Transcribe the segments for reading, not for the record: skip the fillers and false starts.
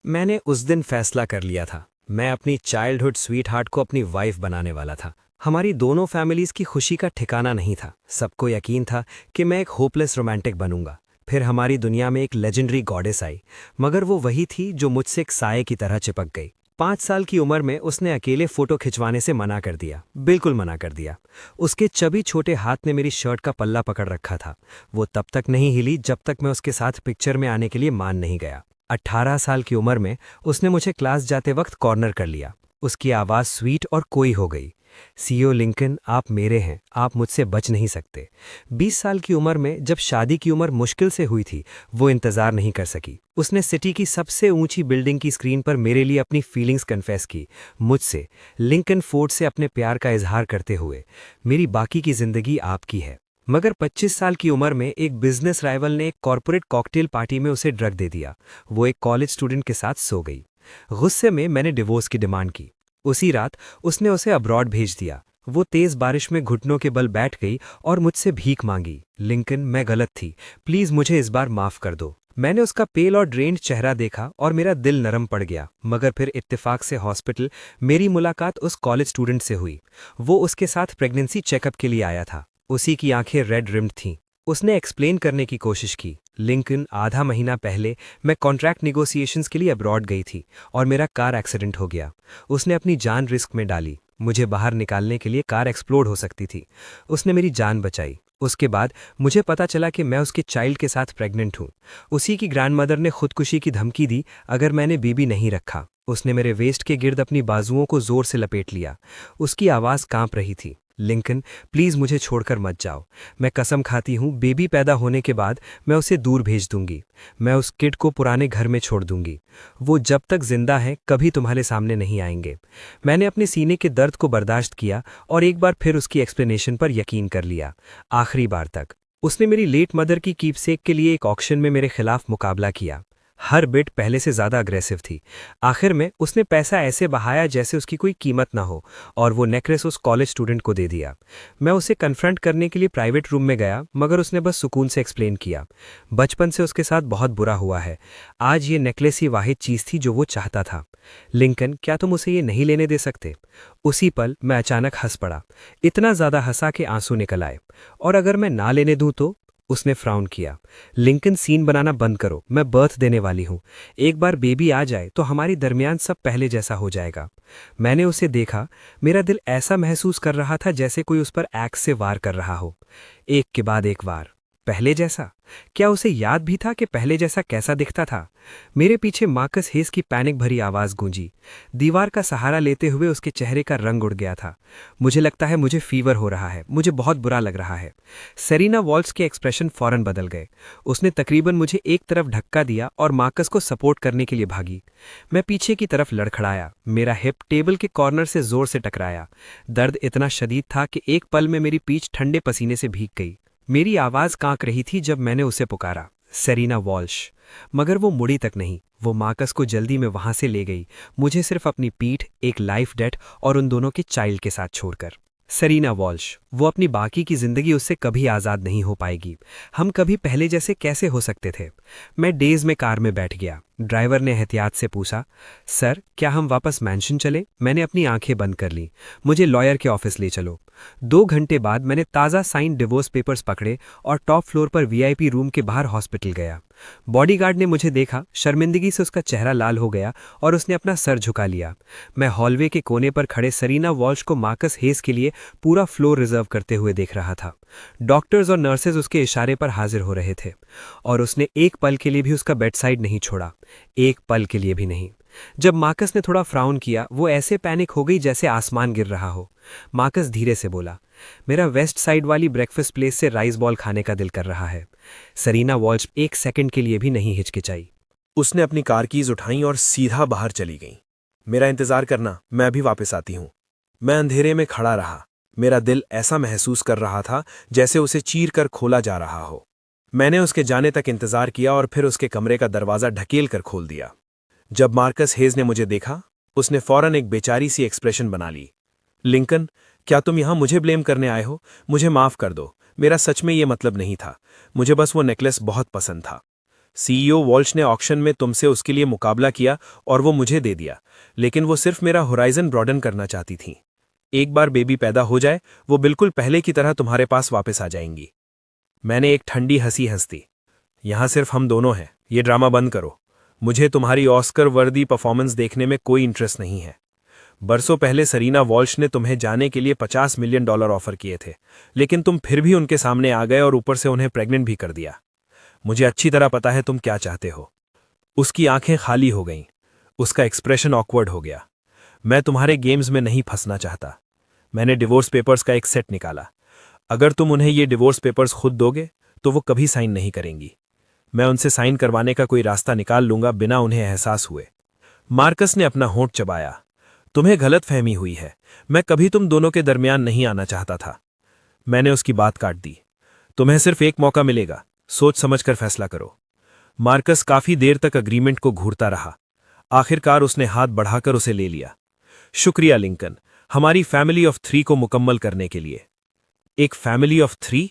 मैंने उस दिन फैसला कर लिया था। मैं अपनी चाइल्डहुड स्वीट हार्ट को अपनी वाइफ बनाने वाला था। हमारी दोनों फैमिलीज की खुशी का ठिकाना नहीं था। सबको यकीन था कि मैं एक होपलेस रोमांटिक बनूंगा। फिर हमारी दुनिया में एक लेजेंडरी गॉडेस आई, मगर वो वही थी जो मुझसे एक साये की तरह चिपक गई। 5 साल की उम्र में उसने अकेले फोटो खिंचवाने से मना कर दिया, बिल्कुल मना कर दिया। उसके चबी छोटे हाथ ने मेरी शर्ट का पल्ला पकड़ रखा था। वो तब तक नहीं हिली जब तक मैं उसके साथ पिक्चर में आने के लिए मान नहीं गया। 18 साल की उम्र में उसने मुझे क्लास जाते वक्त कॉर्नर कर लिया। उसकी आवाज़ स्वीट और कोई हो गई। सीओ लिंकन, आप मेरे हैं, आप मुझसे बच नहीं सकते। 20 साल की उम्र में जब शादी की उम्र मुश्किल से हुई थी, वो इंतज़ार नहीं कर सकी। उसने सिटी की सबसे ऊंची बिल्डिंग की स्क्रीन पर मेरे लिए अपनी फीलिंग्स कन्फेस की, मुझसे, लिंकन फोर्ट से अपने प्यार का इजहार करते हुए। मेरी बाकी की जिंदगी आपकी है। मगर 25 साल की उम्र में एक बिजनेस राइवल ने एक कॉर्पोरेट कॉकटेल पार्टी में उसे ड्रग दे दिया। वो एक कॉलेज स्टूडेंट के साथ सो गई। गुस्से में मैंने डिवोर्स की डिमांड की। उसी रात उसने उसे अब्रॉड भेज दिया। वो तेज बारिश में घुटनों के बल बैठ गई और मुझसे भीख मांगी। लिंकन, मैं गलत थी, प्लीज मुझे इस बार माफ कर दो। मैंने उसका पेल और ड्रेन्ड चेहरा देखा और मेरा दिल नरम पड़ गया। मगर फिर इत्तेफाक से हॉस्पिटल मेरी मुलाकात उस कॉलेज स्टूडेंट से हुई। वो उसके साथ प्रेगनेंसी चेकअप के लिए आया था। उसी की आंखें रेड रिम्ड थीं। उसने एक्सप्लेन करने की कोशिश की, लिंकन, आधा महीना पहले मैं कॉन्ट्रैक्ट निगोसिएशंस के लिए अब्रॉड गई थी और मेरा कार एक्सीडेंट हो गया। उसने अपनी जान रिस्क में डाली। मुझे बाहर निकालने के लिए कार एक्सप्लोड हो सकती थी। उसने मेरी जान बचाई। उसके बाद मुझे पता चला कि मैं उसके चाइल्ड के साथ प्रेग्नेंट हूँ। उसी की ग्रैंडमदर ने खुदकुशी की धमकी दी अगर मैंने बेबी नहीं रखा। उसने मेरे वेस्ट के गिर्द अपनी बाजुओं को जोर से लपेट लिया। उसकी आवाज़ कांप रही थी, लिंकन, प्लीज मुझे छोड़कर मत जाओ। मैं कसम खाती हूँ, बेबी पैदा होने के बाद मैं उसे दूर भेज दूंगी। मैं उस किड को पुराने घर में छोड़ दूंगी। वो जब तक जिंदा है कभी तुम्हारे सामने नहीं आएंगे। मैंने अपने सीने के दर्द को बर्दाश्त किया और एक बार फिर उसकी एक्सप्लेनेशन पर यकीन कर लिया, आखिरी बार तक। उसने मेरी लेट मदर की कीपसेक के लिए एक ऑक्शन में मेरे खिलाफ मुकाबला किया। हर बिट पहले से ज्यादा अग्रेसिव थी। आखिर में उसने पैसा ऐसे बहाया जैसे उसकी कोई कीमत ना हो, और वो नेकलेस उस कॉलेज स्टूडेंट को दे दिया। मैं उसे कन्फ्रंट करने के लिए प्राइवेट रूम में गया, मगर उसने बस सुकून से एक्सप्लेन किया, बचपन से उसके साथ बहुत बुरा हुआ है। आज ये नेकलेस ही वाहिद चीज थी जो वो चाहता था। लिंकन, क्या तुम उसे ये नहीं लेने दे सकते? उसी पल मैं अचानक हंस पड़ा। इतना ज्यादा हंसा कि आंसू निकल आए। और अगर मैं ना लेने दूं तो? उसने फ्राउन किया। लिंकन, सीन बनाना बंद करो, मैं बर्थ देने वाली हूं। एक बार बेबी आ जाए तो हमारी दरमियान सब पहले जैसा हो जाएगा। मैंने उसे देखा। मेरा दिल ऐसा महसूस कर रहा था जैसे कोई उस पर एक्स से वार कर रहा हो, एक के बाद एक वार। पहले जैसा? क्या उसे याद भी था कि पहले जैसा कैसा दिखता था? मेरे पीछे मार्कस हेस की पैनिक भरी आवाज गूंजी। दीवार का सहारा लेते हुए उसके चेहरे का रंग उड़ गया था। मुझे लगता है मुझे फीवर हो रहा है, मुझे बहुत बुरा लग रहा है। सेरेना वॉल्स के एक्सप्रेशन फौरन बदल गए। उसने तकरीबन मुझे एक तरफ धक्का दिया और मार्कस को सपोर्ट करने के लिए भागी। मैं पीछे की तरफ लड़खड़ाया। मेरा हिप टेबल के कॉर्नर से जोर से टकराया। दर्द इतना शदीद था कि एक पल में मेरी पीठ ठंडे पसीने से भीग गई। मेरी आवाज कांप रही थी जब मैंने उसे पुकारा, सेरेना वॉल्श। मगर वो मुड़ी तक नहीं। वो मार्कस को जल्दी में वहां से ले गई, मुझे सिर्फ अपनी पीठ, एक लाइफ डेट और उन दोनों के चाइल्ड के साथ छोड़कर। सेरेना वॉल्श, वो अपनी बाकी की जिंदगी उससे कभी आज़ाद नहीं हो पाएगी। हम कभी पहले जैसे कैसे हो सकते थे? मैं डेज में कार में बैठ गया। ड्राइवर ने एहतियात से पूछा, सर, क्या हम वापस मैंशन चले? मैंने अपनी आंखें बंद कर ली। मुझे लॉयर के ऑफिस ले चलो। 2 घंटे बाद मैंने ताज़ा साइन डिवोर्स पेपर्स पकड़े और टॉप फ्लोर पर वीआईपी रूम के बाहर हॉस्पिटल गया। बॉडीगार्ड ने मुझे देखा। शर्मिंदगी से उसका चेहरा लाल हो गया और उसने अपना सर झुका लिया। मैं हॉलवे के कोने पर खड़े सेरेना वॉल्श को मार्कस हेस के लिए पूरा फ्लोर रिजर्व करते हुए देख रहा था। डॉक्टर्स और नर्सेज उसके इशारे पर हाजिर हो रहे थे, और उसने एक पल के लिए भी उसका बेड साइड नहीं छोड़ा। एक पल के लिए भी नहीं। जब मार्कस ने थोड़ा फ्राउन किया, वो ऐसे पैनिक हो गई जैसे आसमान गिर रहा हो। मार्कस धीरे से बोला, मेरा वेस्ट साइड वाली ब्रेकफास्ट प्लेस से राइस बॉल खाने का दिल कर रहा है। सेरेना वॉल्श एक सेकंड के लिए भी नहीं हिचकिचाई। उसने अपनी कार कीज उठाई और सीधा बाहर चली गई। मेरा इंतजार करना, मैं अभी वापस आती हूं। मैं अंधेरे में खड़ा रहा। मेरा दिल ऐसा महसूस कर रहा था जैसे उसे चीर कर खोला जा रहा हो। मैंने उसके जाने तक इंतजार किया और फिर उसके कमरे का दरवाजा ढकेल कर खोल दिया। जब मार्कस हेज ने मुझे देखा, उसने फौरन एक बेचारी सी एक्सप्रेशन बना ली। लिंकन, क्या तुम यहां मुझे ब्लेम करने आए हो? मुझे माफ कर दो, मेरा सच में ये मतलब नहीं था। मुझे बस वो नेकलेस बहुत पसंद था। सीईओ वॉल्श ने ऑक्शन में तुमसे उसके लिए मुकाबला किया और वो मुझे दे दिया, लेकिन वो सिर्फ मेरा होराइजन ब्रॉडन करना चाहती थी। एक बार बेबी पैदा हो जाए वो बिल्कुल पहले की तरह तुम्हारे पास वापस आ जाएंगी। मैंने एक ठंडी हंसी हंस दी। यहां सिर्फ हम दोनों हैं, ये ड्रामा बंद करो। मुझे तुम्हारी ऑस्कर वर्दी परफॉर्मेंस देखने में कोई इंटरेस्ट नहीं है। बरसों पहले सरीना वॉल्श ने तुम्हें जाने के लिए $50 मिलियन ऑफर किए थे, लेकिन तुम फिर भी उनके सामने आ गए और ऊपर से उन्हें प्रेग्नेंट भी कर दिया। मुझे अच्छी तरह पता है तुम क्या चाहते हो। उसकी आंखें खाली हो गईं, उसका एक्सप्रेशन ऑकवर्ड हो गया। मैं तुम्हारे गेम्स में नहीं फंसना चाहता। मैंने डिवोर्स पेपर्स का एक सेट निकाला। अगर तुम उन्हें ये डिवोर्स पेपर्स खुद दोगे तो वो कभी साइन नहीं करेंगी। मैं उनसे साइन करवाने का कोई रास्ता निकाल लूंगा बिना उन्हें एहसास हुए। मार्कस ने अपना होंठ चबाया। तुम्हें गलतफहमी हुई है, मैं कभी तुम दोनों के दरमियान नहीं आना चाहता था। मैंने उसकी बात काट दी। तुम्हें सिर्फ एक मौका मिलेगा, सोच समझकर फैसला करो। मार्कस काफी देर तक अग्रीमेंट को घूरता रहा। आखिरकार उसने हाथ बढ़ाकर उसे ले लिया। शुक्रिया लिंकन, हमारी फैमिली ऑफ 3 को मुकम्मल करने के लिए। एक फैमिली ऑफ 3?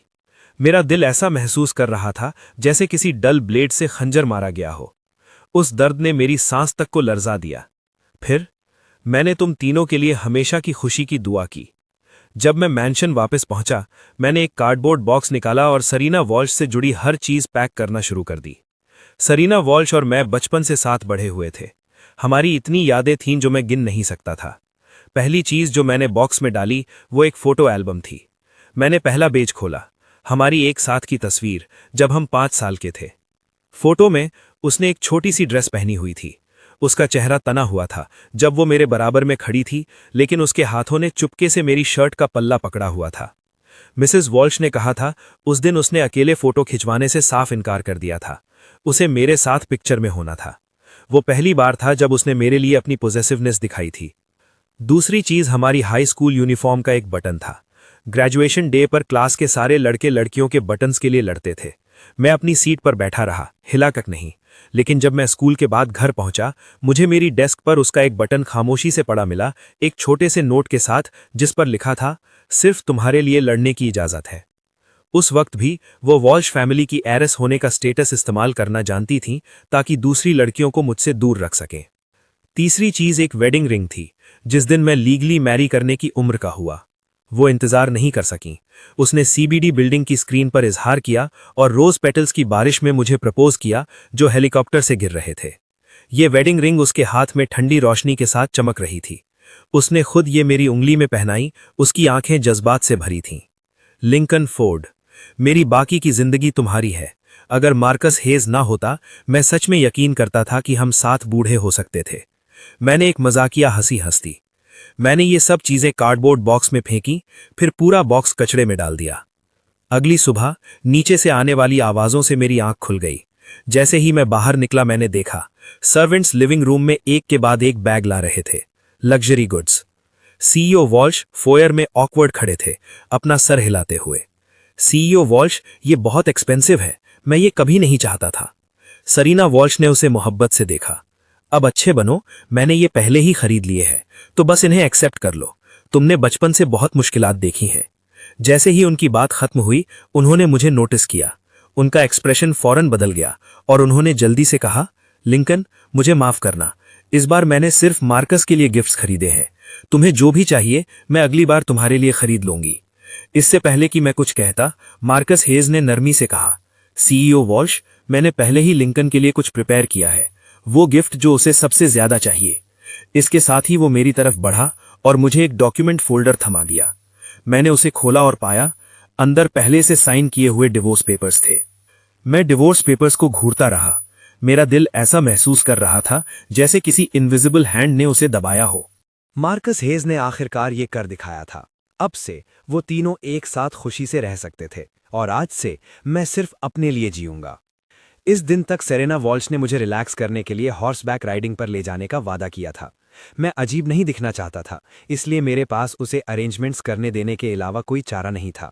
मेरा दिल ऐसा महसूस कर रहा था जैसे किसी डल ब्लेड से खंजर मारा गया हो। उस दर्द ने मेरी सांस तक को लर्जा दिया। फिर मैंने तुम तीनों के लिए हमेशा की खुशी की दुआ की। जब मैं मैंशन वापस पहुंचा, मैंने एक कार्डबोर्ड बॉक्स निकाला और सरीना वॉल्श से जुड़ी हर चीज पैक करना शुरू कर दी। सरीना वॉल्श और मैं बचपन से साथ बढ़े हुए थे। हमारी इतनी यादें थीं जो मैं गिन नहीं सकता था। पहली चीज जो मैंने बॉक्स में डाली वो एक फोटो एल्बम थी। मैंने पहला पेज खोला। हमारी एक साथ की तस्वीर, जब हम 5 साल के थे। फोटो में उसने एक छोटी सी ड्रेस पहनी हुई थी। उसका चेहरा तना हुआ था जब वो मेरे बराबर में खड़ी थी, लेकिन उसके हाथों ने चुपके से मेरी शर्ट का पल्ला पकड़ा हुआ था। मिसेस वॉल्श ने कहा था उस दिन उसने अकेले फोटो खिंचवाने से साफ इनकार कर दिया था। उसे मेरे साथ पिक्चर में होना था। वो पहली बार था जब उसने मेरे लिए अपनी पोजेसिवनेस दिखाई थी। दूसरी चीज हमारी हाई स्कूल यूनिफॉर्म का एक बटन था। ग्रेजुएशन डे पर क्लास के सारे लड़के लड़कियों के बटन्स के लिए लड़ते थे। मैं अपनी सीट पर बैठा रहा, हिला तक नहीं। लेकिन जब मैं स्कूल के बाद घर पहुंचा, मुझे मेरी डेस्क पर उसका एक बटन खामोशी से पड़ा मिला, एक छोटे से नोट के साथ जिस पर लिखा था, सिर्फ तुम्हारे लिए लड़ने की इजाजत है। उस वक्त भी वो वॉल्श फैमिली की एरस होने का स्टेटस इस्तेमाल करना जानती थीं ताकि दूसरी लड़कियों को मुझसे दूर रख सकें। तीसरी चीज एक वेडिंग रिंग थी, जिस दिन मैं लीगली मैरी करने की उम्र का हुआ। वो इंतजार नहीं कर सकीं। उसने सीबीडी बिल्डिंग की स्क्रीन पर इजहार किया और रोज पेटल्स की बारिश में मुझे प्रपोज किया जो हेलीकॉप्टर से गिर रहे थे। ये वेडिंग रिंग उसके हाथ में ठंडी रोशनी के साथ चमक रही थी। उसने खुद ये मेरी उंगली में पहनाई। उसकी आंखें जज्बात से भरी थीं। लिंकन फोर्ड, मेरी बाकी की जिंदगी तुम्हारी है। अगर मार्कस हेज ना होता, मैं सच में यकीन करता था कि हम साथ बूढ़े हो सकते थे। मैंने एक मजाकिया हंसी हंस दी। मैंने ये सब चीजें कार्डबोर्ड बॉक्स में फेंकी, फिर पूरा बॉक्स कचड़े में डाल दिया। अगली सुबह नीचे से आने वाली आवाजों से मेरी आंख खुल गई। जैसे ही मैं बाहर निकला, मैंने देखा सर्वेंट्स लिविंग रूम में एक के बाद एक बैग ला रहे थे, luxury goods. CEO Walsh foyer में ऑकवर्ड खड़े थे, अपना सर हिलाते हुए। सीईओ वॉल्श, ये बहुत एक्सपेंसिव है, मैं ये कभी नहीं चाहता था। सरीना वॉल्श ने उसे मोहब्बत से देखा। अब अच्छे बनो, मैंने ये पहले ही खरीद लिए हैं, तो बस इन्हें एक्सेप्ट कर लो। तुमने बचपन से बहुत मुश्किलात देखी हैं। जैसे ही उनकी बात खत्म हुई, उन्होंने मुझे नोटिस किया। उनका एक्सप्रेशन फौरन बदल गया और उन्होंने जल्दी से कहा, लिंकन, मुझे माफ करना, इस बार मैंने सिर्फ मार्कस के लिए गिफ्ट्स खरीदे हैं। तुम्हें जो भी चाहिए मैं अगली बार तुम्हारे लिए खरीद लूंगी। इससे पहले कि मैं कुछ कहता, मार्कस हेज ने नरमी से कहा, सीईओ वॉल्श, मैंने पहले ही लिंकन के लिए कुछ प्रिपेयर किया है, वो गिफ्ट जो उसे सबसे ज्यादा चाहिए। इसके साथ ही वो मेरी तरफ बढ़ा और मुझे एक डॉक्यूमेंट फोल्डर थमा दिया। मैंने उसे खोला और पाया अंदर पहले से साइन किए हुए डिवोर्स पेपर्स थे। मैं डिवोर्स पेपर्स को घूरता रहा। मेरा दिल ऐसा महसूस कर रहा था जैसे किसी इनविजिबल हैंड ने उसे दबाया हो। मार्कस हेज ने आखिरकार ये कर दिखाया था। अब से वो तीनों एक साथ खुशी से रह सकते थे और आज से मैं सिर्फ अपने लिए जीऊंगा। इस दिन तक सेरेना वॉल्श ने मुझे रिलैक्स करने के लिए हॉर्सबैक राइडिंग पर ले जाने का वादा किया था। मैं अजीब नहीं दिखना चाहता था, इसलिए मेरे पास उसे अरेंजमेंट्स करने देने के अलावा कोई चारा नहीं था।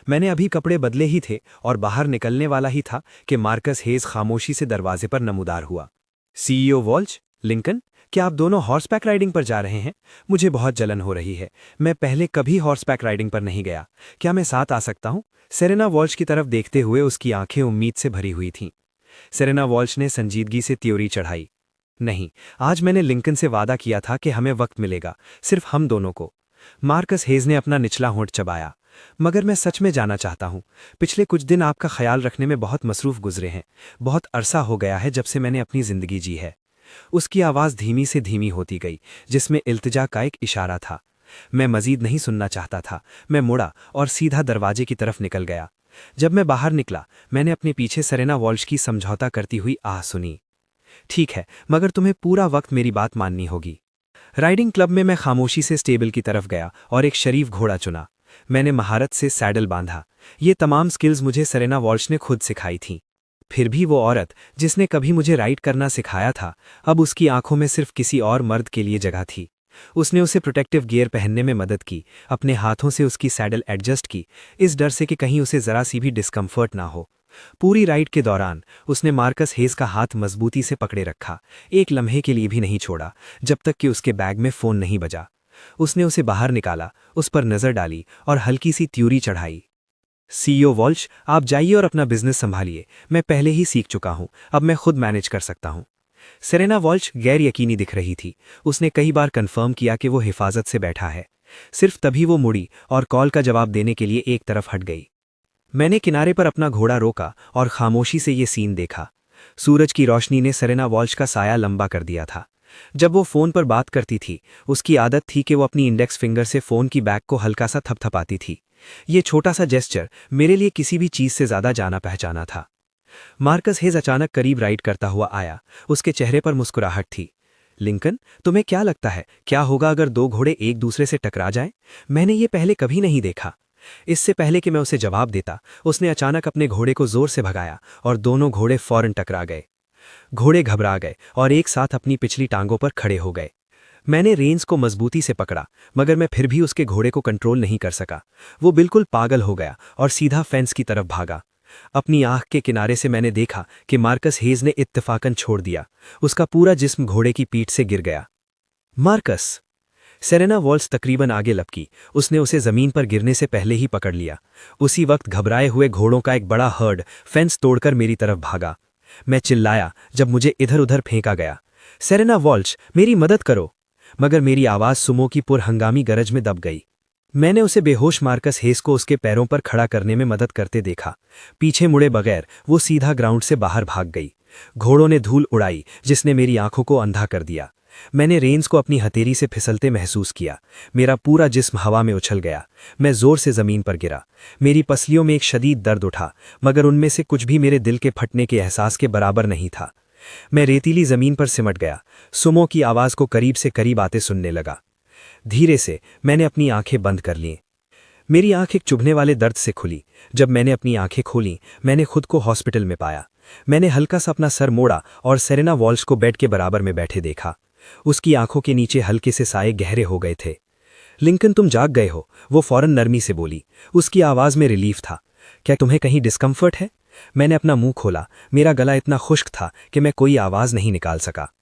मैंने अभी कपड़े बदले ही थे और बाहर निकलने वाला ही था कि मार्कस हेज खामोशी से दरवाजे पर नमूदार हुआ। सीईओ वॉल्श, लिंकन, क्या आप दोनों हॉर्सबैक राइडिंग पर जा रहे हैं? मुझे बहुत जलन हो रही है। मैं पहले कभी हॉर्सबैक राइडिंग पर नहीं गया। क्या मैं साथ आ सकता हूं? सेरेना वॉल्श की तरफ देखते हुए उसकी आंखें उम्मीद से भरी हुई थीं। सेरेना वॉल्श ने संजीदगी से त्योरी चढ़ाई। नहीं, आज मैंने लिंकन से वादा किया था कि हमें वक्त मिलेगा, सिर्फ हम दोनों को। मार्कस हेज ने अपना निचला होंठ चबाया। मगर मैं सच में जाना चाहता हूं, पिछले कुछ दिन आपका ख्याल रखने में बहुत मसरूफ गुजरे हैं। बहुत अरसा हो गया है जब से मैंने अपनी जिंदगी जी है। उसकी आवाज़ धीमी से धीमी होती गई, जिसमें इल्तिजा का एक इशारा था। मैं मजीद नहीं सुनना चाहता था। मैं मुड़ा और सीधा दरवाजे की तरफ निकल गया। जब मैं बाहर निकला, मैंने अपने पीछे सेरेना वॉल्श की समझौता करती हुई आह सुनी। ठीक है, मगर तुम्हें पूरा वक्त मेरी बात माननी होगी। राइडिंग क्लब में मैं खामोशी से स्टेबल की तरफ गया और एक शरीफ घोड़ा चुना। मैंने महारत से सैडल बांधा। ये तमाम स्किल्स मुझे सेरेना वॉल्श ने खुद सिखाई थीं। फिर भी वो औरत जिसने कभी मुझे राइड करना सिखाया था, अब उसकी आंखों में सिर्फ किसी और मर्द के लिए जगह थी। उसने उसे प्रोटेक्टिव गियर पहनने में मदद की, अपने हाथों से उसकी सैडल एडजस्ट की, इस डर से कि कहीं उसे जरा सी भी डिस्कम्फर्ट ना हो। पूरी राइड के दौरान उसने मार्कस हेज का हाथ मजबूती से पकड़े रखा, एक लम्हे के लिए भी नहीं छोड़ा, जब तक कि उसके बैग में फ़ोन नहीं बजा। उसने उसे बाहर निकाला, उस पर नज़र डाली और हल्की सी त्यूरी चढ़ाई। सीईओ वॉल्श, आप जाइए और अपना बिजनेस संभालिए। मैं पहले ही सीख चुका हूं, अब मैं खुद मैनेज कर सकता हूं। सेरेना वॉल्श गैर यकीनी दिख रही थी। उसने कई बार कंफर्म किया कि वो हिफाजत से बैठा है। सिर्फ तभी वो मुड़ी और कॉल का जवाब देने के लिए एक तरफ हट गई। मैंने किनारे पर अपना घोड़ा रोका और खामोशी से ये सीन देखा। सूरज की रोशनी ने सेरेना वॉल्श का साया लंबा कर दिया था। जब वो फ़ोन पर बात करती थी, उसकी आदत थी कि वो अपनी इंडेक्स फिंगर से फ़ोन की बैक को हल्का सा थपथपाती थी। ये छोटा सा जेस्चर मेरे लिए किसी भी चीज़ से ज़्यादा जाना पहचाना था। मार्कस हेज अचानक करीब राइड करता हुआ आया। उसके चेहरे पर मुस्कुराहट थी। लिंकन, तुम्हें क्या लगता है, क्या होगा अगर दो घोड़े एक दूसरे से टकरा जाएं? मैंने ये पहले कभी नहीं देखा। इससे पहले कि मैं उसे जवाब देता, उसने अचानक अपने घोड़े को जोर से भगाया और दोनों घोड़े फौरन टकरा गए। घोड़े घबरा गए और एक साथ अपनी पिछली टांगों पर खड़े हो गए। मैंने रेंस को मजबूती से पकड़ा, मगर मैं फिर भी उसके घोड़े को कंट्रोल नहीं कर सका। वो बिल्कुल पागल हो गया और सीधा फेंस की तरफ भागा। अपनी आंख के किनारे से मैंने देखा कि मार्कस हेज ने इत्तेफाकन छोड़ दिया। उसका पूरा जिस्म घोड़े की पीठ से गिर गया। मार्कस! सेरेना वॉल्श तकरीबन आगे लपकी। उसने उसे जमीन पर गिरने से पहले ही पकड़ लिया। उसी वक्त घबराए हुए घोड़ों का एक बड़ा हर्ड फेंस तोड़कर मेरी तरफ भागा। मैं चिल्लाया जब मुझे इधर उधर फेंका गया। सेरेना वॉल्श, मेरी मदद करो! मगर मेरी आवाज़ सुमो की पुरहंगामी गरज में दब गई। मैंने उसे बेहोश मार्कस हेज को उसके पैरों पर खड़ा करने में मदद करते देखा। पीछे मुड़े बगैर वो सीधा ग्राउंड से बाहर भाग गई। घोड़ों ने धूल उड़ाई, जिसने मेरी आंखों को अंधा कर दिया। मैंने रेंस को अपनी हथेली से फिसलते महसूस किया। मेरा पूरा जिस्म हवा में उछल गया। मैं जोर से जमीन पर गिरा। मेरी पसलियों में एक शदीद दर्द उठा, मगर उनमें से कुछ भी मेरे दिल के फटने के एहसास के बराबर नहीं था। मैं रेतीली जमीन पर सिमट गया। सुमो की आवाज़ को करीब से करीब आते सुनने लगा। धीरे से मैंने अपनी आंखें बंद कर लीं। मेरी आंख एक चुभने वाले दर्द से खुली। जब मैंने अपनी आंखें खोलीं, मैंने खुद को हॉस्पिटल में पाया। मैंने हल्का सा अपना सर मोड़ा और सेरेना वॉल्श को बेड के बराबर में बैठे देखा। उसकी आंखों के नीचे हल्के से साए गहरे हो गए थे। लिंकन, तुम जाग गए हो, वो फौरन नरमी से बोली। उसकी आवाज़ में रिलीफ था। क्या तुम्हें कहीं डिस्कम्फर्ट है? मैंने अपना मुंह खोला। मेरा गला इतना खुश्क था कि मैं कोई आवाज़ नहीं निकाल सका।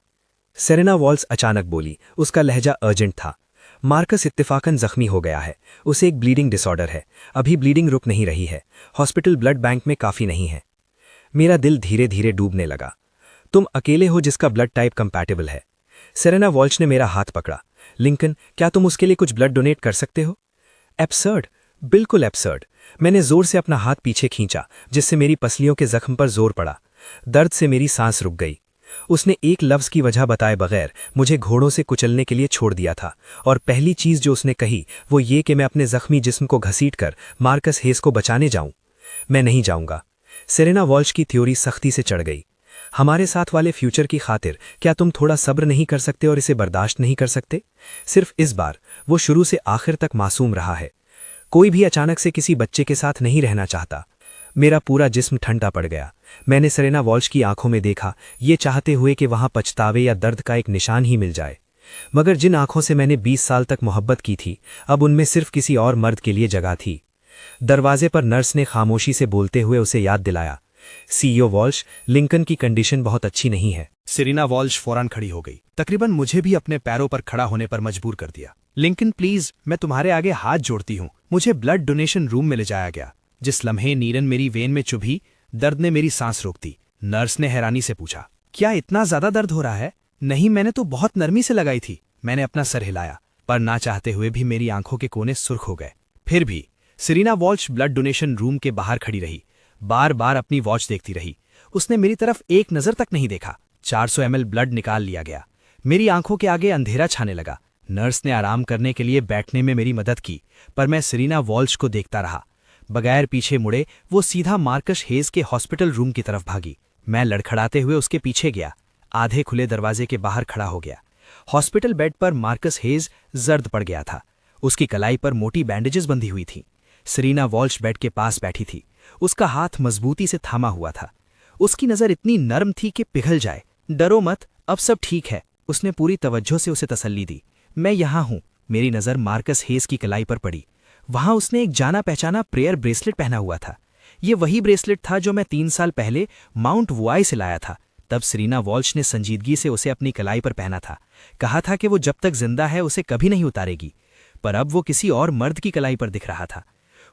सेरेना वॉल्श अचानक बोली। उसका लहजा अर्जेंट था। मार्कस इत्तेफाकन जख्मी हो गया है। उसे एक ब्लीडिंग डिसऑर्डर है। अभी ब्लीडिंग रुक नहीं रही है। हॉस्पिटल ब्लड बैंक में काफ़ी नहीं है। मेरा दिल धीरे धीरे डूबने लगा। तुम अकेले हो जिसका ब्लड टाइप कंपैटिबल है। सेरेना वॉल्श ने मेरा हाथ पकड़ा। लिंकन, क्या तुम उसके लिए कुछ ब्लड डोनेट कर सकते हो? एब्सर्ड, बिल्कुल एब्सर्ड। मैंने जोर से अपना हाथ पीछे खींचा, जिससे मेरी पसलियों के जख्म पर जोर पड़ा। दर्द से मेरी सांस रुक गई। उसने एक लफ्ज़ की वजह बताए बगैर मुझे घोड़ों से कुचलने के लिए छोड़ दिया था, और पहली चीज़ जो उसने कही वो ये कि मैं अपने जख्मी जिस्म को घसीटकर मार्कस हेज को बचाने जाऊं। मैं नहीं जाऊंगा। सेरेना वॉल्श की थ्योरी सख्ती से चढ़ गई। हमारे साथ वाले फ्यूचर की खातिर क्या तुम थोड़ा सब्र नहीं कर सकते और इसे बर्दाश्त नहीं कर सकते? सिर्फ इस बार वो शुरू से आखिर तक मासूम रहा है। कोई भी अचानक से किसी बच्चे के साथ नहीं रहना चाहता। मेरा पूरा जिस्म ठंडा पड़ गया। मैंने सेरेना वॉल्श की आंखों में देखा, ये चाहते हुए कि वहां पछतावे या दर्द का एक निशान ही मिल जाए। मगर जिन आंखों से मैंने 20 साल तक मोहब्बत की थी, अब उनमें सिर्फ किसी और मर्द के लिए जगह थी। दरवाजे पर नर्स ने खामोशी से बोलते हुए उसे याद दिलाया, सीईओ वॉल्श, लिंकन की कंडीशन बहुत अच्छी नहीं है। सेरेना वॉल्श फौरन खड़ी हो गई। तकरीबन मुझे भी अपने पैरों पर खड़ा होने पर मजबूर कर दिया। लिंकन प्लीज, मैं तुम्हारे आगे हाथ जोड़ती हूँ। मुझे ब्लड डोनेशन रूम में ले जाया गया। जिस लम्हे नीरन मेरी वेन में चुभी, दर्द ने मेरी सांस रोक दी। नर्स ने हैरानी से पूछा, क्या इतना ज्यादा दर्द हो रहा है? नहीं, मैंने तो बहुत नरमी से लगाई थी। मैंने अपना सर हिलाया, पर ना चाहते हुए भी मेरी आंखों के कोने सुर्ख हो गए। फिर भी Serena Walsh blood donation room के बाहर खड़ी रही, बार बार अपनी वॉच देखती रही। उसने मेरी तरफ एक नजर तक नहीं देखा। 400 ml ब्लड निकाल लिया गया। मेरी आंखों के आगे अंधेरा छाने लगा। नर्स ने आराम करने के लिए बैठने में मेरी मदद की, पर मैं सेरेना वॉल्श को देखता रहा। बगैर पीछे मुड़े वो सीधा मार्कस हेज के हॉस्पिटल रूम की तरफ भागी। मैं लड़खड़ाते हुए उसके पीछे गया, आधे खुले दरवाजे के बाहर खड़ा हो गया। हॉस्पिटल बेड पर मार्कस हेज जर्द पड़ गया था। उसकी कलाई पर मोटी बैंडेजेस बंधी हुई थी। सेरेना वॉल्श बेड के पास बैठी थी। उसका हाथ मजबूती से थामा हुआ था। उसकी नजर इतनी नर्म थी कि पिघल जाए। डरो मत, अब सब ठीक है, उसने पूरी तवज्जो से उसे तसल्ली दी। मैं यहाँ हूँ। मेरी नजर मार्कस हेज की कलाई पर पड़ी। वहां उसने एक जाना पहचाना प्रेयर ब्रेसलेट पहना हुआ था। ये वही ब्रेसलेट था जो मैं 3 साल पहले माउंट वुआई से लाया था। तब सेरेना वॉल्श ने संजीदगी से उसे अपनी कलाई पर पहना था। कहा था कि वो जब तक जिंदा है उसे कभी नहीं उतारेगी। पर अब वो किसी और मर्द की कलाई पर दिख रहा था।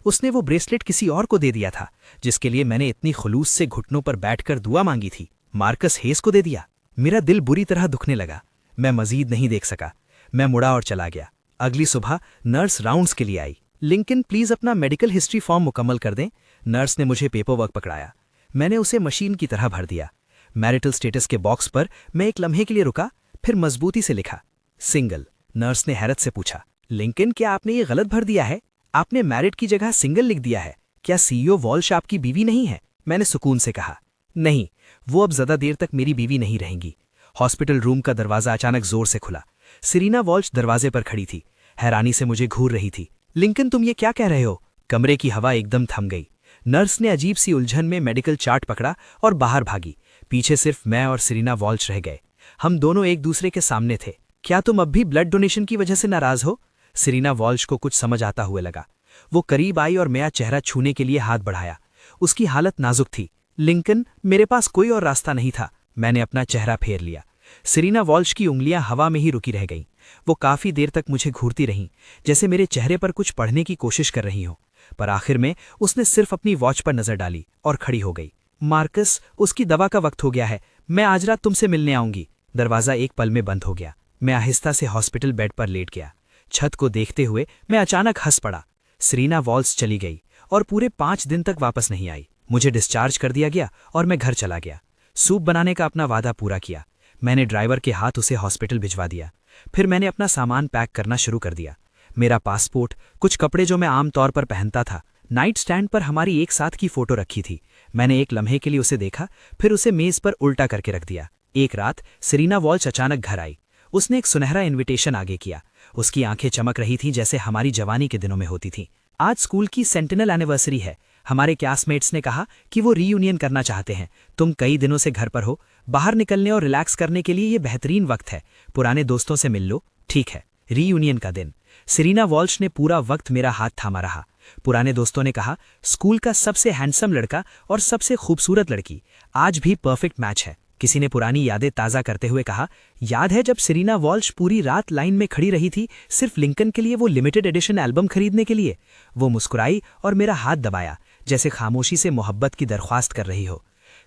उसने वो ब्रेसलेट किसी और को दे दिया था, जिसके लिए मैंने इतनी खुलूस से घुटनों पर बैठकर दुआ मांगी थी। मार्कस हेज को दे दिया। मेरा दिल बुरी तरह दुखने लगा। मैं मजीद नहीं देख सका। मैं मुड़ा और चला गया। अगली सुबह नर्स राउंड्स के लिए आई। लिंकन, प्लीज अपना मेडिकल हिस्ट्री फॉर्म मुकम्मल कर दें। नर्स ने मुझे पेपर वर्क पकड़ाया। मैंने उसे मशीन की तरह भर दिया। मैरिटल स्टेटस के बॉक्स पर मैं एक लम्हे के लिए रुका, फिर मजबूती से लिखा, सिंगल। नर्स ने हैरत से पूछा, लिंकन, क्या आपने ये गलत भर दिया है? आपने मैरिड की जगह सिंगल लिख दिया है। क्या सीईओ वॉल्श आपकी बीवी नहीं है? मैंने सुकून से कहा, नहीं, वो अब ज्यादा देर तक मेरी बीवी नहीं रहेंगी। हॉस्पिटल रूम का दरवाजा अचानक जोर से खुला। सेरेना वॉल्श दरवाजे पर खड़ी थी, हैरानी से मुझे घूर रही थी। लिंकन, तुम ये क्या कह रहे हो? कमरे की हवा एकदम थम गई। नर्स ने अजीब सी उलझन में मेडिकल चार्ट पकड़ा और बाहर भागी। पीछे सिर्फ मैं और सेरेना वॉल्श रह गए। हम दोनों एक दूसरे के सामने थे। क्या तुम अब भी ब्लड डोनेशन की वजह से नाराज हो? सेरेना वॉल्श को कुछ समझ आता हुए लगा। वो करीब आई और मेरा चेहरा छूने के लिए हाथ बढ़ाया। उसकी हालत नाजुक थी। लिंकन, मेरे पास कोई और रास्ता नहीं था। मैंने अपना चेहरा फेर लिया। सेरेना वॉल्श की उंगलियां हवा में ही रुकी रह गईं। वो काफी देर तक मुझे घूरती रहीं, जैसे मेरे चेहरे पर कुछ पढ़ने की कोशिश कर रही हो। पर आखिर में उसने सिर्फ अपनी वॉच पर नजर डाली और खड़ी हो गई। मार्कस, उसकी दवा का वक्त हो गया है। मैं आज रात तुमसे मिलने आऊंगी। दरवाजा एक पल में बंद हो गया। मैं आहिस्ता से हॉस्पिटल बेड पर लेट गया। छत को देखते हुए मैं अचानक हंस पड़ा। सेरेना वॉल्श चली गई और पूरे 5 दिन तक वापस नहीं आई। मुझे डिस्चार्ज कर दिया गया और मैं घर चला गया। सूप बनाने का अपना वादा पूरा किया। मैंने ड्राइवर के हाथ उसे हॉस्पिटल भिजवा दिया। फिर मैंने अपना सामान पैक करना शुरू कर दिया। मेरा पासपोर्ट, कुछ कपड़े जो मैं आमतौर पर पहनता था। नाइट स्टैंड पर हमारी एक साथ की फोटो रखी थी। मैंने एक लम्हे के लिए उसे देखा, फिर उसे मेज पर उल्टा करके रख दिया। एक रात सेरेना वॉल्श अचानक घर आई। उसने एक सुनहरा इन्विटेशन आगे किया। उसकी आंखें चमक रही थीं जैसे हमारी जवानी के दिनों में होती थीं। आज स्कूल की सेंटिनल एनिवर्सरी है। हमारे क्लासमेट्स ने कहा कि वो रीयूनियन करना चाहते हैं। तुम कई दिनों से घर पर हो। बाहर निकलने और रिलैक्स करने के लिए ये बेहतरीन वक्त है। पुराने दोस्तों से मिल लो। ठीक है, रीयूनियन का दिन। सेरेना वॉल्श ने पूरा वक्त मेरा हाथ थामा रहा। पुराने दोस्तों ने कहा, स्कूल का सबसे हैंडसम लड़का और सबसे खूबसूरत लड़की, आज भी परफेक्ट मैच है। किसी ने पुरानी यादें ताज़ा करते हुए कहा, याद है जब सेरेना वॉल्श पूरी रात लाइन में खड़ी रही थी सिर्फ लिंकन के लिए वो लिमिटेड एडिशन एल्बम खरीदने के लिए? वो मुस्कुराई और मेरा हाथ दबाया, जैसे खामोशी से मोहब्बत की दरख्वास्त कर रही हो।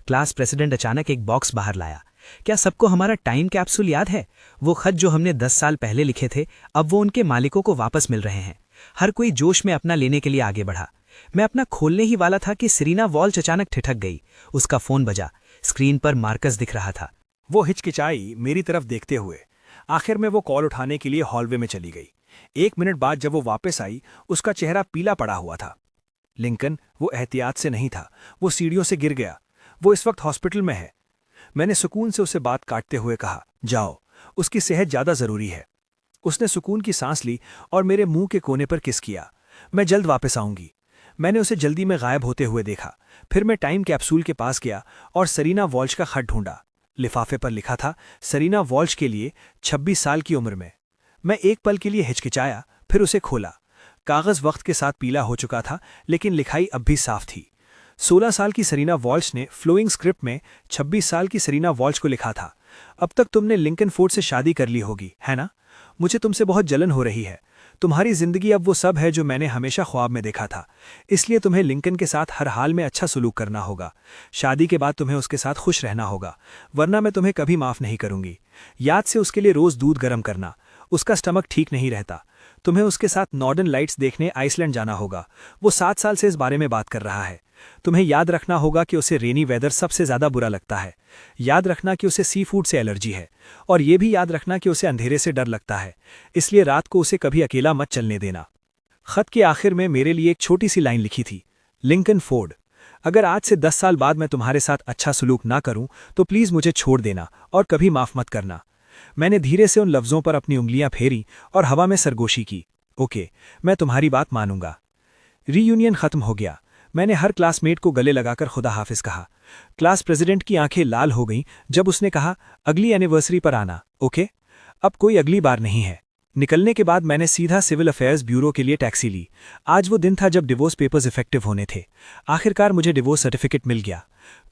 क्लास प्रेसिडेंट अचानक एक बॉक्स बाहर लाया। क्या सबको हमारा टाइम कैप्सूल याद है? वो खत जो हमने 10 साल पहले लिखे थे, अब वो उनके मालिकों को वापस मिल रहे हैं। हर कोई जोश में अपना लेने के लिए आगे बढ़ा। मैं अपना खोलने ही वाला था कि सेरेना वॉल्श अचानक ठिठक गई। उसका फोन बजा। स्क्रीन पर मार्कस दिख रहा था। वो हिचकिचाई मेरी तरफ देखते हुए। आखिर में वो कॉल उठाने के लिए हॉलवे में चली गई। 1 मिनट बाद जब वो वापस आई, उसका चेहरा पीला पड़ा हुआ था। लिंकन, वो एहतियात से नहीं था। वो सीढ़ियों से गिर गया। वो इस वक्त हॉस्पिटल में है। मैंने सुकून से उसे बात काटते हुए कहा, जाओ, उसकी सेहत ज्यादा जरूरी है। उसने सुकून की सांस ली और मेरे मुंह के कोने पर किस किया। मैं जल्द वापस आऊंगी। मैंने उसे जल्दी में गायब होते हुए देखा। फिर मैं टाइम कैप्सूल के पास गया और सेरेना वॉल्श का खत ढूंढा। लिफाफे पर लिखा था, सेरेना वॉल्श के लिए, 26 साल की उम्र में। मैं एक पल के लिए हिचकिचाया, फिर उसे खोला। कागज वक्त के साथ पीला हो चुका था, लेकिन लिखाई अब भी साफ थी। 16 साल की सेरेना वॉल्श ने फ्लोइंग स्क्रिप्ट में 26 साल की सेरेना वॉल्श को लिखा था, अब तक तुमने लिंकन फोर्ड से शादी कर ली होगी, है ना? मुझे तुमसे बहुत जलन हो रही है। तुम्हारी जिंदगी अब वो सब है जो मैंने हमेशा ख्वाब में देखा था। इसलिए तुम्हें लिंकन के साथ हर हाल में अच्छा सलूक करना होगा। शादी के बाद तुम्हें उसके साथ खुश रहना होगा, वरना मैं तुम्हें कभी माफ नहीं करूंगी। याद से उसके लिए रोज दूध गर्म करना। उसका स्टमक ठीक नहीं रहता। तुम्हें उसके साथ नॉर्दर्न लाइट्स देखने आइसलैंड जाना होगा। वो 7 साल से इस बारे में बात कर रहा है। तुम्हें याद रखना होगा कि उसे रेनी वेदर सबसे ज्यादा बुरा लगता है। याद रखना कि उसे सी फूड से एलर्जी है। और ये भी याद रखना कि उसे अंधेरे से डर लगता है, इसलिए रात को उसे कभी अकेला मत चलने देना। खत के आखिर में मेरे लिए एक छोटी सी लाइन लिखी थी, लिंकन फोर्ड। अगर आज से 10 साल बाद मैं तुम्हारे साथ अच्छा सलूक ना करूं तो प्लीज मुझे छोड़ देना और कभी माफ मत करना। मैंने धीरे से उन लफ्जों पर अपनी उंगलियां फेरी और हवा में सरगोशी की। ओके, मैं तुम्हारी बात मानूंगा। रीयूनियन खत्म हो गया। मैंने हर क्लासमेट को गले लगाकर खुदा हाफिज कहा। क्लास प्रेसिडेंट की आंखें लाल हो गईं जब उसने कहा, अगली एनिवर्सरी पर आना, ओके? अब कोई अगली बार नहीं है। निकलने के बाद मैंने सीधा सिविल अफेयर्स ब्यूरो के लिए टैक्सी ली। आज वो दिन था जब डिवोर्स पेपर्स इफेक्टिव होने थे। आखिरकार मुझे डिवोर्स सर्टिफिकेट मिल गया।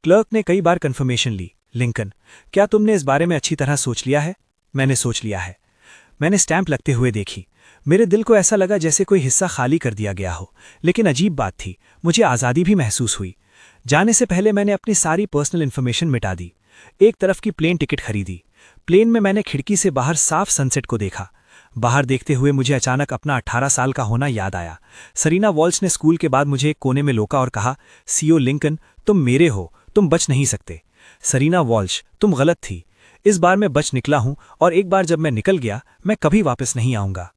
क्लर्क ने कई बार कंफर्मेशन ली। लिंकन, क्या तुमने इस बारे में अच्छी तरह सोच लिया है? मैंने सोच लिया है। मैंने स्टैंप लगते हुए देखी। मेरे दिल को ऐसा लगा जैसे कोई हिस्सा खाली कर दिया गया हो। लेकिन अजीब बात थी, मुझे आज़ादी भी महसूस हुई। जाने से पहले मैंने अपनी सारी पर्सनल इन्फॉर्मेशन मिटा दी। एक तरफ की प्लेन टिकट खरीदी। प्लेन में मैंने खिड़की से बाहर साफ सनसेट को देखा। बाहर देखते हुए मुझे अचानक अपना 18 साल का होना याद आया। सरीना वॉल्श ने स्कूल के बाद मुझे एक कोने में रोका और कहा, सीओ लिंकन, तुम मेरे हो, तुम बच नहीं सकते। सरीना वॉल्श, तुम गलत थी। इस बार मैं बच निकला हूं और एक बार जब मैं निकल गया, मैं कभी वापस नहीं आऊंगा।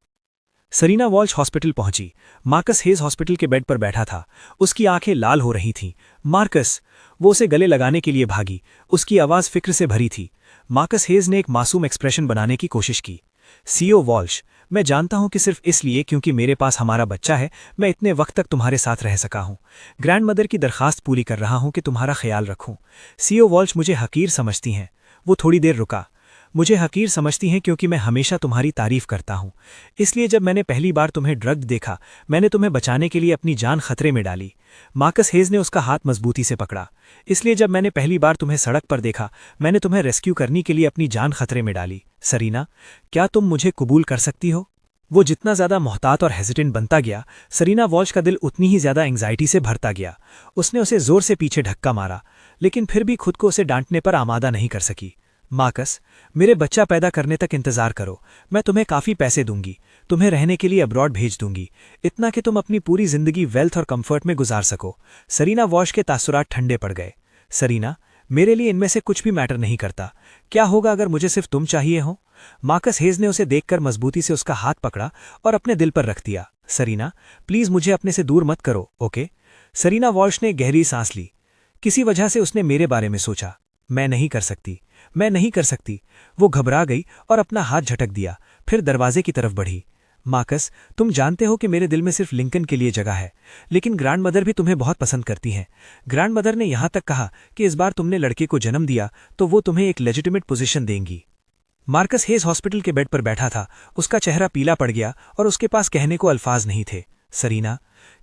सरीना वॉल्श हॉस्पिटल पहुंची। मार्कस हेज हॉस्पिटल के बेड पर बैठा था। उसकी आंखें लाल हो रही थीं। मार्कस! वो उसे गले लगाने के लिए भागी। उसकी आवाज फिक्र से भरी थी। मार्कस हेज ने एक मासूम एक्सप्रेशन बनाने की कोशिश की। सीओ वॉल्श, मैं जानता हूं कि सिर्फ इसलिए क्योंकि मेरे पास हमारा बच्चा है मैं इतने वक्त तक तुम्हारे साथ रह सका हूं। ग्रैंडमदर की दरखास्त पूरी कर रहा हूं कि तुम्हारा ख्याल रखूं। सीओ वॉल्श मुझे हकीर समझती हैं। वो थोड़ी देर रुका। मुझे हकीर समझती हैं क्योंकि मैं हमेशा तुम्हारी तारीफ करता हूं। इसलिए जब मैंने पहली बार तुम्हें ड्रग देखा, मैंने तुम्हें बचाने के लिए अपनी जान खतरे में डाली। मार्कस हेज ने उसका हाथ मजबूती से पकड़ा। इसलिए जब मैंने पहली बार तुम्हें सड़क पर देखा, मैंने तुम्हें रेस्क्यू करने के लिए अपनी जान खतरे में डाली। सरीना, क्या तुम मुझे कबूल कर सकती हो? वो जितना ज्यादा मोहतात और हेजिटेंट बनता गया, सरीना वॉल्श का दिल उतनी ही ज्यादा एंग्जाइटी से भरता गया। उसने उसे जोर से पीछे धक्का मारा, लेकिन फिर भी खुद को उसे डांटने पर आमादा नहीं कर सकी। मार्कस, मेरे बच्चा पैदा करने तक इंतजार करो। मैं तुम्हें काफी पैसे दूंगी, तुम्हें रहने के लिए अब्रॉड भेज दूंगी, इतना कि तुम अपनी पूरी जिंदगी वेल्थ और कंफर्ट में गुजार सको। सरीना वॉल्श के तासुरात ठंडे पड़ गए। सरीना, मेरे लिए इनमें से कुछ भी मैटर नहीं करता। क्या होगा अगर मुझे सिर्फ तुम चाहिए हो? मार्कस हेज ने उसे देखकर मजबूती से उसका हाथ पकड़ा और अपने दिल पर रख दिया। सरीना, प्लीज मुझे अपने से दूर मत करो, ओके? सरीना वॉल्श ने गहरी सांस ली। किसी वजह से उसने मेरे बारे में सोचा। मैं नहीं कर सकती, मैं नहीं कर सकती। वो घबरा गई और अपना हाथ झटक दिया, फिर दरवाजे की तरफ बढ़ी। मार्कस, तुम जानते हो कि मेरे दिल में सिर्फ लिंकन के लिए जगह है, लेकिन ग्रैंडमदर भी तुम्हें बहुत पसंद करती हैं। ग्रैंडमदर ने यहां तक कहा कि इस बार तुमने लड़के को जन्म दिया तो वो तुम्हें एक लेजिटिमेट पोजीशन देंगी। मार्कस हेज हॉस्पिटल के बेड पर बैठा था। उसका चेहरा पीला पड़ गया और उसके पास कहने को अल्फाज नहीं थे। सरीना,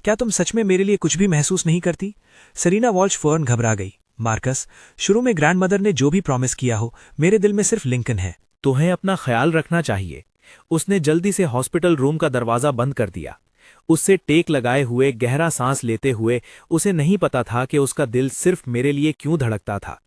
क्या तुम सच में मेरे लिए कुछ भी महसूस नहीं करती? सरीना वॉल्श फौरन घबरा गई। मार्कस, शुरू में ग्रैंडमदर ने जो भी प्रॉमिस किया हो, मेरे दिल में सिर्फ लिंकन है। तुम्हें अपना ख्याल रखना चाहिए। उसने जल्दी से हॉस्पिटल रूम का दरवाजा बंद कर दिया। उससे टेक लगाए हुए गहरा सांस लेते हुए उसे नहीं पता था कि उसका दिल सिर्फ मेरे लिए क्यों धड़कता था।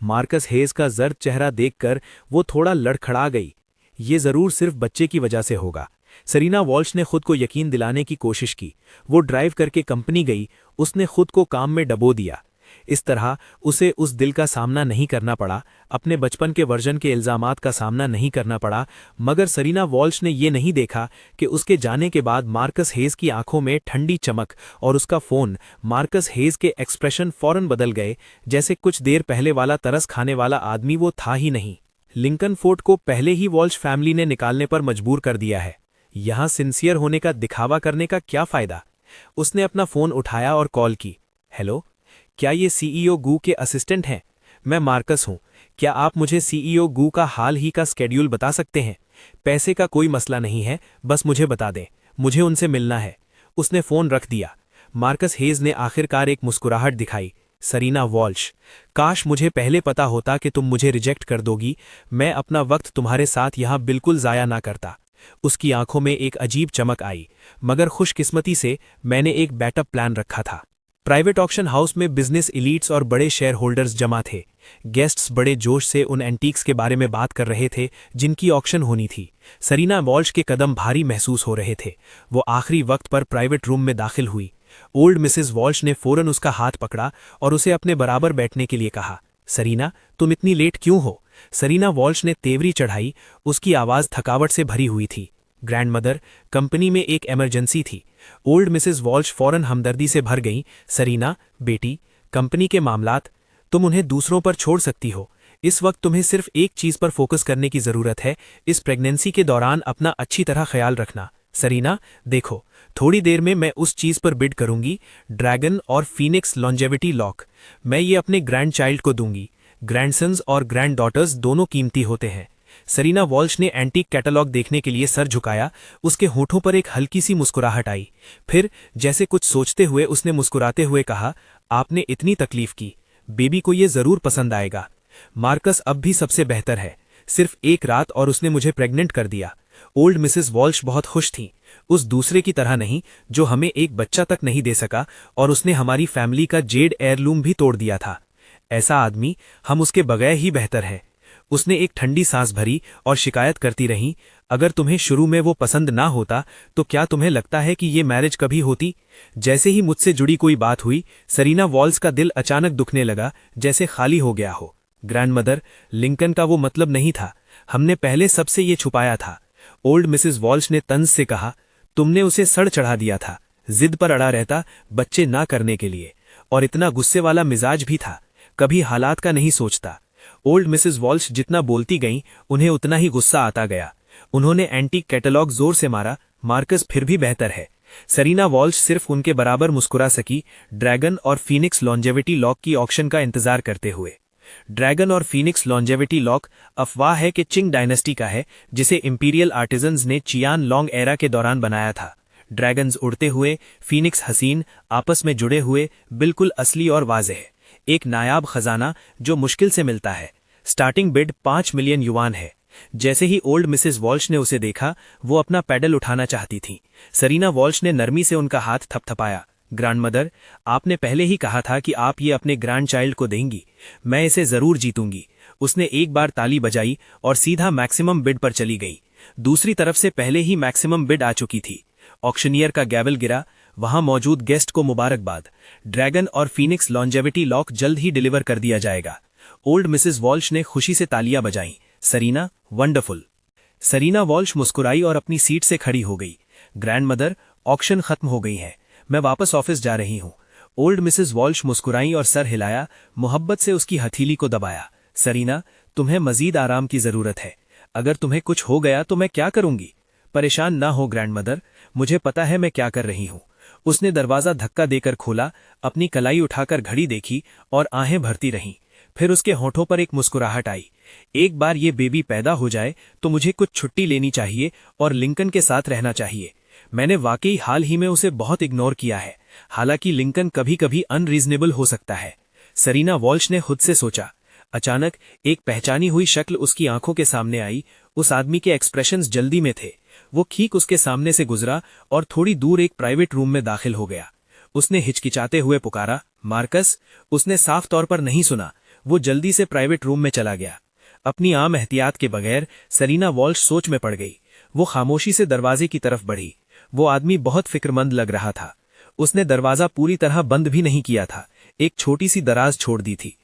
मार्कस हेज का जर्द चेहरा देखकर वो थोड़ा लड़खड़ा गई। ये जरूर सिर्फ बच्चे की वजह से होगा। सरीना वॉल्श ने खुद को यकीन दिलाने की कोशिश की। वो ड्राइव करके कंपनी गई। उसने खुद को काम में डबो दिया। इस तरह उसे उस दिल का सामना नहीं करना पड़ा, अपने बचपन के वर्जन के इल्जामात का सामना नहीं करना पड़ा। मगर सरीना वॉल्श ने ये नहीं देखा कि उसके जाने के बाद मार्कस हेज की आंखों में ठंडी चमक और उसका फोन, मार्कस हेज के एक्सप्रेशन फौरन बदल गए, जैसे कुछ देर पहले वाला तरस खाने वाला आदमी वो था ही नहीं। लिंकन फोर्ट को पहले ही वॉल्श फैमिली ने निकालने पर मजबूर कर दिया है। यहां सिंसियर होने का दिखावा करने का क्या फायदा? उसने अपना फोन उठाया और कॉल की। हेलो, क्या ये सीईओ गू के असिस्टेंट हैं? मैं मार्कस हूं। क्या आप मुझे सीईओ गू का हाल ही का स्केड्यूल बता सकते हैं? पैसे का कोई मसला नहीं है, बस मुझे बता दें, मुझे उनसे मिलना है। उसने फोन रख दिया। मार्कस हेज ने आखिरकार एक मुस्कुराहट दिखाई। सरीना वॉल्श, काश मुझे पहले पता होता कि तुम मुझे रिजेक्ट कर दोगी। मैं अपना वक्त तुम्हारे साथ यहां बिल्कुल जाया ना करता। उसकी आंखों में एक अजीब चमक आई, मगर खुशकिस्मती से मैंने एक बैकअप प्लान रखा था। प्राइवेट ऑक्शन हाउस में बिजनेस इलीट्स और बड़े शेयर होल्डर्स जमा थे। गेस्ट्स बड़े जोश से उन एंटीक्स के बारे में बात कर रहे थे जिनकी ऑक्शन होनी थी। सरीना वॉल्श के कदम भारी महसूस हो रहे थे। वो आखिरी वक्त पर प्राइवेट रूम में दाखिल हुई। ओल्ड मिसेस वॉल्श ने फौरन उसका हाथ पकड़ा और उसे अपने बराबर बैठने के लिए कहा। सरीना, तुम इतनी लेट क्यों हो? सरीना वॉल्श ने तेवरी चढ़ाई। उसकी आवाज़ थकावट से भरी हुई थी। ग्रैंडमदर, कंपनी में एक इमरजेंसी थी। ओल्ड मिसेस वॉल्श फौरन हमदर्दी से भर गईं। सरीना बेटी, कंपनी के मामलात तुम उन्हें दूसरों पर छोड़ सकती हो। इस वक्त तुम्हें सिर्फ एक चीज पर फोकस करने की जरूरत है। इस प्रेगनेंसी के दौरान अपना अच्छी तरह ख्याल रखना। सरीना देखो, थोड़ी देर में मैं उस चीज पर बिड करूंगी, ड्रैगन और फीनिक्स लॉन्जेविटी लॉक। मैं ये अपने ग्रैंड चाइल्ड को दूंगी। ग्रैंडसन्स और ग्रैंड डॉटर्स दोनों कीमती होते हैं। सरीना वॉल्श ने एंटीक कैटलॉग देखने के लिए सर झुकाया। उसके होठों पर एक हल्की सी मुस्कुराहट आई। फिर जैसे कुछ सोचते हुए उसने मुस्कुराते हुए कहा, आपने इतनी तकलीफ की, बेबी को ये जरूर पसंद आएगा। मार्कस अब भी सबसे बेहतर है। सिर्फ एक रात और उसने मुझे प्रेग्नेंट कर दिया। ओल्ड मिसेस वॉल्श बहुत खुश थीं। उस दूसरे की तरह नहीं जो हमें एक बच्चा तक नहीं दे सका और उसने हमारी फैमिली का जेड एयरलूम भी तोड़ दिया था। ऐसा आदमी हम उसके बगैर ही बेहतर है। उसने एक ठंडी सांस भरी और शिकायत करती रही, अगर तुम्हें शुरू में वो पसंद ना होता तो क्या तुम्हें लगता है कि ये मैरिज कभी होती? जैसे ही मुझसे जुड़ी कोई बात हुई, सरीना वॉल्स का दिल अचानक दुखने लगा, जैसे खाली हो गया हो। ग्रैंडमदर, लिंकन का वो मतलब नहीं था। हमने पहले सबसे ये छुपाया था। ओल्ड मिसेस वॉल्श ने तंज से कहा, तुमने उसे सड़ चढ़ा दिया था। जिद पर अड़ा रहता, बच्चे ना करने के लिए। और इतना गुस्से वाला मिजाज भी था, कभी हालात का नहीं सोचता। ओल्ड मिसेस वॉल्श जितना बोलती गईं, उन्हें उतना ही गुस्सा आता गया। उन्होंने एंटीक कैटलॉग जोर से मारा। मार्कस फिर भी बेहतर है। सरीना वॉल्श सिर्फ उनके बराबर मुस्कुरा सकी, ड्रैगन और फीनिक्स लॉन्जेविटी लॉक की ऑक्शन का इंतजार करते हुए। ड्रैगन और फीनिक्स लॉन्जेविटी लॉक अफवाह है कि चिंग डायनेस्टी का है, जिसे इंपीरियल आर्टिजन्स ने चियान लॉन्ग एरा के दौरान बनाया था। ड्रैगन्स उड़ते हुए, फीनिक्स हसीन, आपस में जुड़े हुए, बिल्कुल असली और वाज़ेह। एक नायाब खजाना जो मुश्किल से मिलता है। स्टार्टिंग बिड 5 मिलियन युआन है। जैसे ही ओल्ड मिसेस वॉल्श ने उसे देखा, वो अपना पैडल उठाना चाहती थी। सरीना वॉल्श ने नरमी से उनका हाथ थपथपाया। ग्रैंडमदर, आपने पहले ही कहा था कि आप ये अपने ग्रैंड चाइल्ड को देंगी। मैं इसे जरूर जीतूंगी। उसने एक बार ताली बजाई और सीधा मैक्सिमम बिड पर चली गई। दूसरी तरफ से पहले ही मैक्सिमम बिड आ चुकी थी। ऑक्शनियर का गैवल गिरा। वहां मौजूद गेस्ट को मुबारकबाद। ड्रैगन और फीनिक्स लॉन्जेविटी लॉक जल्द ही डिलीवर कर दिया जाएगा। ओल्ड मिसेस वॉल्श ने खुशी से तालियां बजाईं। Serena, wonderful. सरीना वॉल्श मुस्कुराई और अपनी सीट से खड़ी हो गई। ग्रैंडमदर, ऑक्शन खत्म हो गई है। मैं वापस ऑफिस जा रही हूं। ओल्ड मिसेस वॉल्श मुस्कुराई और सर हिलाया, मोहब्बत से उसकी हथेली को दबाया। सरीना, तुम्हें मजीद आराम की जरूरत है। अगर तुम्हें कुछ हो गया तो मैं क्या करूंगी? परेशान ना हो ग्रैंडमदर, मुझे पता है मैं क्या कर रही हूं। उसने दरवाजा धक्का देकर खोला, अपनी कलाई उठाकर घड़ी देखी और आहें भरती रहीं। फिर उसके होठों पर एक मुस्कुराहट आई। एक बार ये बेबी पैदा हो जाए तो मुझे कुछ छुट्टी लेनी चाहिए और लिंकन के साथ रहना चाहिए। मैंने वाकई हाल ही में उसे बहुत इग्नोर किया है। हालांकि लिंकन कभी कभी अनरीजनेबल हो सकता है। सरीना वॉल्श ने खुद से सोचा। अचानक एक पहचानी हुई शक्ल उसकी आंखों के सामने आई। उस आदमी के एक्सप्रेशंस जल्दी में थे। वो ठीक उसके सामने से गुजरा और थोड़ी दूर एक प्राइवेट रूम में दाखिल हो गया। उसने हिचकिचाते हुए पुकारा, मार्कस। उसने साफ तौर पर नहीं सुना। वो जल्दी से प्राइवेट रूम में चला गया। अपनी आम एहतियात के बगैर सरीना वॉल्श सोच में पड़ गई। वो खामोशी से दरवाजे की तरफ बढ़ी। वो आदमी बहुत फिक्रमंद लग रहा था। उसने दरवाजा पूरी तरह बंद भी नहीं किया था, एक छोटी सी दराज छोड़ दी थी।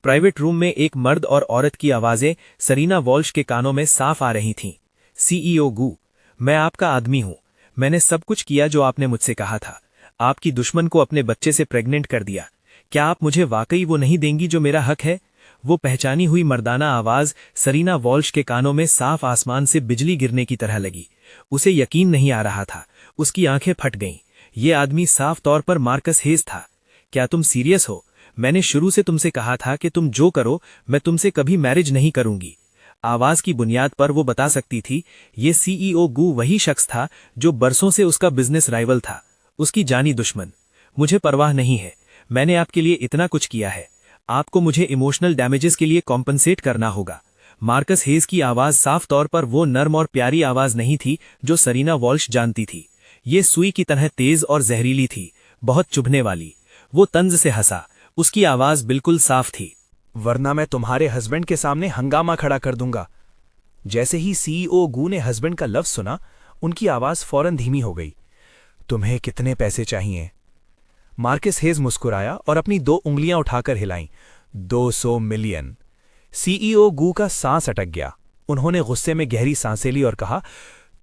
प्राइवेट रूम में एक मर्द और औरत की आवाजें सरीना वॉल्श के कानों में साफ आ रही थीं। सीईओ गू, मैं आपका आदमी हूं। मैंने सब कुछ किया जो आपने मुझसे कहा था। आपकी दुश्मन को अपने बच्चे से प्रेग्नेंट कर दिया। क्या आप मुझे वाकई वो नहीं देंगी जो मेरा हक है? वो पहचानी हुई मर्दाना आवाज सरीना वॉल्श के कानों में साफ आसमान से बिजली गिरने की तरह लगी। उसे यकीन नहीं आ रहा था। उसकी आंखें फट गईं। ये आदमी साफ तौर पर मार्कस हेज था। क्या तुम सीरियस हो? मैंने शुरू से तुमसे कहा था कि तुम जो करो, मैं तुमसे कभी मैरिज नहीं करूंगी। आवाज की बुनियाद पर वो बता सकती थी, ये सीईओ गू वही शख्स था जो बरसों से उसका बिजनेस राइवल था, उसकी जानी दुश्मन। मुझे परवाह नहीं है। मैंने आपके लिए इतना कुछ किया है। आपको मुझे इमोशनल डैमेजेस के लिए कॉम्पनसेट करना होगा। मार्कस हेज की आवाज साफ तौर पर वो नर्म और प्यारी आवाज नहीं थी जो सरीना वॉल्श जानती थी। ये सुई की तरह तेज और जहरीली थी, बहुत चुभने वाली। वो तंज से हंसा, उसकी आवाज बिल्कुल साफ थी। वरना मैं तुम्हारे हस्बैंड के सामने हंगामा खड़ा कर दूंगा। जैसे ही सीईओ गू ने हस्बैंड का लफ्ज सुना, उनकी आवाज फौरन धीमी हो गई। तुम्हें कितने पैसे चाहिए? मार्कस हेज मुस्कुराया और अपनी 2 उंगलियां उठाकर हिलाईं। 200 मिलियन। सीईओ गू का सांस अटक गया। उन्होंने गुस्से में गहरी सांसें ली और कहा,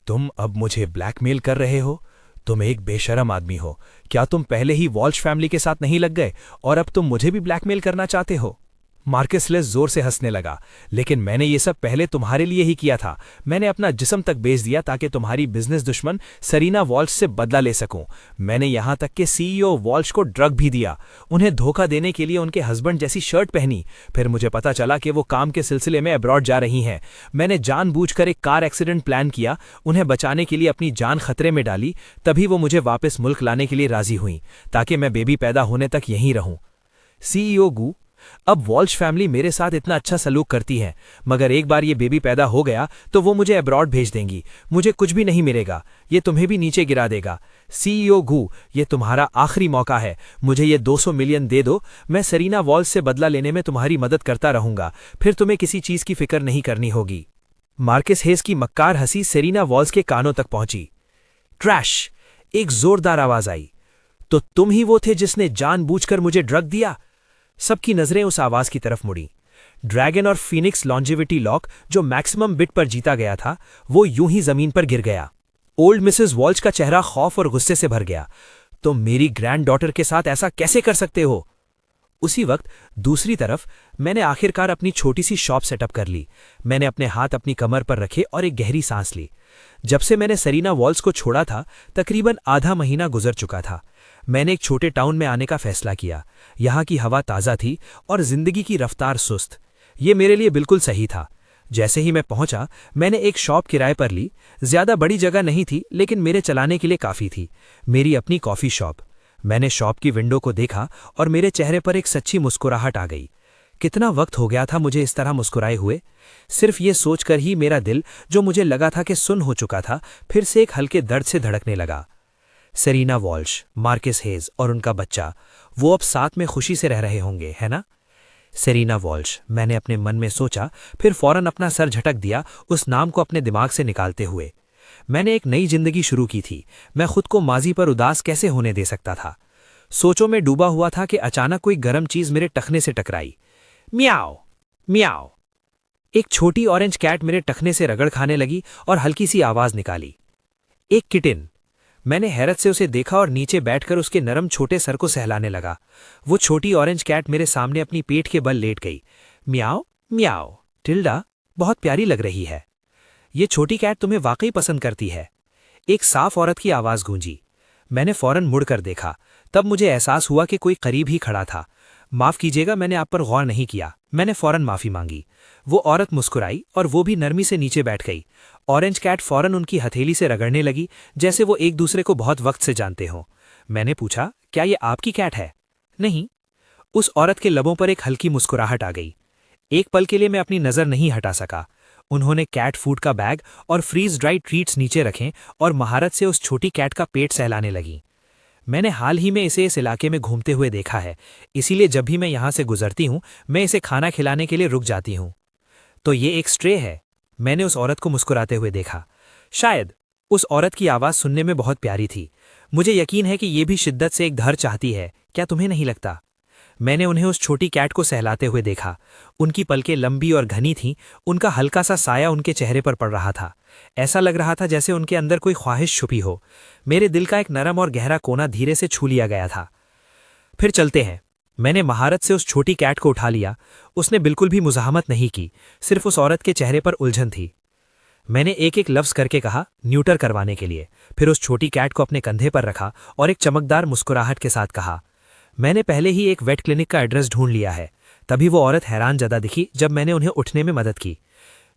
तुम अब मुझे ब्लैकमेल कर रहे हो? तुम एक बेशरम आदमी हो। क्या तुम पहले ही वॉल्श फैमिली के साथ नहीं लग गए और अब तुम मुझे भी ब्लैकमेल करना चाहते हो? मार्कस लेस जोर से हंसने लगा। लेकिन मैंने ये सब पहले तुम्हारे लिए ही किया था। मैंने अपना जिस्म तक बेच दिया ताकि तुम्हारी बिजनेस दुश्मन सरीना वॉल्श से बदला ले सकूं। मैंने यहां तक कि सीईओ वॉल्श को ड्रग भी दिया, उन्हें धोखा देने के लिए उनके हस्बैंड जैसी शर्ट पहनी। फिर मुझे पता चला कि वो काम के सिलसिले में अब्रॉड जा रही हैं। मैंने जानबूझकर एक कार एक्सीडेंट प्लान किया, उन्हें बचाने के लिए अपनी जान खतरे में डाली। तभी वो मुझे वापस मुल्क लाने के लिए राजी हुई ताकि मैं बेबी पैदा होने तक यहीं रहूं। सीईओ गू, अब वॉल्श फैमिली मेरे साथ इतना अच्छा सलूक करती है, मगर एक बार ये बेबी पैदा हो गया तो वो मुझे अब्रॉड भेज देंगी। मुझे कुछ भी नहीं मिलेगा, ये तुम्हें भी नीचे गिरा देगा। सीईओ गू, ये तुम्हारा आखिरी मौका है। मुझे ये 200 मिलियन दे दो। मैं सरीना वॉल्श से बदला लेने में तुम्हारी मदद करता रहूंगा। फिर तुम्हें किसी चीज की फिक्र नहीं करनी होगी। मार्कस हेज की मक्कार हंसी सरीना वॉल्श के कानों तक पहुंची। ट्रैश! एक जोरदार आवाज आई। तो तुम ही वो थे जिसने जानबूझकर मुझे ड्रग दिया? सबकी नजरें उस आवाज की तरफ मुड़ी। ड्रैगन और फीनिक्स लॉन्जेविटी लॉक जो मैक्सिमम बिट पर जीता गया था, वो यूं ही जमीन पर गिर गया। ओल्ड मिसेस वॉल्श का चेहरा खौफ और गुस्से से भर गया। तुम मेरी ग्रैंड डॉटर के साथ ऐसा कैसे कर सकते हो? उसी वक्त दूसरी तरफ मैंने आखिरकार अपनी छोटी सी शॉप सेटअप कर ली। मैंने अपने हाथ अपनी कमर पर रखे और एक गहरी सांस ली। जब से मैंने सरीना वॉल्श को छोड़ा था, तकरीबन आधा महीना गुजर चुका था। मैंने एक छोटे टाउन में आने का फैसला किया। यहाँ की हवा ताज़ा थी और जिंदगी की रफ्तार सुस्त। ये मेरे लिए बिल्कुल सही था। जैसे ही मैं पहुंचा, मैंने एक शॉप किराए पर ली। ज्यादा बड़ी जगह नहीं थी, लेकिन मेरे चलाने के लिए काफ़ी थी। मेरी अपनी कॉफ़ी शॉप। मैंने शॉप की विंडो को देखा और मेरे चेहरे पर एक सच्ची मुस्कुराहट आ गई। कितना वक्त हो गया था मुझे इस तरह मुस्कुराए हुए। सिर्फ ये सोचकर ही मेरा दिल, जो मुझे लगा था कि सुन्न हो चुका था, फिर से एक हल्के दर्द से धड़कने लगा। सरीना वॉल्श, मार्कस हेज और उनका बच्चा, वो अब साथ में खुशी से रह रहे होंगे, है ना? सरीना वॉल्श, मैंने अपने मन में सोचा, फिर फौरन अपना सर झटक दिया उस नाम को अपने दिमाग से निकालते हुए। मैंने एक नई जिंदगी शुरू की थी। मैं खुद को माजी पर उदास कैसे होने दे सकता था? सोचों में डूबा हुआ था कि अचानक कोई गर्म चीज मेरे टखने से टकराई। म्याओ म्याओ। एक छोटी ऑरेंज कैट मेरे टखने से रगड़ खाने लगी और हल्की सी आवाज निकाली। एक किटिन। मैंने हैरत से उसे देखा और नीचे बैठकर उसके नरम छोटे सर को सहलाने लगा। वो छोटी ऑरेंज कैट मेरे सामने अपनी पेट के बल लेट गई। म्याओ म्याओ। टिल्डा, बहुत प्यारी लग रही है। ये छोटी कैट तुम्हें वाकई पसंद करती है। एक साफ औरत की आवाज गूंजी। मैंने फौरन मुड़कर देखा। तब मुझे एहसास हुआ कि कोई करीब ही खड़ा था। माफ कीजिएगा, मैंने आप पर गौर नहीं किया। मैंने फौरन माफी मांगी। वो औरत मुस्कुराई और वो भी नरमी से नीचे बैठ गई। ऑरेंज कैट फौरन उनकी हथेली से रगड़ने लगी, जैसे वो एक दूसरे को बहुत वक्त से जानते हों। मैंने पूछा, क्या ये आपकी कैट है? नहीं। उस औरत के लबों पर एक हल्की मुस्कुराहट आ गई। एक पल के लिए मैं अपनी नजर नहीं हटा सका। उन्होंने कैट फूड का बैग और फ्रीज ड्राई ट्रीट्स नीचे रखें और महारत से उस छोटी कैट का पेट सहलाने लगी। मैंने हाल ही में इसे इस इलाके में घूमते हुए देखा है, इसीलिए जब भी मैं यहां से गुजरती हूं, मैं इसे खाना खिलाने के लिए रुक जाती हूं। तो ये एक स्ट्रे है? मैंने उस औरत को मुस्कुराते हुए देखा। शायद। उस औरत की आवाज सुनने में बहुत प्यारी थी। मुझे यकीन है कि ये भी शिद्दत से एक घर चाहती है, क्या तुम्हें नहीं लगता? मैंने उन्हें उस छोटी कैट को सहलाते हुए देखा। उनकी पलकें लंबी और घनी थीं, उनका हल्का सा साया उनके चेहरे पर पड़ रहा था। ऐसा लग रहा था जैसे उनके अंदर कोई ख्वाहिश छुपी हो। मेरे दिल का एक नरम और गहरा कोना धीरे से छू लिया गया था। फिर चलते हैं। मैंने महारत से उस छोटी कैट को उठा लिया। उसने बिल्कुल भी मुज़ाहमत नहीं की, सिर्फ उस औरत के चेहरे पर उलझन थी। मैंने एक एक लफ्ज़ करके कहा, न्यूटर करवाने के लिए। फिर उस छोटी कैट को अपने कंधे पर रखा और एक चमकदार मुस्कुराहट के साथ कहा, मैंने पहले ही एक वेट क्लिनिक का एड्रेस ढूंढ लिया है। तभी वो औरत हैरान ज़्यादा दिखी जब मैंने उन्हें उठने में मदद की।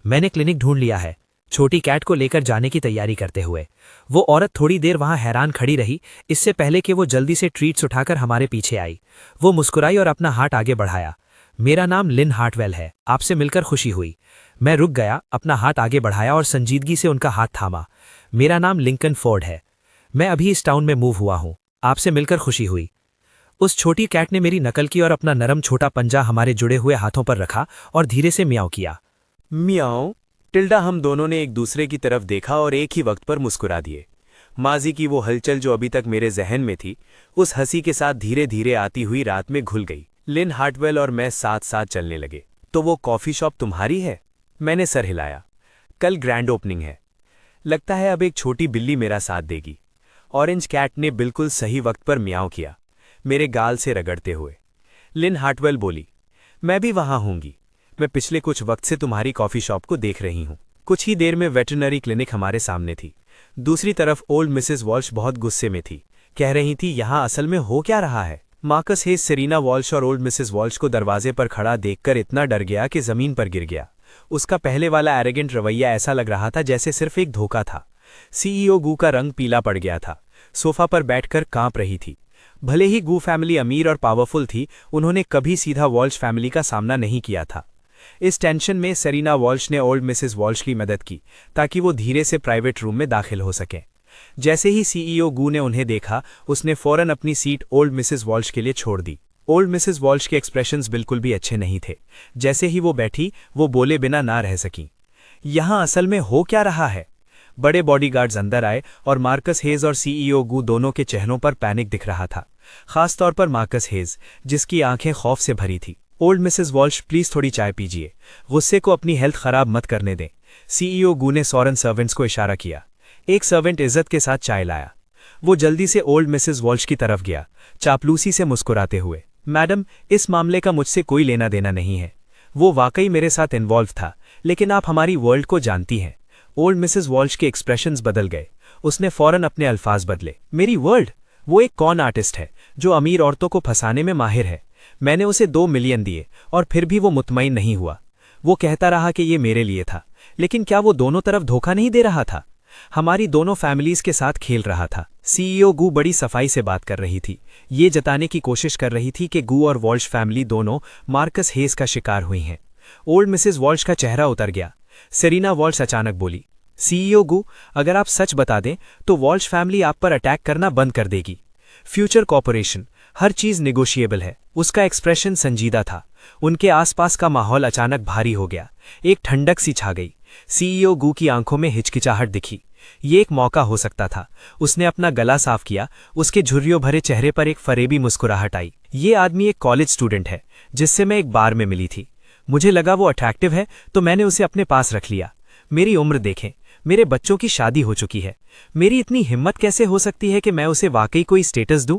मैंने क्लिनिक ढूंढ लिया है, छोटी कैट को लेकर जाने की तैयारी करते हुए। वो औरत थोड़ी देर वहां हैरान खड़ी रही, इससे पहले कि वो जल्दी से ट्रीट्स उठाकर हमारे पीछे आई। वो मुस्कुराई और अपना हाथ आगे बढ़ाया। मेरा नाम लिन हार्टवेल है, आपसे मिलकर खुशी हुई। मैं रुक गया, अपना हाथ आगे बढ़ाया और संजीदगी से उनका हाथ थामा। मेरा नाम लिंकन फोर्ड है। मैं अभी इस टाउन में मूव हुआ हूँ। आपसे मिलकर खुशी हुई। उस छोटी कैट ने मेरी नकल की और अपना नरम छोटा पंजा हमारे जुड़े हुए हाथों पर रखा और धीरे से म्याऊं किया। मियाओ। टिल्डा हम दोनों ने एक दूसरे की तरफ देखा और एक ही वक्त पर मुस्कुरा दिए। माजी की वो हलचल जो अभी तक मेरे जहन में थी, उस हंसी के साथ धीरे धीरे आती हुई रात में घुल गई। लिन हार्टवेल और मैं साथ साथ चलने लगे। तो वो कॉफ़ी शॉप तुम्हारी है? मैंने सर हिलाया। कल ग्रैंड ओपनिंग है। लगता है अब एक छोटी बिल्ली मेरा साथ देगी। ऑरेंज कैट ने बिल्कुल सही वक्त पर म्याऊं किया, मेरे गाल से रगड़ते हुए। लिन हार्टवेल बोली, मैं भी वहां होंगी। मैं पिछले कुछ वक्त से तुम्हारी कॉफ़ी शॉप को देख रही हूं। कुछ ही देर में वेटरनरी क्लिनिक हमारे सामने थी। दूसरी तरफ ओल्ड मिसेस वॉल्श बहुत गुस्से में थी। कह रही थी, यहां असल में हो क्या रहा है? मार्कस हेज सेरीना वॉल्श और ओल्ड मिसेस वॉल्श को दरवाजे पर खड़ा देखकर इतना डर गया कि जमीन पर गिर गया। उसका पहले वाला एरोगेंट रवैया ऐसा लग रहा था जैसे सिर्फ एक धोखा था। सीईओ गू का रंग पीला पड़ गया था। सोफा पर बैठकर कांप रही थी। भले ही गू फैमिली अमीर और पावरफुल थी, उन्होंने कभी सीधा वॉल्श फैमिली का सामना नहीं किया था। इस टेंशन में सेरीना वॉल्श ने ओल्ड मिसेस वॉल्श की मदद की ताकि वो धीरे से प्राइवेट रूम में दाखिल हो सकें। जैसे ही सीईओ गू ने उन्हें देखा, उसने फौरन अपनी सीट ओल्ड मिसेस वॉल्श के लिए छोड़ दी। ओल्ड मिसेस वॉल्श के एक्सप्रेशंस बिल्कुल भी अच्छे नहीं थे। जैसे ही वो बैठी, वो बोले बिना ना रह सकी। यहां असल में हो क्या रहा है? बड़े बॉडीगार्ड्स अंदर आए और मार्कस हेज और सीईओ गू दोनों के चेहरों पर पैनिक दिख रहा था, खासतौर पर मार्कस हेज, जिसकी आंखें खौफ से भरी थी। ओल्ड मिसेस वॉल्श, प्लीज थोड़ी चाय पीजिए। गुस्से को अपनी हेल्थ खराब मत करने दें। सीईओ गू ने सौरन सर्वेंट्स को इशारा किया। एक सर्वेंट इज्जत के साथ चाय लाया। वो जल्दी से ओल्ड मिसेस वॉल्श की तरफ गया, चापलूसी से मुस्कुराते हुए। मैडम, इस मामले का मुझसे कोई लेना देना नहीं है। वो वाकई मेरे साथ इन्वॉल्व था, लेकिन आप हमारी वर्ल्ड को जानती हैं। ओल्ड मिसेस वॉल्श के एक्सप्रेशंस बदल गए। उसने फौरन अपने अल्फाज बदले। मेरी वर्ल्ड? वो एक कॉन आर्टिस्ट है जो अमीर औरतों को फंसाने में माहिर है। मैंने उसे 2 मिलियन दिए और फिर भी वो मुतमईन नहीं हुआ। वो कहता रहा कि ये मेरे लिए था, लेकिन क्या वो दोनों तरफ धोखा नहीं दे रहा था? हमारी दोनों फैमिलीज के साथ खेल रहा था। सीईओ गू बड़ी सफाई से बात कर रही थी। ये जताने की कोशिश कर रही थी कि गू और वॉल्श फैमिली दोनों मार्कस हेज का शिकार हुई हैं। ओल्ड मिसेस वॉल्श का चेहरा उतर गया। सेरीना वॉल्श अचानक बोली, सीईओ गू, अगर आप सच बता दें तो वॉल्श फैमिली आप पर अटैक करना बंद कर देगी। फ्यूचर कॉर्पोरेशन, हर चीज निगोशिएबल है। उसका एक्सप्रेशन संजीदा था। उनके आसपास का माहौल अचानक भारी हो गया। एक ठंडक सी छा गई। सीईओ गू की आंखों में हिचकिचाहट दिखी। ये एक मौका हो सकता था। उसने अपना गला साफ किया। उसके झुर्रियों भरे चेहरे पर एक फरेबी मुस्कुराहट आई। ये आदमी एक कॉलेज स्टूडेंट है जिससे मैं एक बार में मिली थी। मुझे लगा वो अट्रैक्टिव है तो मैंने उसे अपने पास रख लिया। मेरी उम्र देखें, मेरे बच्चों की शादी हो चुकी है। मेरी इतनी हिम्मत कैसे हो सकती है कि मैं उसे वाकई कोई स्टेटस दूं?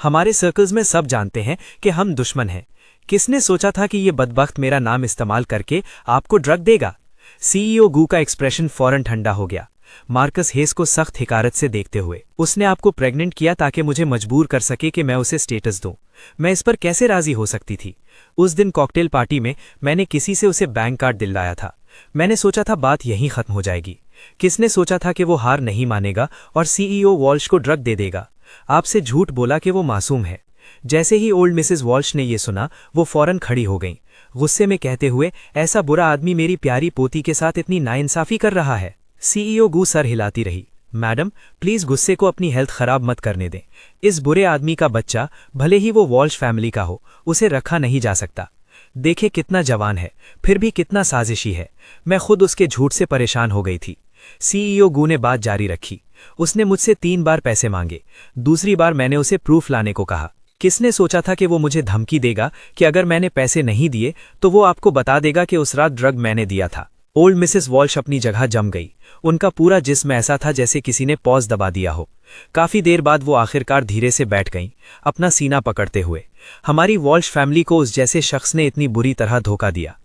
हमारे सर्कल्स में सब जानते हैं कि हम दुश्मन हैं। किसने सोचा था कि ये बदबख्त मेरा नाम इस्तेमाल करके आपको ड्रग देगा? सीईओ गू का एक्सप्रेशन फौरन ठंडा हो गया, मार्कस हेस को सख्त हिकारत से देखते हुए। उसने आपको प्रेग्नेंट किया ताकि मुझे मजबूर कर सके कि मैं उसे स्टेटस दूं। मैं इस पर कैसे राजी हो सकती थी? उस दिन कॉकटेल पार्टी में मैंने किसी से उसे बैंक कार्ड दिलवाया था। मैंने सोचा था बात यहीं खत्म हो जाएगी। किसने सोचा था कि वो हार नहीं मानेगा और सीईओ वॉल्श को ड्रग दे देगा? आपसे झूठ बोला कि वो मासूम है। जैसे ही ओल्ड मिसेस वॉल्श ने ये सुना, वो फौरन खड़ी हो गईं, गुस्से में कहते हुए, ऐसा बुरा आदमी मेरी प्यारी पोती के साथ इतनी नाइंसाफी कर रहा है। सीईओ गू सर हिलाती रही। मैडम, प्लीज गुस्से को अपनी हेल्थ खराब मत करने दें। इस बुरे आदमी का बच्चा, भले ही वो वॉल्श फैमिली का हो, उसे रखा नहीं जा सकता। देखे कितना जवान है, फिर भी कितना साजिशी है। मैं खुद उसके झूठ से परेशान हो गई थी। सीईओ गू ने बात जारी रखी। उसने मुझसे 3 बार पैसे मांगे। दूसरी बार मैंने उसे प्रूफ लाने को कहा। किसने सोचा था कि वो मुझे धमकी देगा कि अगर मैंने पैसे नहीं दिए तो वो आपको बता देगा कि उस रात ड्रग मैंने दिया था। ओल्ड मिसेस वॉल्श अपनी जगह जम गई। उनका पूरा जिस्म ऐसा था जैसे किसी ने पॉज दबा दिया हो। काफी देर बाद वो आखिरकार धीरे से बैठ गईं, अपना सीना पकड़ते हुए। हमारी वॉल्श फैमिली को उस जैसे शख्स ने इतनी बुरी तरह धोखा दिया।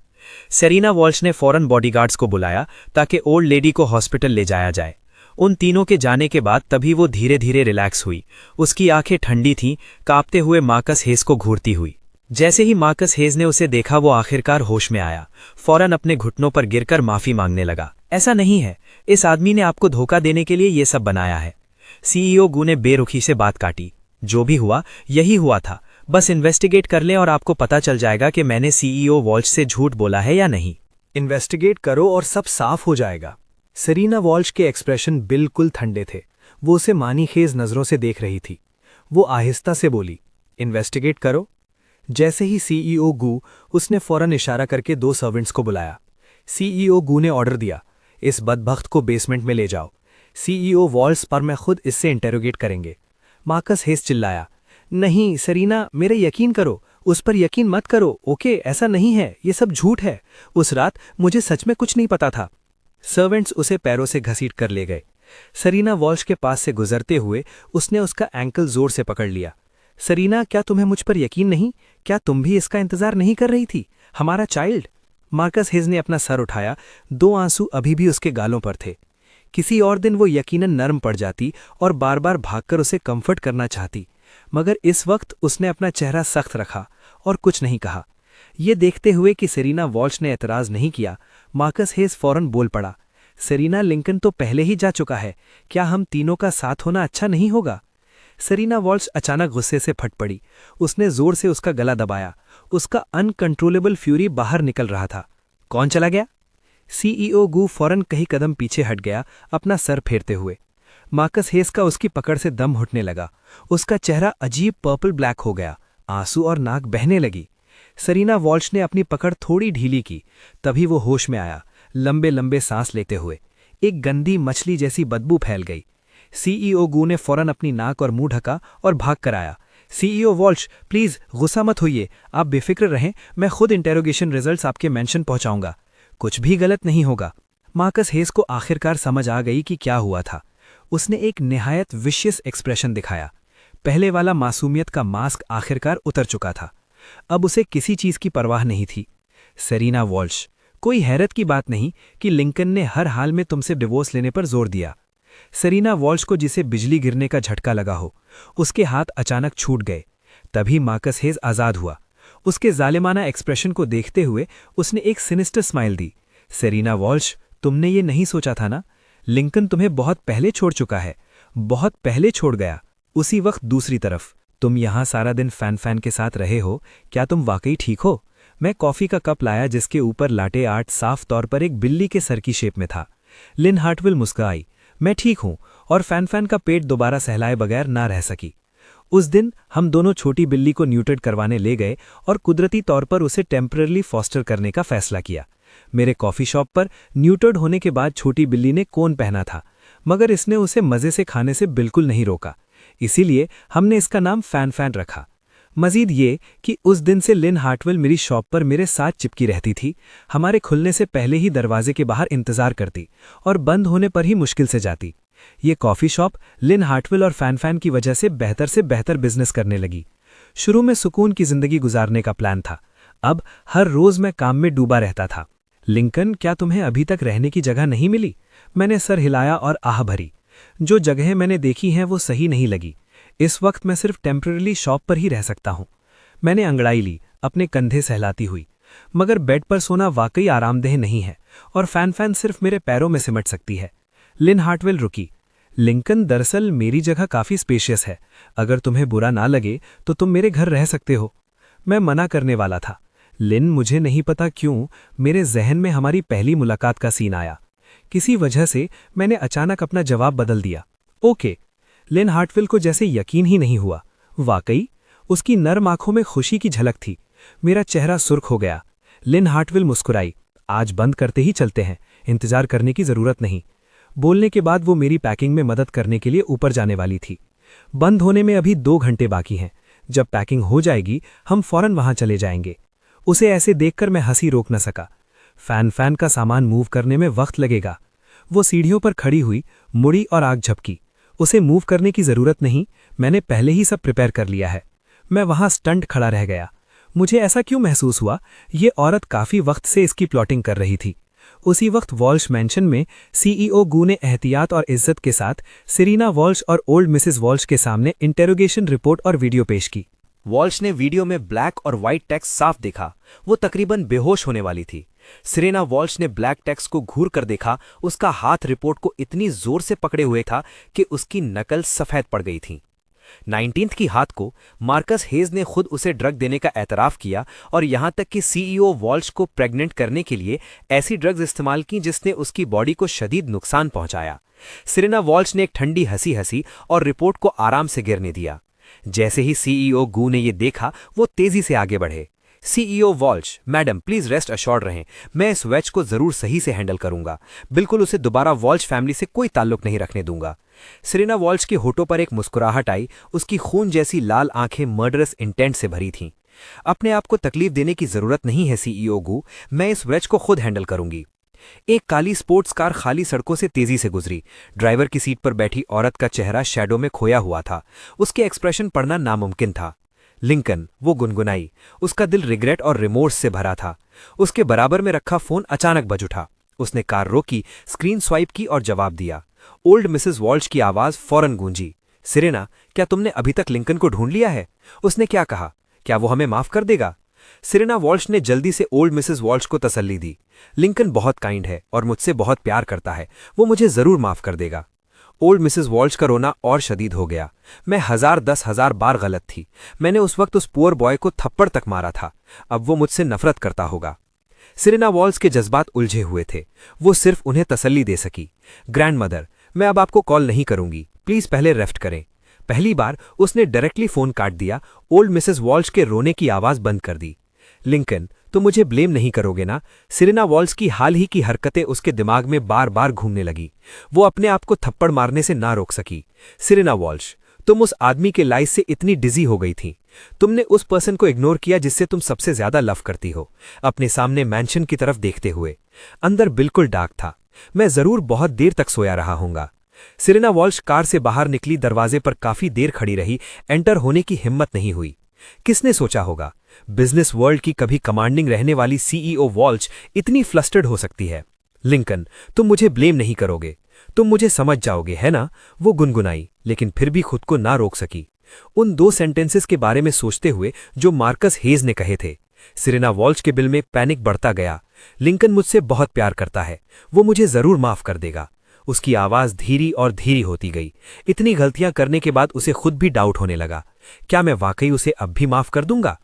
सेरीना वॉल्श ने फौरन बॉडीगार्ड्स को बुलाया ताकि ओल्ड लेडी को हॉस्पिटल ले जाया जाए। उन तीनों के जाने के बाद तभी वो धीरे धीरे रिलैक्स हुई। उसकी आंखें ठंडी थीं, कांपते हुए मार्कस हेज को घूरती हुई। जैसे ही मार्कस हेज ने उसे देखा, वो आखिरकार होश में आया। फौरन अपने घुटनों पर गिरकर माफी मांगने लगा। ऐसा नहीं है, इस आदमी ने आपको धोखा देने के लिए ये सब बनाया है। सीईओ गू ने बेरुखी से बात काटी। जो भी हुआ यही हुआ था। बस इन्वेस्टिगेट कर लें और आपको पता चल जाएगा कि मैंने सीईओ वॉल्श से झूठ बोला है या नहीं। इन्वेस्टिगेट करो और सब साफ हो जाएगा। सेरीना वॉल्श के एक्सप्रेशन बिल्कुल ठंडे थे। वो उसे मानीखेज नजरों से देख रही थी। वो आहिस्ता से बोली, इन्वेस्टिगेट करो। जैसे ही सीईओ गू, उसने फौरन इशारा करके 2 सर्वेंट्स को बुलाया। सीईओ गू ने ऑर्डर दिया, इस बदबख्त को बेसमेंट में ले जाओ। सीईओ वॉल्स पर मैं खुद इससे इंटेरोगेट करेंगे। मार्कस हेस चिल्लाया, नहीं सेरीना, मेरे यकीन करो, उस पर यकीन मत करो। ओके, ऐसा नहीं है, ये सब झूठ है। उस रात मुझे सच में कुछ नहीं पता था। सर्वेंट्स उसे पैरों से घसीट कर ले गए। सेरीना वॉल्श के पास से गुजरते हुए उसने उसका एंकल जोर से पकड़ लिया। सेरीना, क्या तुम्हें मुझ पर यकीन नहीं? क्या तुम भी इसका इंतजार नहीं कर रही थी? हमारा चाइल्ड। मार्कस हेज ने अपना सर उठाया। 2 आंसू अभी भी उसके गालों पर थे। किसी और दिन वो यकीनन नर्म पड़ जाती और बार बार भागकर उसे कंफर्ट करना चाहती, मगर इस वक्त उसने अपना चेहरा सख्त रखा और कुछ नहीं कहा। ये देखते हुए कि सेरीना वॉल्श ने एतराज नहीं किया, मार्कस हेज फौरन बोल पड़ा, सेरीना, लिंकन तो पहले ही जा चुका है। क्या हम तीनों का साथ होना अच्छा नहीं होगा? सेरीना वॉल्श अचानक गुस्से से फट पड़ी। उसने जोर से उसका गला दबाया। उसका अनकंट्रोलेबल फ्यूरी बाहर निकल रहा था। कौन चला गया? सीईओ गू फौरन कई कदम पीछे हट गया, अपना सर फेरते हुए। मार्कस हेस का उसकी पकड़ से दम घुटने लगा। उसका चेहरा अजीब पर्पल ब्लैक हो गया, आंसू और नाक बहने लगी। सेरीना वॉल्श ने अपनी पकड़ थोड़ी ढीली की, तभी वो होश में आया, लंबे लंबे सांस लेते हुए। एक गंदी मछली जैसी बदबू फैल गई। सीईओ गू ने फौरन अपनी नाक और मुंह ढका और भाग कर आया। सीईओ वॉल्श, प्लीज गुस्सा मत होइए, आप बेफिक्र रहें, मैं खुद इंटेरोगेशन रिजल्ट्स आपके मेंशन पहुंचाऊंगा। कुछ भी गलत नहीं होगा। मार्कस हेस को आखिरकार समझ आ गई कि क्या हुआ था। उसने एक निहायत विशियस एक्सप्रेशन दिखाया। पहले वाला मासूमियत का मास्क आखिरकार उतर चुका था। अब उसे किसी चीज की परवाह नहीं थी। सेरीना वॉल्श, कोई हैरत की बात नहीं कि लिंकन ने हर हाल में तुमसे डिवोर्स लेने पर जोर दिया। सेरीना वॉल्श को जिसे बिजली गिरने का झटका लगा हो, उसके हाथ अचानक छूट गए। तभी मार्कस हेज आजाद हुआ। उसके जालिमाना एक्सप्रेशन को देखते हुए उसने एक सिनिस्टर स्माइल दी। सेरीना वॉल्श, तुमने ये नहीं सोचा था ना? लिंकन तुम्हें बहुत पहले छोड़ चुका है, बहुत पहले छोड़ गया। उसी वक्त दूसरी तरफ तुम यहां सारा दिन फैन के साथ रहे हो। क्या तुम वाकई ठीक हो? मैं कॉफी का कप लाया जिसके ऊपर लाटे आर्ट साफ तौर पर एक बिल्ली के सर की शेप में था। लिन हार्टविल मुस्कुराई, मैं ठीक हूं, और फैन का पेट दोबारा सहलाए बगैर ना रह सकी। उस दिन हम दोनों छोटी बिल्ली को न्यूटेड करवाने ले गए और कुदरती तौर पर उसे टेम्पररी फॉस्टर करने का फैसला किया। मेरे कॉफी शॉप पर न्यूटेड होने के बाद छोटी बिल्ली ने कोन पहना था, मगर इसने उसे मजे से खाने से बिल्कुल नहीं रोका। इसीलिए हमने इसका नाम फैन रखा। मजीद ये कि उस दिन से लिन हार्टविल मेरी शॉप पर मेरे साथ चिपकी रहती थी। हमारे खुलने से पहले ही दरवाजे के बाहर इंतजार करती और बंद होने पर ही मुश्किल से जाती। ये कॉफी शॉप लिन हार्टविल और फैन की वजह से बेहतर बिजनेस करने लगी। शुरू में सुकून की जिंदगी गुजारने का प्लान था, अब हर रोज मैं काम में डूबा रहता था। लिंकन, क्या तुम्हें अभी तक रहने की जगह नहीं मिली? मैंने सर हिलाया और आह भरी। जो जगहें मैंने देखी हैं वो सही नहीं लगी। इस वक्त मैं सिर्फ टेम्पररी शॉप पर ही रह सकता हूं। मैंने अंगड़ाई ली, अपने कंधे सहलाती हुई। मगर बेड पर सोना वाकई आरामदेह नहीं है और फैन सिर्फ मेरे पैरों में सिमट सकती है। लिन हार्टविल रुकी। लिंकन, दरअसल मेरी जगह काफी स्पेशियस है। अगर तुम्हें बुरा ना लगे तो तुम मेरे घर रह सकते हो। मैं मना करने वाला था। लिन, मुझे नहीं पता क्यों मेरे जहन में हमारी पहली मुलाकात का सीन आया। किसी वजह से मैंने अचानक अपना जवाब बदल दिया, ओके। लिन हार्टविल को जैसे यकीन ही नहीं हुआ। वाकई उसकी नर्म आंखों में खुशी की झलक थी। मेरा चेहरा सुर्ख हो गया। लिन हार्टविल मुस्कुराई, आज बंद करते ही चलते हैं, इंतजार करने की जरूरत नहीं। बोलने के बाद वो मेरी पैकिंग में मदद करने के लिए ऊपर जाने वाली थी। बंद होने में अभी 2 घंटे बाकी हैं। जब पैकिंग हो जाएगी हम फौरन वहां चले जाएंगे। उसे ऐसे देखकर मैं हंसी रोक न सका। फैन का सामान मूव करने में वक्त लगेगा। वो सीढ़ियों पर खड़ी हुई, मुड़ी और आग झपकी। उसे मूव करने की जरूरत नहीं, मैंने पहले ही सब प्रिपेयर कर लिया है। मैं वहां स्टंट खड़ा रह गया। मुझे ऐसा क्यों महसूस हुआ, ये औरत काफी वक्त से इसकी प्लॉटिंग कर रही थी। उसी वक्त वॉल्श मैंशन में सीईओ गू ने एहतियात और इज्जत के साथ सेरीना वॉल्श और ओल्ड मिसेस वॉल्श के सामने इंटेरोगेशन रिपोर्ट और वीडियो पेश की। वॉल्श ने वीडियो में ब्लैक और व्हाइट टेक्स्ट साफ देखा। वो तकरीबन बेहोश होने वाली थी। सेरेना वॉल्श ने ब्लैक टेक्स्ट को घूर कर देखा। उसका हाथ रिपोर्ट को इतनी जोर से पकड़े हुए था कि उसकी नकल सफेद पड़ गई थी। 19 की रात को मार्कस हेज ने खुद उसे ड्रग देने का एतराफ़ किया और यहां तक कि सीईओ वॉल्श को प्रेग्नेंट करने के लिए ऐसी ड्रग्स इस्तेमाल की जिसने उसकी बॉडी को शदीद नुकसान पहुंचाया। सेरेना वॉल्श ने एक ठंडी हंसी हंसी और रिपोर्ट को आराम से गिरने दिया। जैसे ही सीईओ गू ने यह देखा, वो तेजी से आगे बढ़े। CEO Walsh, madam please rest assured रहें, मैं इस वेज को जरूर सही से हैंडल करूंगा, बिल्कुल उसे दोबारा वॉल्श फैमिली से कोई ताल्लुक नहीं रखने दूंगा। सेरेना वॉल्श के होठों पर एक मुस्कुराहट आई, उसकी खून जैसी लाल आंखें मर्डरस इंटेंट से भरी थीं। अपने आप को तकलीफ देने की जरूरत नहीं है सीईओ गू, मैं इस वेज को खुद हैंडल करूंगी। एक काली स्पोर्ट्स कार खाली सड़कों से तेजी से गुजरी। ड्राइवर की सीट पर बैठी औरत का चेहरा शैडो में खोया हुआ था, उसके एक्सप्रेशन पढ़ना नामुमकिन था। लिंकन, वो गुनगुनाई। उसका दिल रिग्रेट और रिमोर्स से भरा था। उसके बराबर में रखा फोन अचानक बज उठा। उसने कार रोकी, स्क्रीन स्वाइप की और जवाब दिया। ओल्ड मिसेस वॉल्श की आवाज फौरन गूंजी। सिरेना, क्या तुमने अभी तक लिंकन को ढूंढ लिया है? उसने क्या कहा? क्या वो हमें माफ कर देगा? सिरेना वॉल्श ने जल्दी से ओल्ड मिसेस वॉल्श को तसल्ली दी। लिंकन बहुत काइंड है और मुझसे बहुत प्यार करता है, वो मुझे जरूर माफ कर देगा। ओल्ड मिसेस वॉल्श का रोना और शदीद हो गया। मैं 1000 बार गलत थी। मैंने उस वक्त उस पुअर बॉय को थप्पड़ तक मारा था। अब वो मुझसे नफरत करता होगा। सिरेना वॉल्श के जज्बात उलझे हुए थे। वो सिर्फ उन्हें तसल्ली दे सकी। ग्रैंडमदर, मैं अब आपको कॉल नहीं करूंगी, प्लीज पहले रेस्ट करें। पहली बार उसने डायरेक्टली फोन काट दिया। ओल्ड मिसेस वॉल्श के रोने की आवाज बंद कर दी। लिंकन, तुम मुझे ब्लेम नहीं करोगे ना? सिरेना वॉल्श की हाल ही की हरकतें उसके दिमाग में बार बार घूमने लगी। वो अपने आप को थप्पड़ मारने से ना रोक सकी। सिरेना वॉल्श, तुम उस आदमी के लाइफ से इतनी डिजी हो गई थी। तुमने उस पर्सन को इग्नोर किया जिससे तुम सबसे ज्यादा लव करती हो, अपने सामने मैंशन की तरफ देखते हुए। अंदर बिल्कुल डार्क था। मैं जरूर बहुत देर तक सोया रहा हूंगा। सिरेना वॉल्श कार से बाहर निकली, दरवाजे पर काफी देर खड़ी रही। एंटर होने की हिम्मत नहीं हुई। किसने सोचा होगा बिजनेस वर्ल्ड की कभी कमांडिंग रहने वाली सीईओ वॉल्श इतनी फ्लस्टर्ड हो सकती है? लिंकन, तुम मुझे ब्लेम नहीं करोगे, तुम मुझे समझ जाओगे, है ना? वो गुनगुनाई, लेकिन फिर भी खुद को ना रोक सकी। उन 2 सेंटेंसेस के बारे में सोचते हुए जो मार्कस हेज ने कहे थे। सिरेना वॉल्श के दिल में पैनिक बढ़ता गया। लिंकन मुझसे बहुत प्यार करता है, वो मुझे जरूर माफ कर देगा। उसकी आवाज धीरी और धीरी होती गई। इतनी गलतियां करने के बाद उसे खुद भी डाउट होने लगा। क्या मैं वाकई उसे अब भी माफ कर दूंगा?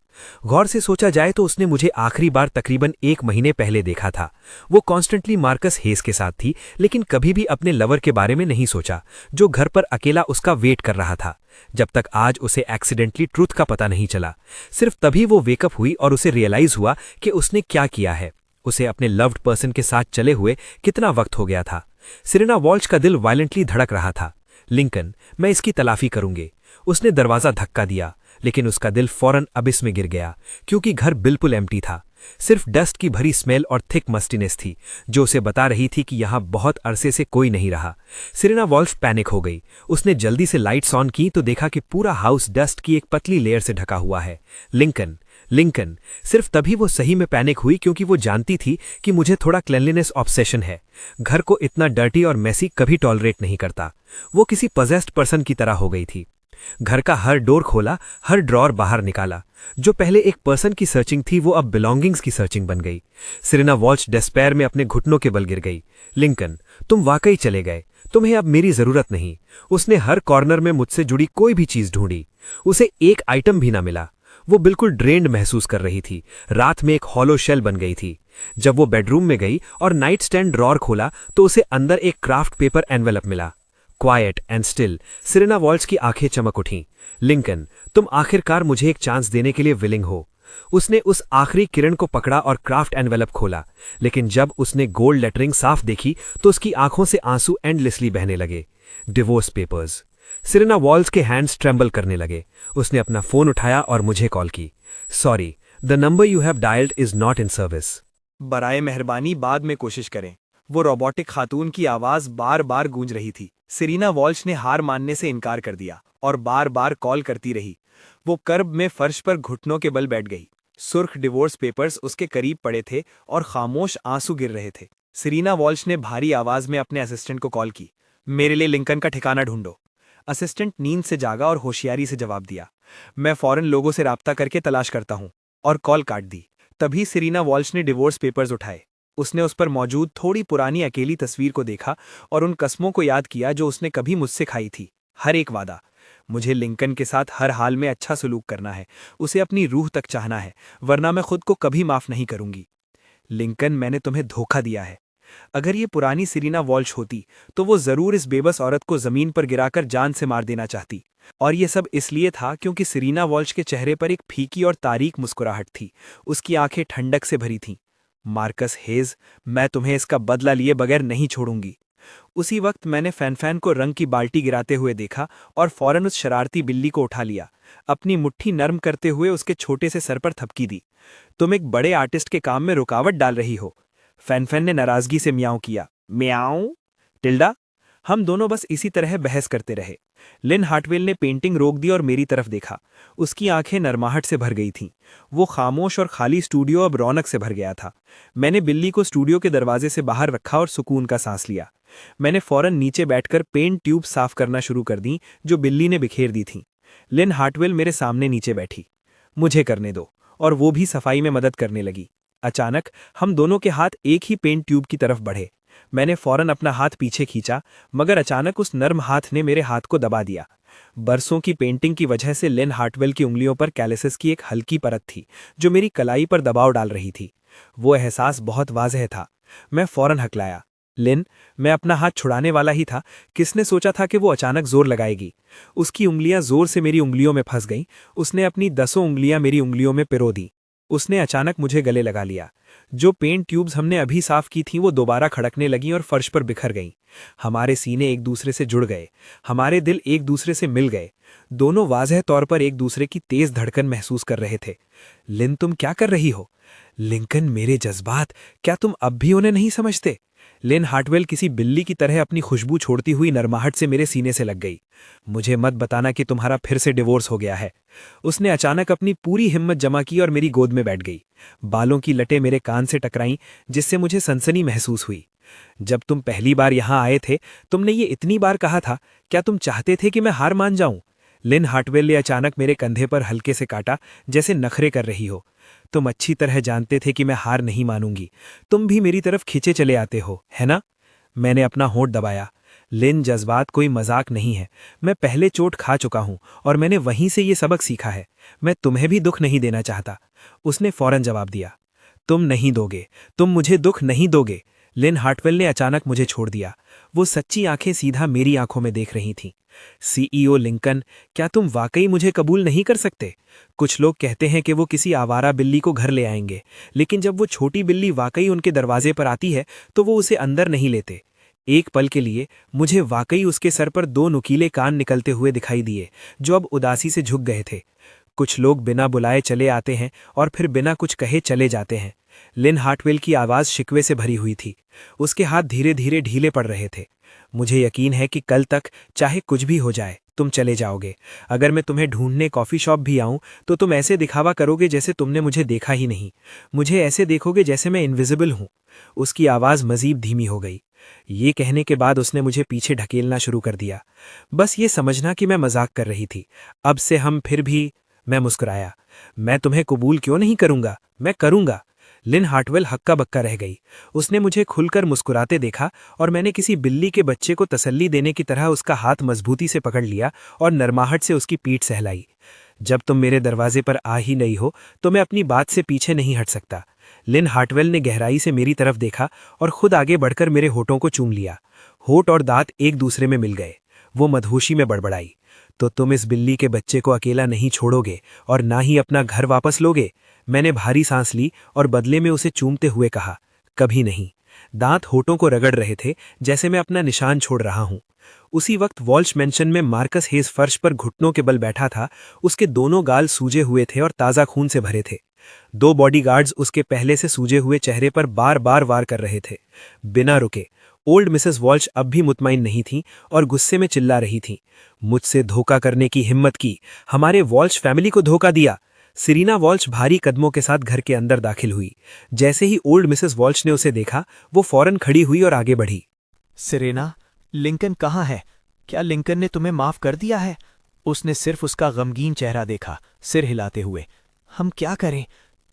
गौर से सोचा जाए तो उसने मुझे आखिरी बार तकरीबन 1 महीने पहले देखा था। वो कॉन्स्टेंटली मार्कस हेज के साथ थी, लेकिन कभी भी अपने लवर के बारे में नहीं सोचा, जो घर पर अकेला उसका वेट कर रहा था। जब तक आज उसे एक्सीडेंटली ट्रूथ का पता नहीं चला। सिर्फ तभी वो वेकअप हुई और उसे रियलाइज हुआ कि उसने क्या किया है। उसे अपने लव्ड पर्सन के साथ चले हुए कितना वक्त हो गया था। सिरेना वॉल्श का दिल वायलेंटली धड़क रहा था। लिंकन, मैं इसकी तलाफी करूंगी। उसने दरवाजा धक्का दिया, लेकिन उसका दिल फौरन अबिस में गिर गया, क्योंकि घर बिल्कुल एम्प्टी था। सिर्फ डस्ट की भरी स्मेल और थिक मस्टीनेस थी, जो उसे बता रही थी कि यहां बहुत अरसे से कोई नहीं रहा। सिरेना वॉल्श पैनिक हो गई। उसने जल्दी से लाइट्स ऑन की तो देखा कि पूरा हाउस डस्ट की एक पतली लेयर से ढका हुआ है। लिंकन, लिंकन, सिर्फ तभी वो सही में पैनिक हुई क्योंकि वो जानती थी कि मुझे थोड़ा क्लेanलीनेस ऑब्सेशन है। घर को इतना डर्टी और मैसी कभी टॉलरेट नहीं करता। वो किसी पजेस्ड पर्सन की तरह हो गई थी। घर का हर डोर खोला, हर ड्रॉर बाहर निकाला। जो पहले एक पर्सन की सर्चिंग थी, वो अब बिलोंगिंग्स की सर्चिंग बन गई। सिरेना वॉल्श डेस्पेयर में अपने घुटनों के बल गिर गई। लिंकन, तुम वाकई चले गए, तुम्हें अब मेरी जरूरत नहीं। उसने हर कॉर्नर में मुझसे जुड़ी कोई भी चीज ढूंढी, उसे एक आइटम भी ना मिला। वो बिल्कुल ड्रेन्ड महसूस कर रही थी। रात में एक हॉलो शेल बन गई थी। जब वो बेडरूम में गई और नाइट स्टैंड ड्रॉर खोला तो उसे अंदर एक क्राफ्ट पेपर एनवेलप मिला। Quiet and still Serena Walsh की आंखें चमक उठीं। लिंकन, तुम आखिरकार मुझे एक चांस देने के लिए विलिंग हो। उसने उस आखिरी किरण को पकड़ा और क्राफ्ट एनवेलप खोला, लेकिन जब उसने गोल्ड लेटरिंग साफ देखी तो उसकी आंखों से आंसू एंडलेसली बहने लगे। Divorce papers. सिरेना वॉल्श के हैंड्स ट्रेंबल करने लगे। उसने अपना फोन उठाया और मुझे कॉल की। Sorry, the number you have dialled is not in service. बराए मेहरबानी बाद में कोशिश करें। वो रोबोटिक खातून की आवाज बार बार गूंज रही थी। सिरेना वॉल्श ने हार मानने से इनकार कर दिया और बार बार कॉल करती रही। वो कर्ब में फर्श पर घुटनों के बल बैठ गई। सुर्ख डिवोर्स पेपर्स उसके करीब पड़े थे और खामोश आंसू गिर रहे थे। सिरेना वॉल्श ने भारी आवाज में अपने असिस्टेंट को कॉल की। मेरे लिए लिंकन का ठिकाना ढूंढो। असिस्टेंट नींद से जागा और होशियारी से जवाब दिया। मैं फौरन लोगों से राब्ता करके तलाश करता हूं, और कॉल काट दी। तभी सिरेना वॉल्श ने डिवोर्स पेपर्स उठाए। उसने उस पर मौजूद थोड़ी पुरानी अकेली तस्वीर को देखा और उन कस्मों को याद किया जो उसने कभी मुझसे खाई थी। हर एक वादा। मुझे लिंकन के साथ हर हाल में अच्छा सलूक करना है, उसे अपनी रूह तक चाहना है, वरना मैं खुद को कभी माफ नहीं करूंगी। लिंकन, मैंने तुम्हें धोखा दिया है। अगर ये पुरानी सिरीना वॉल्श होती तो वो जरूर इस बेबस औरत को जमीन पर गिराकर जान से मार देना चाहती। और ये सब इसलिए था क्योंकि सिरीना वॉल्श के चेहरे पर एक फीकी और तारीक मुस्कुराहट थी। उसकी आंखें ठंडक से भरी थीं। मार्कस हेज, मैं तुम्हें इसका बदला लिए बगैर नहीं छोड़ूंगी। उसी वक्त मैंने फैनफैन को रंग की बाल्टी गिराते हुए देखा और फौरन उस शरारती बिल्ली को उठा लिया। अपनी मुट्ठी नर्म करते हुए उसके छोटे से सर पर थपकी दी। तुम एक बड़े आर्टिस्ट के काम में रुकावट डाल रही हो। फैनफैन ने नाराजगी से म्याऊं किया। म्याऊं? टिल्डा, हम दोनों बस इसी तरह बहस करते रहे। लिन हार्टवेल ने पेंटिंग रोक दी और मेरी तरफ देखा। उसकी आंखें नरमाहट से भर गई थीं। वो खामोश और खाली स्टूडियो अब रौनक से भर गया था। मैंने बिल्ली को स्टूडियो के दरवाजे से बाहर रखा और सुकून का सांस लिया। मैंने फौरन नीचे बैठकर पेंट ट्यूब साफ करना शुरू कर दी जो बिल्ली ने बिखेर दी थीं। लिन हार्टवेल मेरे सामने नीचे बैठी। मुझे करने दो, और वो भी सफाई में मदद करने लगी। अचानक हम दोनों के हाथ एक ही पेंट ट्यूब की तरफ बढ़े। मैंने फौरन अपना हाथ पीछे खींचा, मगर अचानक उस नर्म हाथ ने मेरे हाथ को दबा दिया। बरसों की पेंटिंग की वजह से लिन हार्टवेल की उंगलियों पर कैलिसिस की एक हल्की परत थी जो मेरी कलाई पर दबाव डाल रही थी। वो एहसास बहुत वाज़ेह था। मैं फौरन हकलाया। लिन, मैं अपना हाथ छुड़ाने वाला ही था, किसने सोचा था कि वो अचानक जोर लगाएगी। उसकी उंगलियां जोर से मेरी उंगलियों में फंस गईं। उसने अपनी 10 उंगलियां मेरी उंगलियों में पिरो दी। उसने अचानक मुझे गले लगा लिया। जो पेंट ट्यूब्स हमने अभी साफ की थीं वो दोबारा खड़कने लगीं और फर्श पर बिखर गईं। हमारे सीने एक दूसरे से जुड़ गए, हमारे दिल एक दूसरे से मिल गए। दोनों वाज़ेह तौर पर एक दूसरे की तेज धड़कन महसूस कर रहे थे। लिन, तुम क्या कर रही हो? लिंकन, मेरे जज्बात, क्या तुम अब भी उन्हें नहीं समझते? लिन हार्टवेल किसी बिल्ली की तरह अपनी खुशबू छोड़ती हुई नरमाहट से मेरे सीने से लग गई। मुझे मत बताना कि तुम्हारा फिर से डिवोर्स हो गया है। उसने अचानक अपनी पूरी हिम्मत जमा की और मेरी गोद में बैठ गई। बालों की लटें मेरे कान से टकराईं, जिससे मुझे सनसनी महसूस हुई। जब तुम पहली बार यहां आए थे, तुमने ये इतनी बार कहा था, क्या तुम चाहते थे कि मैं हार मान जाऊं? लिन हार्टवेल ने अचानक मेरे कंधे पर हल्के से काटा, जैसे नखरे कर रही हो। तुम अच्छी तरह जानते थे कि मैं हार नहीं मानूंगी। तुम भी मेरी तरफ खींचे चले आते हो, है ना? मैंने अपना होंठ दबाया। लिन, जज्बात कोई मजाक नहीं है। मैं पहले चोट खा चुका हूं और मैंने वहीं से ये सबक सीखा है। मैं तुम्हें भी दुख नहीं देना चाहता। उसने फौरन जवाब दिया। तुम नहीं दोगे, तुम मुझे दुख नहीं दोगे। लिन हार्टवेल ने अचानक मुझे छोड़ दिया। वो सच्ची आंखें सीधा मेरी आंखों में देख रही थीं। सीईओ लिंकन, क्या तुम वाकई मुझे कबूल नहीं कर सकते? कुछ लोग कहते हैं कि वो किसी आवारा बिल्ली को घर ले आएंगे, लेकिन जब वो छोटी बिल्ली वाकई उनके दरवाजे पर आती है तो वो उसे अंदर नहीं लेते। एक पल के लिए मुझे वाकई उसके सर पर 2 नुकीले कान निकलते हुए दिखाई दिए जो अब उदासी से झुक गए थे। कुछ लोग बिना बुलाए चले आते हैं और फिर बिना कुछ कहे चले जाते हैं। लिन हार्टवेल की आवाज़ शिकवे से भरी हुई थी। उसके हाथ धीरे धीरे ढीले पड़ रहे थे। मुझे यकीन है कि कल तक चाहे कुछ भी हो जाए तुम चले जाओगे। अगर मैं तुम्हें ढूंढने कॉफ़ी शॉप भी आऊं तो तुम ऐसे दिखावा करोगे जैसे तुमने मुझे देखा ही नहीं। मुझे ऐसे देखोगे जैसे मैं इनविजिबल हूं। उसकी आवाज़ मजीद धीमी हो गई। ये कहने के बाद उसने मुझे पीछे ढकेलना शुरू कर दिया। बस ये समझना कि मैं मजाक कर रही थी। अब से हम फिर भी। मैं मुस्कुराया। मैं तुम्हें कबूल क्यों नहीं करूंगा? मैं करूंगा। लिन हार्टवेल हक्का बक्का रह गई। उसने मुझे खुलकर मुस्कुराते देखा और मैंने किसी बिल्ली के बच्चे को तसल्ली देने की तरह उसका हाथ मजबूती से पकड़ लिया और नरमाहट से उसकी पीठ सहलाई। जब तुम मेरे दरवाजे पर आ ही नहीं हो तो मैं अपनी बात से पीछे नहीं हट सकता। लिन हार्टवेल ने गहराई से मेरी तरफ देखा और खुद आगे बढ़कर मेरे होठों को चूम लिया। होठ और दांत एक दूसरे में मिल गए। वो मदहोशी में बड़बड़ाई। तो तुम इस बिल्ली के बच्चे को अकेला नहीं छोड़ोगे और ना ही अपना घर वापस लोगे? मैंने भारी सांस ली और बदले में उसे चूमते हुए कहा, कभी नहीं। दांत होठों को रगड़ रहे थे जैसे मैं अपना निशान छोड़ रहा हूं। उसी वक्त वॉल्श मेंशन में मार्कस हेज फर्श पर घुटनों के बल बैठा था। उसके दोनों गाल सूजे हुए थे और ताज़ा खून से भरे थे। 2 बॉडीगार्ड्स उसके पहले से सूजे हुए चेहरे पर बार बार वार कर रहे थे। बिना रुके ओल्ड मिसेस वॉल्श अब भी मुतमईन नहीं थीं और गुस्से में चिल्ला रही थीं। मुझसे धोखा करने की हिम्मत की, हमारे वॉल्श फैमिली को धोखा दिया। सिरीना वॉल्श भारी कदमों के साथ घर के अंदर दाखिल हुई। जैसे ही ओल्ड मिसेस वॉल्श ने उसे देखा, वो फौरन खड़ी हुई और आगे बढ़ी। सिरेना, लिंकन कहाँ है? क्या लिंकन ने तुम्हें माफ कर दिया है? उसने सिर्फ उसका गमगीन चेहरा देखा, सिर हिलाते हुए। हम क्या करें?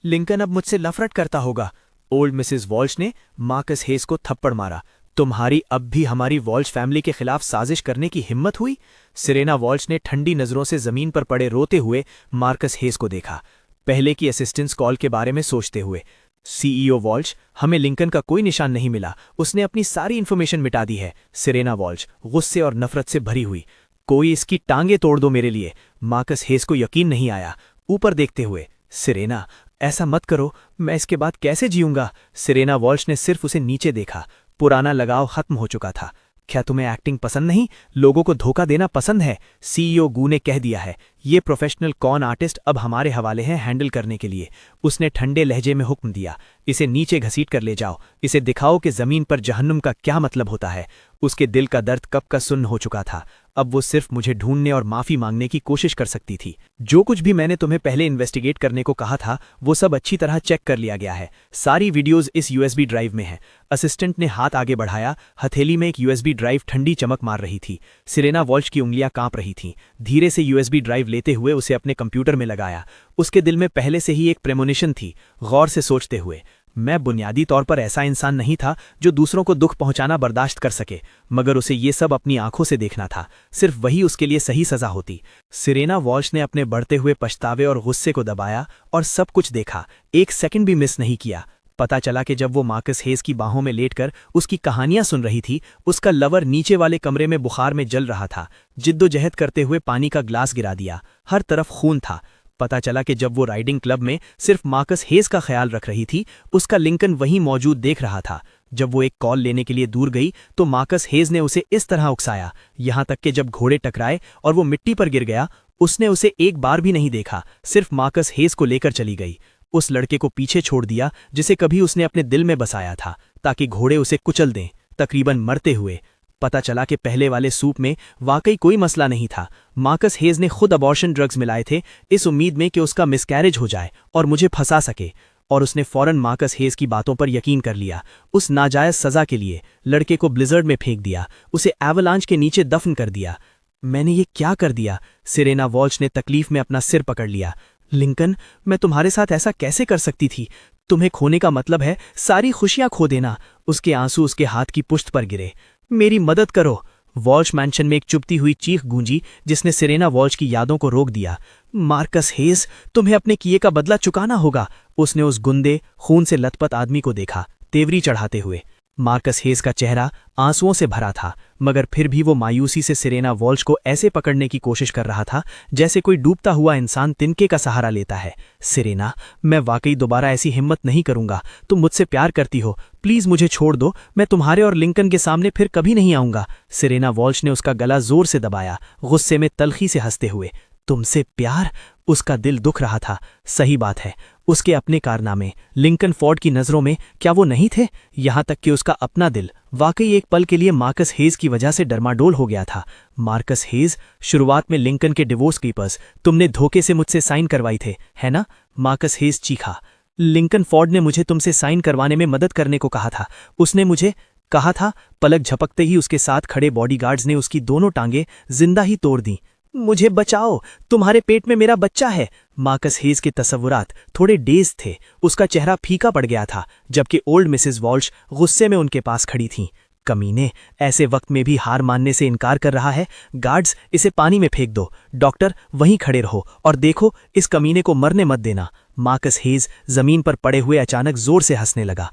लिंकन अब मुझसे नफरत करता होगा। ओल्ड मिसेस वॉल्श ने मार्कस हेज को थप्पड़ मारा। तुम्हारी अब भी हमारी वॉल्श फैमिली के खिलाफ साजिश करने की हिम्मत हुई? सिरेना वॉल्श ने ठंडी नजरों से जमीन पर पड़े रोते हुए मार्कस हेज को देखा, पहले की असिस्टेंस कॉल के बारे में सोचते हुए। सीईओ वॉल्श, हमें लिंकन का कोई निशान नहीं मिला, उसने अपनी सारी इन्फॉर्मेशन मिटा दी है। सिरेना वॉल्श गुस्से और नफरत से भरी हुई। कोई इसकी टांगे तोड़ दो मेरे लिए। मार्कस हेज को यकीन नहीं आया, ऊपर देखते हुए। सिरेना, ऐसा मत करो, मैं इसके बाद कैसे जीऊंगा? सिरेना वॉल्श ने सिर्फ उसे नीचे देखा। पुराना लगाव खत्म हो चुका था। क्या तुम्हें एक्टिंग पसंद नहीं? लोगों को धोखा देना पसंद है? सीईओ गू ने कह दिया है, ये प्रोफेशनल कॉन आर्टिस्ट अब हमारे हवाले हैं हैंडल करने के लिए। उसने ठंडे लहजे में हुक्म दिया, इसे नीचे घसीट कर ले जाओ, इसे दिखाओ कि जमीन पर जहन्नुम का क्या मतलब होता है। उसके दिल का दर्द कब का सुन्न हो चुका था। अब वो सिर्फ मुझे ढूंढने और माफी मांगने की कोशिश कर सकती थी। जो कुछ भी मैंने तुम्हें पहले इन्वेस्टिगेट करने को कहा था वो सब अच्छी तरह चेक कर लिया गया है। सारी वीडियोज इस यूएसबी ड्राइव में हैं। असिस्टेंट ने हाथ आगे बढ़ाया। हथेली में एक यूएसबी ड्राइव ठंडी चमक मार रही थी। सिरेना वॉल्श की उंगलियां कांप रही थीं। धीरे से यूएसबी ड्राइव लेते हुए उसे अपने कंप्यूटर में लगाया। उसके दिल में पहले से ही एक प्रेमोनिशन थी, गौर से सोचते हुए। मैं बुनियादी तौर पर ऐसा इंसान नहीं था जो दूसरों को दुख पहुंचाना बर्दाश्त कर सके, मगर उसे ये सब अपनी आंखों से देखना था। सिर्फ वही उसके लिए सही सजा होती। सिरेना वॉल्श ने अपने बढ़ते हुए पछतावे और गुस्से को दबाया और सब कुछ देखा, एक सेकंड भी मिस नहीं किया। पता चला कि जब वो मार्कस हेज की बाहों में लेटकर उसकी कहानियां सुन रही थी, उसका लवर नीचे वाले कमरे में बुखार में जल रहा था। जिद्दोजहद करते हुए पानी का ग्लास गिरा दिया। हर तरफ खून था। पता चला कि जब वो राइडिंग क्लब में सिर्फ मार्कस हेज का ख्याल रख रही थी, उसका लिंकन वहीं मौजूद देख रहा था। जब वो एक कॉल लेने के लिए दूर गई तो मार्कस हेज ने उसे इस तरह उकसाया, यहां तक कि जब घोड़े टकराए और वो मिट्टी पर गिर गया, उसने उसे एक बार भी नहीं देखा, सिर्फ मार्कस हेज को लेकर चली गई। उस लड़के को पीछे छोड़ दिया जिसे कभी उसने अपने दिल में बसाया था, ताकि घोड़े उसे कुचल दें, तकरीबन मरते हुए। पता चला कि पहले वाले सूप में वाकई कोई मसला नहीं था। मार्कस हेज ने खुद अबॉर्शन ड्रग्स मिलाए थे, इस उम्मीद में कि उसका मिसकैरेज हो जाए और मुझे फंसा सके, और उसने फौरन मार्कस हेज की बातों पर यकीन कर लिया। उस नाजायज सजा के लिए लड़के को ब्लिजर्ड में फेंक दिया, उसे एवलांच के नीचे दफन कर दिया। मैंने ये क्या कर दिया? सिरेना वॉल्श ने तकलीफ में अपना सिर पकड़ लिया। लिंकन, मैं तुम्हारे साथ ऐसा कैसे कर सकती थी? तुम्हें खोने का मतलब है सारी खुशियां खो देना। उसके आंसू उसके हाथ की पुश्त पर गिरे। मेरी मदद करो। वॉल्श मैंशन में एक चुभती हुई चीख गूंजी जिसने सिरेना वॉल्श की यादों को रोक दिया। मार्कस हेज, तुम्हें अपने किए का बदला चुकाना होगा। उसने उस गुंदे खून से लथपथ आदमी को देखा, तेवरी चढ़ाते हुए। मार्कस हेज का चेहरा आंसुओं से भरा था, मगर फिर भी वो मायूसी से सिरेना वॉल्श को ऐसे पकड़ने की कोशिश कर रहा था जैसे कोई डूबता हुआ इंसान तिनके का सहारा लेता है। सिरेना, मैं वाकई दोबारा ऐसी हिम्मत नहीं करूंगा। तुम मुझसे प्यार करती हो, प्लीज मुझे छोड़ दो। मैं तुम्हारे और लिंकन के सामने फिर कभी नहीं आऊंगा। सिरेना वॉल्श ने उसका गला जोर से दबाया, गुस्से में तलखी से हंसते हुए। तुमसे प्यार? उसका दिल दुख रहा था। सही बात है, उसके अपने कारनामे लिंकन फोर्ड की नज़रों में क्या वो नहीं थे? यहां तक कि उसका अपना दिल वाकई एक पल के लिए मार्कस हेज की वजह से डरमाडोल हो गया था। मार्कस हेज, शुरुआत में लिंकन के डिवोर्स पेपर्स तुमने धोखे से मुझसे साइन करवाई थे, है ना? मार्कस हेज चीखा। लिंकन फोर्ड ने मुझे तुमसे साइन करवाने में मदद करने को कहा था। उसने मुझे कहा था। पलक झपकते ही उसके साथ खड़े बॉडीगार्ड्स ने उसकी दोनों टांगें जिंदा ही तोड़ दी। मुझे बचाओ, तुम्हारे पेट में मेरा बच्चा है। मार्कस हेज के तसव्वुरात थोड़े डेज थे। उसका चेहरा फीका पड़ गया था, जबकि ओल्ड मिसेस वॉल्श गुस्से में उनके पास खड़ी थीं। कमीने, ऐसे वक्त में भी हार मानने से इनकार कर रहा है। गार्ड्स, इसे पानी में फेंक दो। डॉक्टर, वहीं खड़े रहो और देखो, इस कमीने को मरने मत देना। मार्कस हेज जमीन पर पड़े हुए अचानक जोर से हंसने लगा।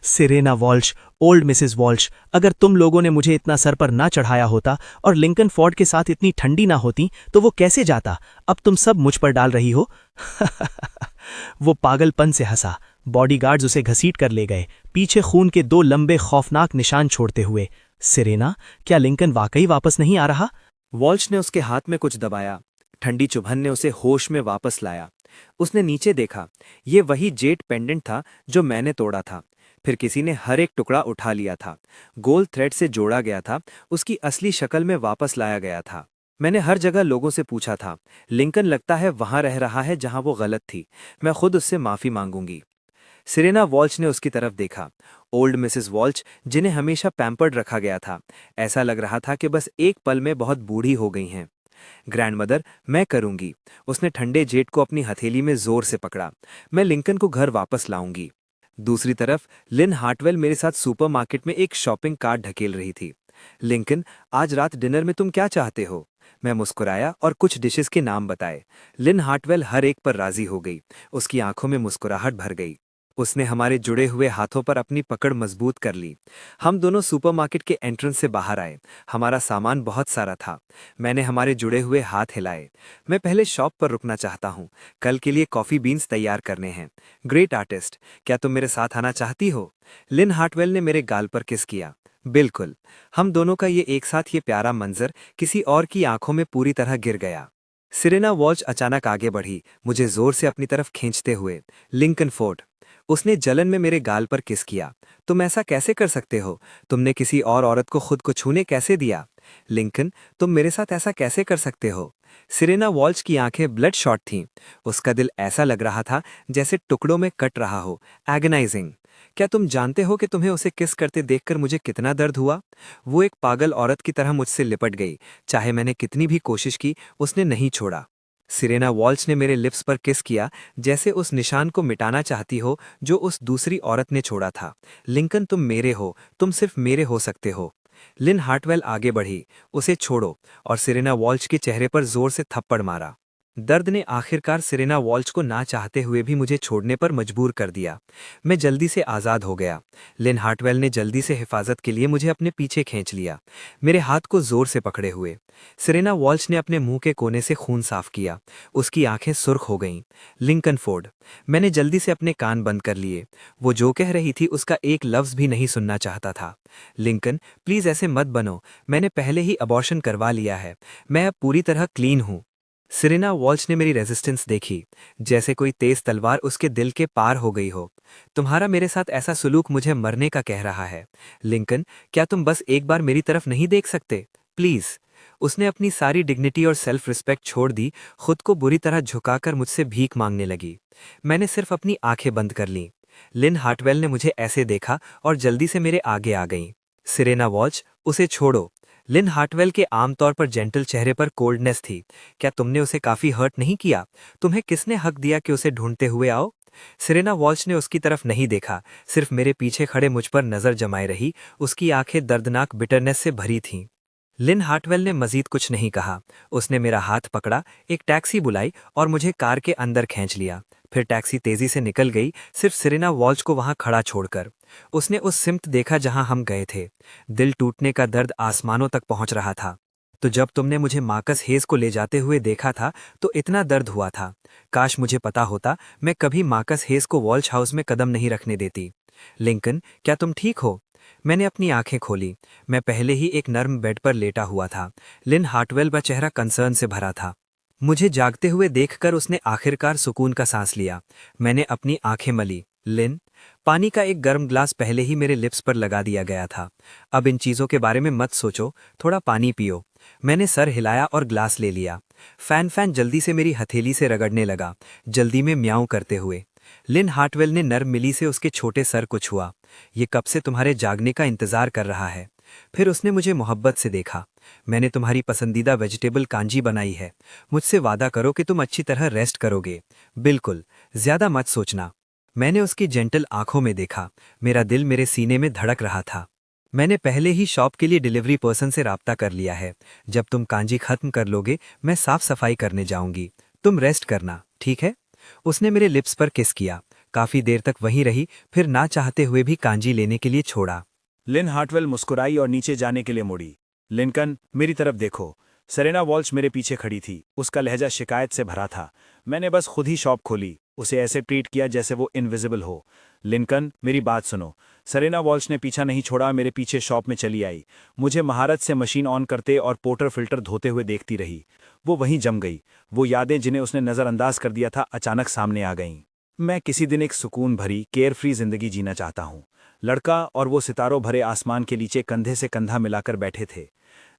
Serena Walsh, old Mrs Walsh, अगर तुम लोगों ने मुझे इतना सर पर ना चढ़ाया होता और लिंकन फोर्ड के साथ इतनी ठंडी ना होती तो वो कैसे जाता? अब तुम सब मुझ पर डाल रही हो। वो पागलपन से हंसा। बॉडीगार्ड्स उसे घसीट कर ले गए, पीछे खून के 2 लंबे खौफनाक निशान छोड़ते हुए। सिरेना, क्या लिंकन वाकई वापस नहीं आ रहा? वॉल्श ने उसके हाथ में कुछ दबाया। ठंडी चुभन ने उसे होश में वापस लाया। उसने नीचे देखा। ये वही जेट पेंडेंट था जो मैंने तोड़ा था। फिर किसी ने हर एक टुकड़ा उठा लिया था, गोल्ड थ्रेड से जोड़ा गया था, उसकी असली शक्ल में वापस लाया गया था। मैंने हर जगह लोगों से पूछा था, लिंकन लगता है वहां रह रहा है जहां वो गलत थी। मैं खुद उससे माफी मांगूंगी। सिरेना वॉल्श ने उसकी तरफ देखा। ओल्ड मिसेस वॉल्श, जिन्हें हमेशा पैम्पर्ड रखा गया था, ऐसा लग रहा था कि बस एक पल में बहुत बूढ़ी हो गई हैं। ग्रैंडमदर, मैं करूंगी। उसने ठंडे जेट को अपनी हथेली में जोर से पकड़ा। मैं लिंकन को घर वापस लाऊंगी। दूसरी तरफ लिन हार्टवेल मेरे साथ सुपरमार्केट में एक शॉपिंग कार्ट ढकेल रही थी। लिंकन, आज रात डिनर में तुम क्या चाहते हो? मैं मुस्कुराया और कुछ डिशेस के नाम बताए। लिन हार्टवेल हर एक पर राजी हो गई। उसकी आंखों में मुस्कुराहट भर गई। उसने हमारे जुड़े हुए हाथों पर अपनी पकड़ मजबूत कर ली। हम दोनों सुपरमार्केट के एंट्रेंस से बाहर आए। हमारा सामान बहुत सारा था। मैंने हमारे जुड़े हुए हाथ हिलाए। मैं पहले शॉप पर रुकना चाहता हूँ। कल के लिए कॉफ़ी बीन्स तैयार करने हैं। ग्रेट आर्टिस्ट, क्या तुम मेरे साथ आना चाहती हो? लिन हार्टवेल ने मेरे गाल पर किस किया। बिल्कुल। हम दोनों का एक साथ ये प्यारा मंजर किसी और की आंखों में पूरी तरह गिर गया। सिरेना वॉल्च अचानक आगे बढ़ी, मुझे जोर से अपनी तरफ खींचते हुए। Lincoln Ford. उसने जलन में मेरे गाल पर किस किया। तुम ऐसा कैसे कर सकते हो? तुमने किसी और औरत को खुद को छूने कैसे दिया? लिंकन, तुम मेरे साथ ऐसा कैसे कर सकते हो? सिरेना वॉल्च की आंखें ब्लड शॉट थीं। उसका दिल ऐसा लग रहा था जैसे टुकड़ों में कट रहा हो। एगनाइजिंग। क्या तुम जानते हो कि तुम्हें उसे किस करते देखकर मुझे कितना दर्द हुआ? वो एक पागल औरत की तरह मुझसे लिपट गई। चाहे मैंने कितनी भी कोशिश की, उसने नहीं छोड़ा। सिरेना वॉल्च ने मेरे लिप्स पर किस किया, जैसे उस निशान को मिटाना चाहती हो जो उस दूसरी औरत ने छोड़ा था। लिंकन, तुम मेरे हो, तुम सिर्फ मेरे हो सकते हो। लिन हार्टवेल आगे बढ़ी। उसे छोड़ो। और सिरेना वॉल्च के चेहरे पर जोर से थप्पड़ मारा। दर्द ने आखिरकार सिरेना वॉल्च को ना चाहते हुए भी मुझे छोड़ने पर मजबूर कर दिया। मैं जल्दी से आज़ाद हो गया। लिन हार्टवेल ने जल्दी से हिफाजत के लिए मुझे अपने पीछे खींच लिया, मेरे हाथ को जोर से पकड़े हुए। सिरेना वॉल्च ने अपने मुंह के कोने से खून साफ किया। उसकी आंखें सुर्ख हो गईं। Lincoln Ford. मैंने जल्दी से अपने कान बंद कर लिए। वो जो कह रही थी उसका एक लफ्ज़ भी नहीं सुनना चाहता था। लिंकन, प्लीज़ ऐसे मत बनो। मैंने पहले ही अबॉर्शन करवा लिया है। मैं अब पूरी तरह क्लीन हूँ। सिरेना वॉल्च ने मेरी रेजिस्टेंस देखी, जैसे कोई तेज तलवार उसके दिल के पार हो गई हो। तुम्हारा मेरे साथ ऐसा सुलूक मुझे मरने का कह रहा है। लिंकन, क्या तुम बस एक बार मेरी तरफ नहीं देख सकते? प्लीज़। उसने अपनी सारी डिग्निटी और सेल्फ रिस्पेक्ट छोड़ दी, खुद को बुरी तरह झुकाकर मुझसे भीख मांगने लगी। मैंने सिर्फ अपनी आंखें बंद कर लीं। लिन हार्टवेल ने मुझे ऐसे देखा और जल्दी से मेरे आगे आ गईं। सिरेना वॉल्च, उसे छोड़ो। लिन हार्टवेल के आमतौर पर जेंटल चेहरे पर कोल्डनेस थी। क्या तुमने उसे काफी हर्ट नहीं किया? तुम्हें किसने हक दिया कि उसे ढूंढते हुए आओ? सिरेना वॉल्च ने उसकी तरफ नहीं देखा, सिर्फ मेरे पीछे खड़े मुझ पर नजर जमाए रही। उसकी आंखें दर्दनाक बिटरनेस से भरी थीं। लिन हार्टवेल ने मजीद कुछ नहीं कहा। उसने मेरा हाथ पकड़ा, एक टैक्सी बुलाई और मुझे कार के अंदर खींच लिया। फिर टैक्सी तेजी से निकल गई, सिर्फ सिरेना वॉल्च को वहां खड़ा छोड़कर। उसने उस सिमत देखा जहां हम गए थे। दिल टूटने का दर्द आसमानों तक पहुंच रहा था। तो जब तुमने मुझे मार्कस हेज को ले जाते हुए देखा था तो इतना दर्द हुआ था। काश मुझे पता होता, मैं कभी मार्कस हेज को वॉल्च हाउस में कदम नहीं रखने देती। लिंकन, क्या तुम ठीक हो? मैंने अपनी आंखें खोली। मैं पहले ही एक नर्म बेड पर लेटा हुआ था। लिन हार्टवेल का चेहरा कंसर्न से भरा था। मुझे जागते हुए देखकर उसने आखिरकार सुकून का सांस लिया। मैंने अपनी आंखें मली। लिन। पानी का एक गर्म ग्लास पहले ही मेरे लिप्स पर लगा दिया गया था। अब इन चीज़ों के बारे में मत सोचो, थोड़ा पानी पियो। मैंने सर हिलाया और ग्लास ले लिया। फैन जल्दी से मेरी हथेली से रगड़ने लगा, जल्दी में म्याऊं करते हुए। लिन हार्टवेल ने नर्म मिली से उसके छोटे सर को छुआ। ये कब से तुम्हारे जागने का इंतजार कर रहा है। फिर उसने मुझे मोहब्बत से देखा। मैंने तुम्हारी पसंदीदा वेजिटेबल कांजी बनाई है। मुझसे वादा करो कि तुम अच्छी तरह रेस्ट करोगे। बिल्कुल, ज्यादा मत सोचना। मैंने उसकी जेंटल आंखों में देखा। मेरा दिल मेरे सीने में धड़क रहा था। मैंने पहले ही शॉप के लिए डिलीवरी पर्सन से राब्ता कर लिया है। जब तुम कांजी खत्म कर लोगे, मैं साफ सफाई करने जाऊंगी। तुम रेस्ट करना, ठीक है? उसने मेरे लिप्स पर किस किया। काफी देर तक वहीं रही, फिर ना चाहते हुए भी कांजी लेने के लिए छोड़ा। लिन हार्टवेल मुस्कुराई और नीचे जाने के लिए मुड़ी। लिंकन, मेरी तरफ देखो। सेरेना वॉल्च मेरे पीछे खड़ी थी। उसका लहजा शिकायत से भरा था। मैंने बस खुद ही शॉप खोली, उसे ऐसे ट्रीट किया जैसे वो इनविजिबल हो। लिंकन, मेरी बात सुनो। सेरेना वॉल्च ने पीछा नहीं छोड़ा, मेरे पीछे शॉप में चली आई। मुझे महारत से मशीन ऑन करते और पोर्टर फिल्टर धोते हुए देखती रही। वो वहीं जम गई। वो यादें जिन्हें उसने नज़रअंदाज कर दिया था अचानक सामने आ गईं। मैं किसी दिन एक सुकून भरी केयर फ्री जिंदगी जीना चाहता हूँ। लड़का और वो सितारों भरे आसमान के नीचे कंधे से कंधा मिलाकर बैठे थे।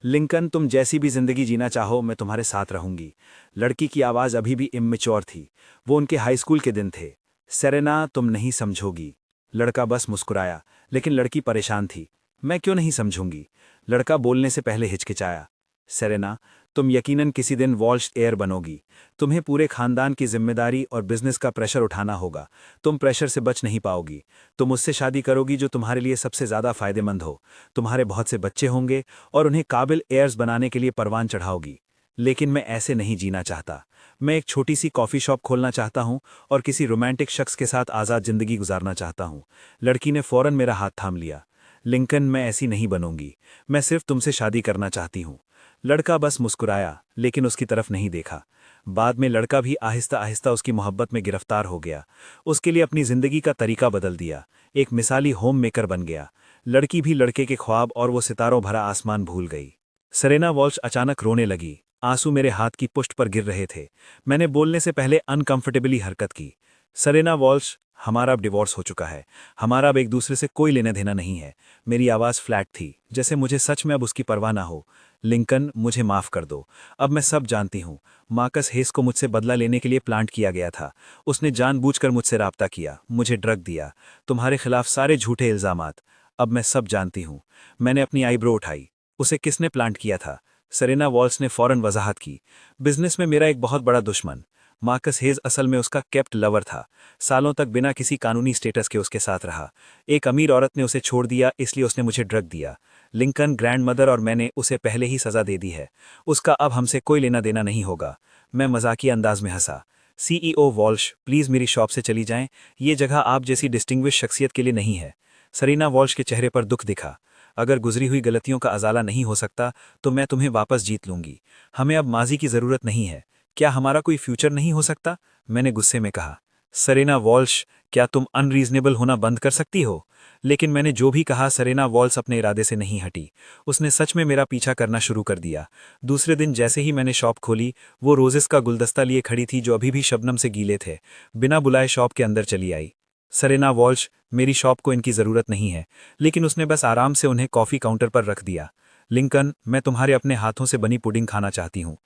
लिंकन, तुम जैसी भी जिंदगी जीना चाहो, मैं तुम्हारे साथ रहूंगी। लड़की की आवाज़ अभी भी इम्मेच्योर थी। वो उनके हाई स्कूल के दिन थे। सेरेना, तुम नहीं समझोगी। लड़का बस मुस्कुराया, लेकिन लड़की परेशान थी। मैं क्यों नहीं समझूंगी? लड़का बोलने से पहले हिचकिचाया। सेरेना, तुम यकीनन किसी दिन वॉल्श एयर बनोगी। तुम्हें पूरे खानदान की जिम्मेदारी और बिजनेस का प्रेशर उठाना होगा। तुम प्रेशर से बच नहीं पाओगी। तुम उससे शादी करोगी जो तुम्हारे लिए सबसे ज़्यादा फायदेमंद हो। तुम्हारे बहुत से बच्चे होंगे और उन्हें काबिल एयर्स बनाने के लिए परवान चढ़ाओगी। लेकिन मैं ऐसे नहीं जीना चाहता। मैं एक छोटी सी कॉफ़ी शॉप खोलना चाहता हूँ और किसी रोमांटिक शख्स के साथ आज़ाद ज़िंदगी गुजारना चाहता हूँ। लड़की ने फ़ौरन मेरा हाथ थाम लिया। लिंकन, मैं ऐसी नहीं बनूंगी। मैं सिर्फ तुमसे शादी करना चाहती हूँ। लड़का बस मुस्कुराया, लेकिन उसकी तरफ नहीं देखा। बाद में लड़का भी आहिस्ता आहिस्ता उसकी मोहब्बत में गिरफ्तार हो गया। उसके लिए अपनी जिंदगी का तरीका बदल दिया। एक मिसाली होम मेकर बन गया। लड़की भी लड़के के ख्वाब और वो सितारों भरा आसमान भूल गई। सेरेना वॉल्श अचानक रोने लगी। आंसू मेरे हाथ की पुष्ट पर गिर रहे थे। मैंने बोलने से पहले अनकंफर्टेबली हरकत की। सेरेना वॉल्श, हमारा अब डिवोर्स हो चुका है। हमारा अब एक दूसरे से कोई लेना देना नहीं है। मेरी आवाज़ फ्लैट थी, जैसे मुझे सच में अब उसकी परवाह ना हो। लिंकन, मुझे माफ़ कर दो। अब मैं सब जानती हूँ। मार्कस हेस को मुझसे बदला लेने के लिए प्लांट किया गया था। उसने जानबूझकर मुझसे राब्ता किया, मुझे ड्रग दिया, तुम्हारे खिलाफ सारे झूठे इल्ज़ामात। अब मैं सब जानती हूँ। मैंने अपनी आईब्रो उठाई। उसे किसने प्लांट किया था? सेरेना वॉल्श ने फौरन वजाहत की। बिजनेस में मेरा एक बहुत बड़ा दुश्मन। मार्कस हेज असल में उसका केप्ट लवर था। सालों तक बिना किसी कानूनी स्टेटस के उसके साथ रहा। एक अमीर औरत ने उसे छोड़ दिया, इसलिए उसने मुझे ड्रग दिया। लिंकन, ग्रैंडमदर और मैंने उसे पहले ही सजा दे दी है। उसका अब हमसे कोई लेना देना नहीं होगा। मैं मजाकिया अंदाज में हंसा। सीईओ वॉल्श, प्लीज़ मेरी शॉप से चली जाएं। ये जगह आप जैसी डिस्टिंग्विश शख्सियत के लिए नहीं है। सेरेना वॉल्श के चेहरे पर दुख दिखा। अगर गुजरी हुई गलतियों का अजाला नहीं हो सकता तो मैं तुम्हें वापस जीत लूंगी। हमें अब माजी की ज़रूरत नहीं है। क्या हमारा कोई फ्यूचर नहीं हो सकता? मैंने गुस्से में कहा। सेरेना वॉल्श, क्या तुम अनरीजनेबल होना बंद कर सकती हो? लेकिन मैंने जो भी कहा, सेरेना वॉल्श अपने इरादे से नहीं हटी। उसने सच में मेरा पीछा करना शुरू कर दिया। दूसरे दिन जैसे ही मैंने शॉप खोली, वो रोजेस का गुलदस्ता लिए खड़ी थी जो अभी भी शबनम से गीले थे। बिना बुलाए शॉप के अंदर चली आई। सेरेना वॉल्श, मेरी शॉप को इनकी ज़रूरत नहीं है। लेकिन उसने बस आराम से उन्हें कॉफ़ी काउंटर पर रख दिया। लिंकन, मैं तुम्हारे अपने हाथों से बनी पुडिंग खाना चाहती हूँ।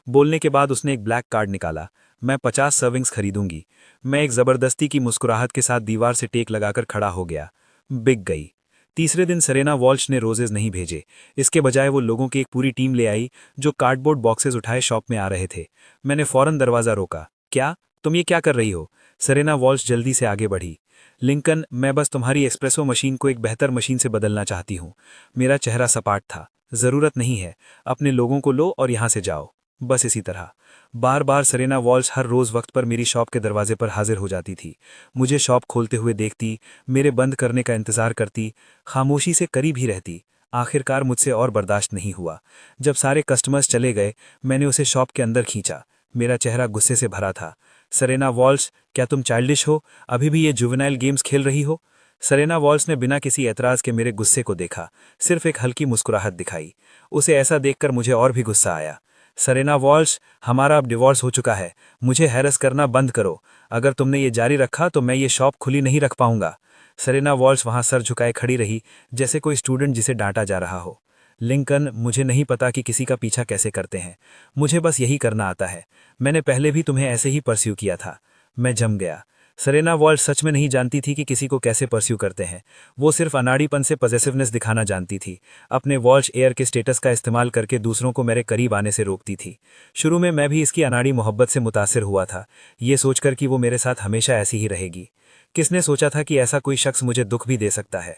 बोलने के बाद उसने एक ब्लैक कार्ड निकाला। मैं 50 सर्विंग्स खरीदूंगी। मैं एक ज़बरदस्ती की मुस्कुराहट के साथ दीवार से टेक लगाकर खड़ा हो गया। बिक गई। तीसरे दिन सेरेना वॉल्श ने रोजेज नहीं भेजे। इसके बजाय वो लोगों की एक पूरी टीम ले आई जो कार्डबोर्ड बॉक्सेस उठाए शॉप में आ रहे थे। मैंने फौरन दरवाज़ा रोका। क्या तुम ये क्या कर रही हो? सेरेना वॉल्श जल्दी से आगे बढ़ी। लिंकन, मैं बस तुम्हारी एस्प्रेसो मशीन को एक बेहतर मशीन से बदलना चाहती हूँ। मेरा चेहरा सपाट था। ज़रूरत नहीं है। अपने लोगों को लो और यहाँ से जाओ। बस इसी तरह। बार बार सेरेना वॉल्श हर रोज़ वक्त पर मेरी शॉप के दरवाजे पर हाजिर हो जाती थी। मुझे शॉप खोलते हुए देखती, मेरे बंद करने का इंतज़ार करती, खामोशी से करीब ही रहती। आखिरकार मुझसे और बर्दाश्त नहीं हुआ। जब सारे कस्टमर्स चले गए, मैंने उसे शॉप के अंदर खींचा। मेरा चेहरा गुस्से से भरा था। सेरेना वॉल्श, क्या तुम चाइल्डिश हो? अभी भी ये जुवेनाइल गेम्स खेल रही हो? सेरेना वॉल्श ने बिना किसी एतराज़ के मेरे गुस्से को देखा, सिर्फ एक हल्की मुस्कुराहट दिखाई। उसे ऐसा देखकर मुझे और भी गुस्सा आया। सेरेना वॉल्श, हमारा अब डिवोर्स हो चुका है। मुझे हैरस करना बंद करो। अगर तुमने ये जारी रखा तो मैं ये शॉप खुली नहीं रख पाऊंगा। सेरेना वॉल्श वहां सर झुकाए खड़ी रही, जैसे कोई स्टूडेंट जिसे डांटा जा रहा हो। लिंकन, मुझे नहीं पता कि किसी का पीछा कैसे करते हैं। मुझे बस यही करना आता है। मैंने पहले भी तुम्हें ऐसे ही परस्यू किया था। मैं जम गया। सेरेना वॉल्श सच में नहीं जानती थी कि किसी को कैसे परस्यू करते हैं। वो सिर्फ अनाड़ीपन से पॉजेसिवनेस दिखाना जानती थी। अपने वॉल्श एयर के स्टेटस का इस्तेमाल करके दूसरों को मेरे करीब आने से रोकती थी। शुरू में मैं भी इसकी अनाड़ी मोहब्बत से मुतासिर हुआ था, ये सोचकर कि वो मेरे साथ हमेशा ऐसी ही रहेगी। किसने सोचा था कि ऐसा कोई शख्स मुझे दुख भी दे सकता है?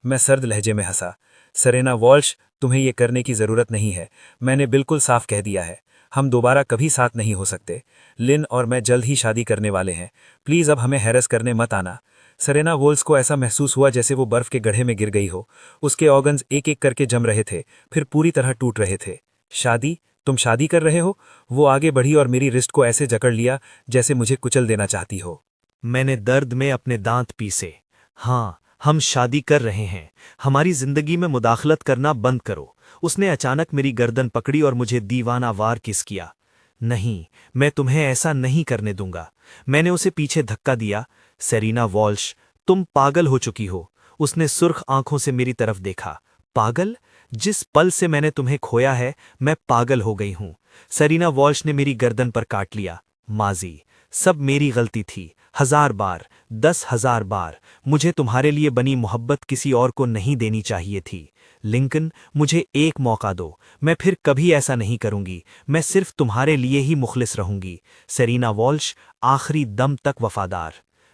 मैं सर्द लहजे में हंसा। सेरेना वॉल्श, तुम्हें ये करने की ज़रूरत नहीं है। मैंने बिल्कुल साफ कह दिया है। हम दोबारा कभी साथ नहीं हो सकते। लिन और मैं जल्द ही शादी करने वाले हैं। प्लीज़ अब हमें हैरस करने मत आना। सेरेना वॉल्श को ऐसा महसूस हुआ जैसे वो बर्फ़ के गड्ढे में गिर गई हो। उसके ऑर्गन्स एक एक करके जम रहे थे, फिर पूरी तरह टूट रहे थे। शादी? तुम शादी कर रहे हो? वो आगे बढ़ी और मेरी रिस्ट को ऐसे जकड़ लिया जैसे मुझे कुचल देना चाहती हो। मैंने दर्द में अपने दांत पीसे। हाँ, हम शादी कर रहे हैं। हमारी जिंदगी में मुदाखलत करना बंद करो। उसने अचानक मेरी गर्दन पकड़ी और मुझे दीवाना वार किस किया। नहीं, मैं तुम्हें ऐसा नहीं करने दूंगा। मैंने उसे पीछे धक्का दिया। सेरेना वॉल्श, तुम पागल हो चुकी हो। उसने सुर्ख आंखों से मेरी तरफ देखा। पागल? जिस पल से मैंने तुम्हें खोया है, मैं पागल हो गई हूं। सेरेना वॉल्श ने मेरी गर्दन पर काट लिया। माजी, सब मेरी गलती थी। 1000 बार, 10,000 बार मुझे तुम्हारे लिए बनी मोहब्बत किसी और को नहीं देनी चाहिए थी। लिंकन, मुझे एक मौका दो, मैं फिर कभी ऐसा नहीं करूंगी, मैं सिर्फ तुम्हारे लिए ही मुखलिस रहूंगी। सेरीना वॉल्श, आखिरी दम तक वफादार।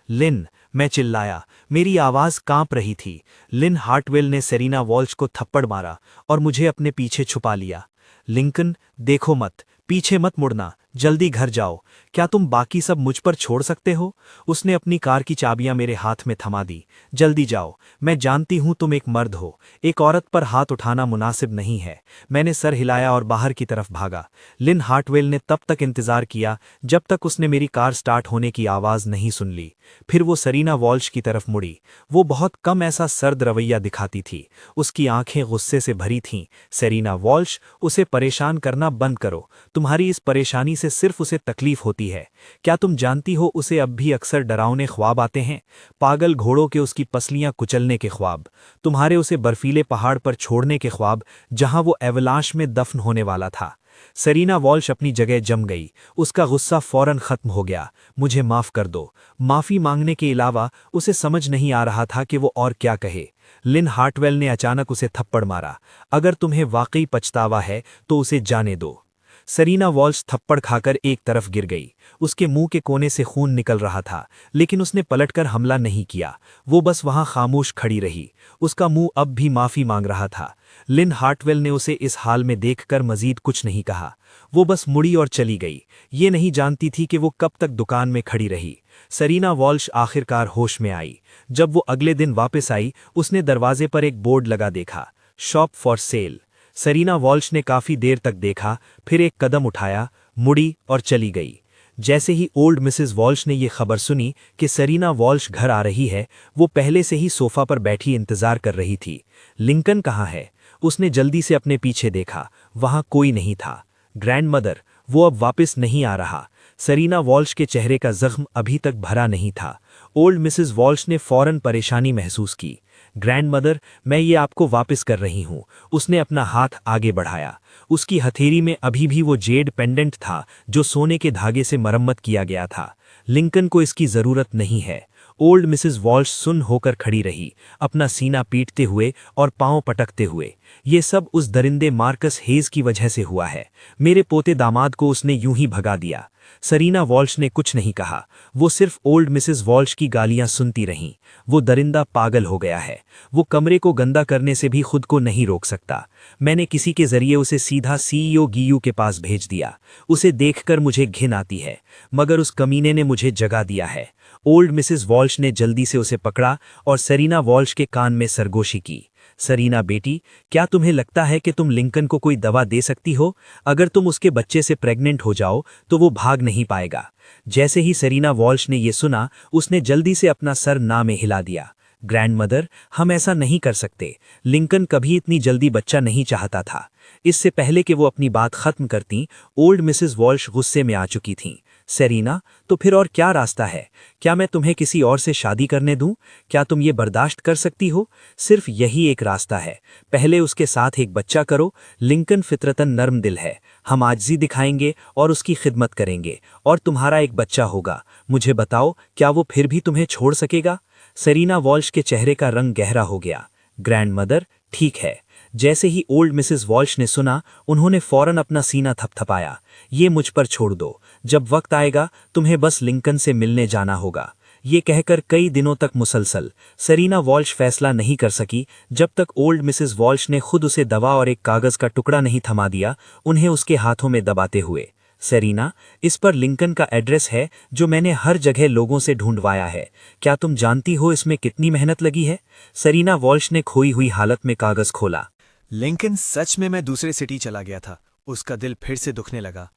लिन, मैं चिल्लाया, मेरी आवाज कांप रही थी। लिन हार्टवेल ने सेरीना वॉल्श को थप्पड़ मारा और मुझे अपने पीछे छुपा लिया। लिंकन, देखो मत, पीछे मत मुड़ना, जल्दी घर जाओ। क्या तुम बाकी सब मुझ पर छोड़ सकते हो? उसने अपनी कार की चाबियां मेरे हाथ में थमा दी। जल्दी जाओ, मैं जानती हूं तुम एक मर्द हो, एक औरत पर हाथ उठाना मुनासिब नहीं है। मैंने सर हिलाया और बाहर की तरफ भागा। लिन हार्टवेल ने तब तक इंतजार किया जब तक उसने मेरी कार स्टार्ट होने की आवाज नहीं सुन ली। फिर वो सेरीना वॉल्श की तरफ मुड़ी। वो बहुत कम ऐसा सर्द रवैया दिखाती थी। उसकी आंखें गुस्से से भरी थीं। सेरीना वॉल्श, उसे परेशान करना बंद करो, तुम्हारी इस परेशानी से सिर्फ उसे तकलीफ होती है। क्या तुम जानती हो उसे अब भी अक्सर डरावने ख्वाब आते हैं? पागल घोड़ों के उसकी पसलियां कुचलने के ख्वाब, तुम्हारे उसे बर्फीले पहाड़ पर छोड़ने के ख्वाब जहां वो एवलाश में दफन होने वाला था। सेरीना वॉल्श अपनी जगह जम गई। उसका गुस्सा फौरन खत्म हो गया। मुझे माफ कर दो। माफी मांगने के अलावा उसे समझ नहीं आ रहा था कि वो और क्या कहे। लिन हार्टवेल ने अचानक उसे थप्पड़ मारा। अगर तुम्हें वाकई पछतावा है तो उसे जाने दो। सेरीना वॉल्श थप्पड़ खाकर एक तरफ गिर गई। उसके मुंह के कोने से खून निकल रहा था, लेकिन उसने पलटकर हमला नहीं किया। वो बस वहां खामोश खड़ी रही। उसका मुंह अब भी माफी मांग रहा था। लिन हार्टवेल ने उसे इस हाल में देखकर मजीद कुछ नहीं कहा। वो बस मुड़ी और चली गई। ये नहीं जानती थी कि वो कब तक दुकान में खड़ी रही। सेरीना वॉल्श आखिरकार होश में आई। जब वो अगले दिन वापस आई, उसने दरवाजे पर एक बोर्ड लगा देखा, shop for sale. Serena Walsh ने काफी देर तक देखा, फिर एक कदम उठाया, मुड़ी और चली गई। जैसे ही ओल्ड मिसेस वॉल्श ने ये खबर सुनी कि सेरीना वॉल्श घर आ रही है, वो पहले से ही सोफा पर बैठी इंतजार कर रही थी। लिंकन कहाँ है? उसने जल्दी से अपने पीछे देखा, वहां कोई नहीं था। ग्रैंडमदर, वो अब वापस नहीं आ रहा। सेरीना वॉल्श के चेहरे का जख्म अभी तक भरा नहीं था। ओल्ड मिसेस वॉल्श ने फौरन परेशानी महसूस की। ग्रैंडमदर, मैं ये आपको वापस कर रही हूँ। उसने अपना हाथ आगे बढ़ाया। उसकी हथेली में अभी भी वो जेड पेंडेंट था जो सोने के धागे से मरम्मत किया गया था। लिंकन को इसकी जरूरत नहीं है। ओल्ड मिसेस वॉल्श सुन्न होकर खड़ी रही, अपना सीना पीटते हुए और पांव पटकते हुए। ये सब उस दरिंदे मार्कस हेज की वजह से हुआ है। मेरे पोते दामाद को उसने यूं ही भगा दिया। सेरीना वॉल्श ने कुछ नहीं कहा। वो सिर्फ ओल्ड मिसेस वॉल्श की गालियां सुनती रहीं। वो दरिंदा पागल हो गया है। वो कमरे को गंदा करने से भी खुद को नहीं रोक सकता। मैंने किसी के जरिए उसे सीधा सीईओ गियू के पास भेज दिया। उसे देखकर मुझे घिन आती है, मगर उस कमीने ने मुझे जगा दिया है। ओल्ड मिसेस वॉल्श ने जल्दी से उसे पकड़ा और सेरीना वॉल्श के कान में सरगोशी की। सेरीना बेटी, क्या तुम्हें लगता है कि तुम लिंकन को कोई दवा दे सकती हो? अगर तुम उसके बच्चे से प्रेग्नेंट हो जाओ तो वो भाग नहीं पाएगा। जैसे ही सेरीना वॉल्श ने ये सुना, उसने जल्दी से अपना सर ना में हिला दिया। ग्रैंडमदर, हम ऐसा नहीं कर सकते। लिंकन कभी इतनी जल्दी बच्चा नहीं चाहता था। इससे पहले कि वो अपनी बात खत्म करती, ओल्ड मिसेस वॉल्श गुस्से में आ चुकी थीं। सेरीना, तो फिर और क्या रास्ता है? क्या मैं तुम्हें किसी और से शादी करने दूं? क्या तुम ये बर्दाश्त कर सकती हो? सिर्फ यही एक रास्ता है। पहले उसके साथ एक बच्चा करो। लिंकन फितरतन नर्म दिल है। हम आजिज़ी दिखाएंगे और उसकी खिदमत करेंगे और तुम्हारा एक बच्चा होगा। मुझे बताओ, क्या वो फिर भी तुम्हें छोड़ सकेगा? सेरीना वॉल्श के चेहरे का रंग गहरा हो गया। ग्रैंडमदर, ठीक है। जैसे ही ओल्ड मिसेस वॉल्श ने सुना, उन्होंने फौरन अपना सीना थपथपाया। ये मुझ पर छोड़ दो। जब वक्त आएगा, तुम्हें बस लिंकन से मिलने जाना होगा। ये कहकर कई दिनों तक मुसलसल सेरीना वॉल्श फैसला नहीं कर सकी जब तक ओल्ड मिसेस वॉल्श ने खुद उसे दवा और एक कागज का टुकड़ा नहीं थमा दिया, उन्हें उसके हाथों में दबाते हुए। सेरीना, इस पर लिंकन का एड्रेस है जो मैंने हर जगह लोगों से ढूंढवाया है। क्या तुम जानती हो इसमें कितनी मेहनत लगी है? सेरीना वॉल्श ने खोई हुई हालत में कागज खोला। लिंकन, सच में मैं दूसरे सिटी चला गया था। उसका दिल फिर से दुखने लगा।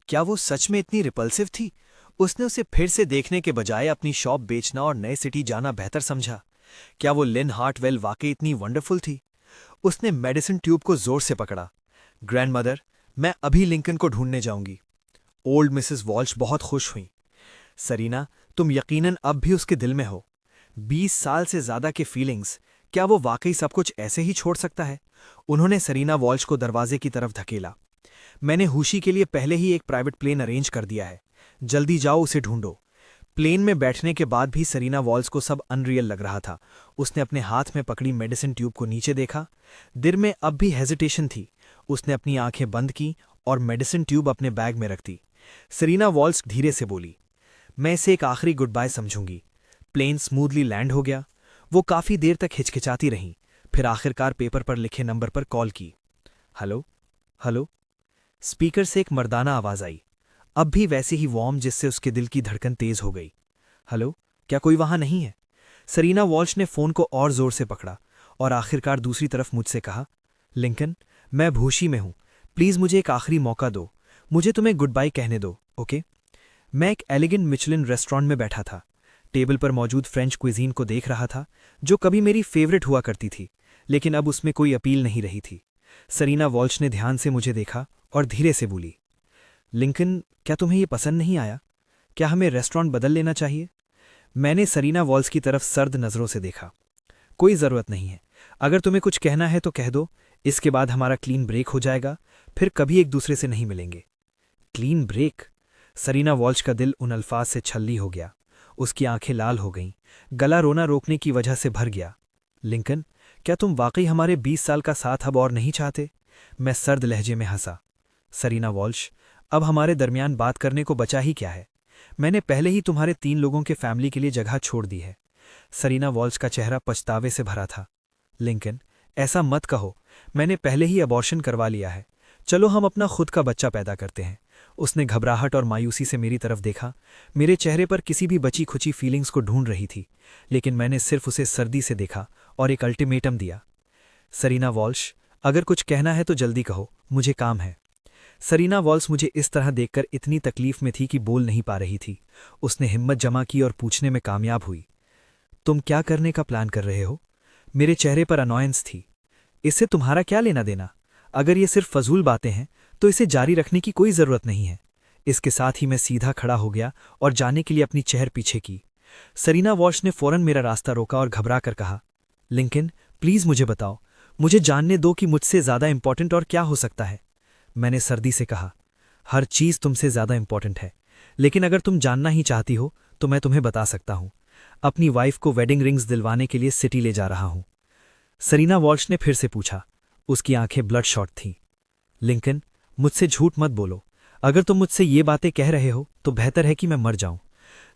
क्या वो सच में इतनी रिपल्सिव थी? उसने उसे फिर से देखने के बजाय अपनी शॉप बेचना और नए सिटी जाना बेहतर समझा। क्या वो लिन हार्टवेल वाकई इतनी वंडरफुल थी? उसने मेडिसिन ट्यूब को जोर से पकड़ा। ग्रैंडमदर, मैं अभी लिंकन को ढूंढने जाऊंगी। ओल्ड मिसेस वॉल्श बहुत खुश हुई। सेरीना, तुम यकीनन अब भी उसके दिल में हो। 20 साल से ज्यादा के फीलिंग्स, क्या वो वाकई सब कुछ ऐसे ही छोड़ सकता है? उन्होंने सेरीना वॉल्श को दरवाजे की तरफ धकेला। मैंने हुशी के लिए पहले ही एक प्राइवेट प्लेन अरेंज कर दिया है। जल्दी जाओ, उसे ढूंढो। प्लेन में बैठने के बाद भी सरीना वॉल्स को सब अनरियल लग रहा था। उसने अपने हाथ में पकड़ी मेडिसिन ट्यूब को नीचे देखा। दिल में अब भी हेजिटेशन थी। उसने अपनी आंखें बंद की और मेडिसिन ट्यूब अपने बैग में रख दी। सरीना वॉल्स धीरे से बोली, मैं इसे एक आखिरी गुड बाय समझूंगी। प्लेन स्मूथली लैंड हो गया। वो काफी देर तक हिचकिचाती रहीं, फिर आखिरकार पेपर पर लिखे नंबर पर कॉल की। Hello hello. स्पीकर से एक मर्दाना आवाज आई, अब भी वैसे ही वार्म, जिससे उसके दिल की धड़कन तेज हो गई। हेलो, क्या कोई वहां नहीं है? सरीना वॉल्श ने फोन को और जोर से पकड़ा और आखिरकार दूसरी तरफ मुझसे कहा, लिंकन, मैं भूशी में हूं, प्लीज मुझे एक आखिरी मौका दो, मुझे तुम्हें गुड बाय कहने दो, ओके? मैं एक एलिगेंट मिचलिन रेस्टोरेंट में बैठा था। टेबल पर मौजूद फ्रेंच क्विजीन को देख रहा था, जो कभी मेरी फेवरेट हुआ करती थी, लेकिन अब उसमें कोई अपील नहीं रही थी। सरीना वॉल्श ने ध्यान से मुझे देखा और धीरे से बोली, लिंकन, क्या तुम्हें यह पसंद नहीं आया? क्या हमें रेस्टोरेंट बदल लेना चाहिए? मैंने सरीना वॉल्स की तरफ सर्द नजरों से देखा। कोई जरूरत नहीं है, अगर तुम्हें कुछ कहना है तो कह दो, इसके बाद हमारा क्लीन ब्रेक हो जाएगा, फिर कभी एक दूसरे से नहीं मिलेंगे। Clean break? सरीना वॉल्श का दिल उन अल्फाज से छल्ली हो गया। उसकी आंखें लाल हो गईं, गला रोना रोकने की वजह से भर गया। लिंकन, क्या तुम वाकई हमारे 20 साल का साथ अब और नहीं चाहते? मैं सर्द लहजे में हंसा। सरीना वॉल्श, अब हमारे दरमियान बात करने को बचा ही क्या है? मैंने पहले ही तुम्हारे 3 लोगों के फैमिली के लिए जगह छोड़ दी है। सरीना वॉल्श का चेहरा पछतावे से भरा था। लिंकन, ऐसा मत कहो, मैंने पहले ही अबॉर्शन करवा लिया है। चलो हम अपना खुद का बच्चा पैदा करते हैं। उसने घबराहट और मायूसी से मेरी तरफ देखा। मेरे चेहरे पर किसी भी बची खुची फीलिंग्स को ढूंढ रही थी, लेकिन मैंने सिर्फ उसे सर्दी से देखा और एक अल्टीमेटम दिया। सरीना वॉल्श, अगर कुछ कहना है तो जल्दी कहो, मुझे काम है। सरीना वॉल्स मुझे इस तरह देखकर इतनी तकलीफ में थी कि बोल नहीं पा रही थी। उसने हिम्मत जमा की और पूछने में कामयाब हुई, तुम क्या करने का प्लान कर रहे हो? मेरे चेहरे पर अनॉयंस थी। इससे तुम्हारा क्या लेना देना? अगर ये सिर्फ फजूल बातें हैं तो इसे जारी रखने की कोई जरूरत नहीं है। इसके साथ ही मैं सीधा खड़ा हो गया और जाने के लिए अपनी चेहर पीछे की। सरीना वॉल्श ने फौरन मेरा रास्ता रोका और घबरा कर कहा, लिंकन, प्लीज मुझे बताओ, मुझे जानने दो कि मुझसे ज्यादा इंपॉर्टेंट और क्या हो सकता है। मैंने सर्दी से कहा, हर चीज तुमसे ज्यादा इंपॉर्टेंट है, लेकिन अगर तुम जानना ही चाहती हो तो मैं तुम्हें बता सकता हूं। अपनी वाइफ को वेडिंग रिंग्स दिलवाने के लिए सिटी ले जा रहा हूं। सरीना वॉल्श ने फिर से पूछा। उसकी आंखें ब्लड शॉट थीं। लिंकन, मुझसे झूठ मत बोलो। अगर तुम मुझसे ये बातें कह रहे हो तो बेहतर है कि मैं मर जाऊं।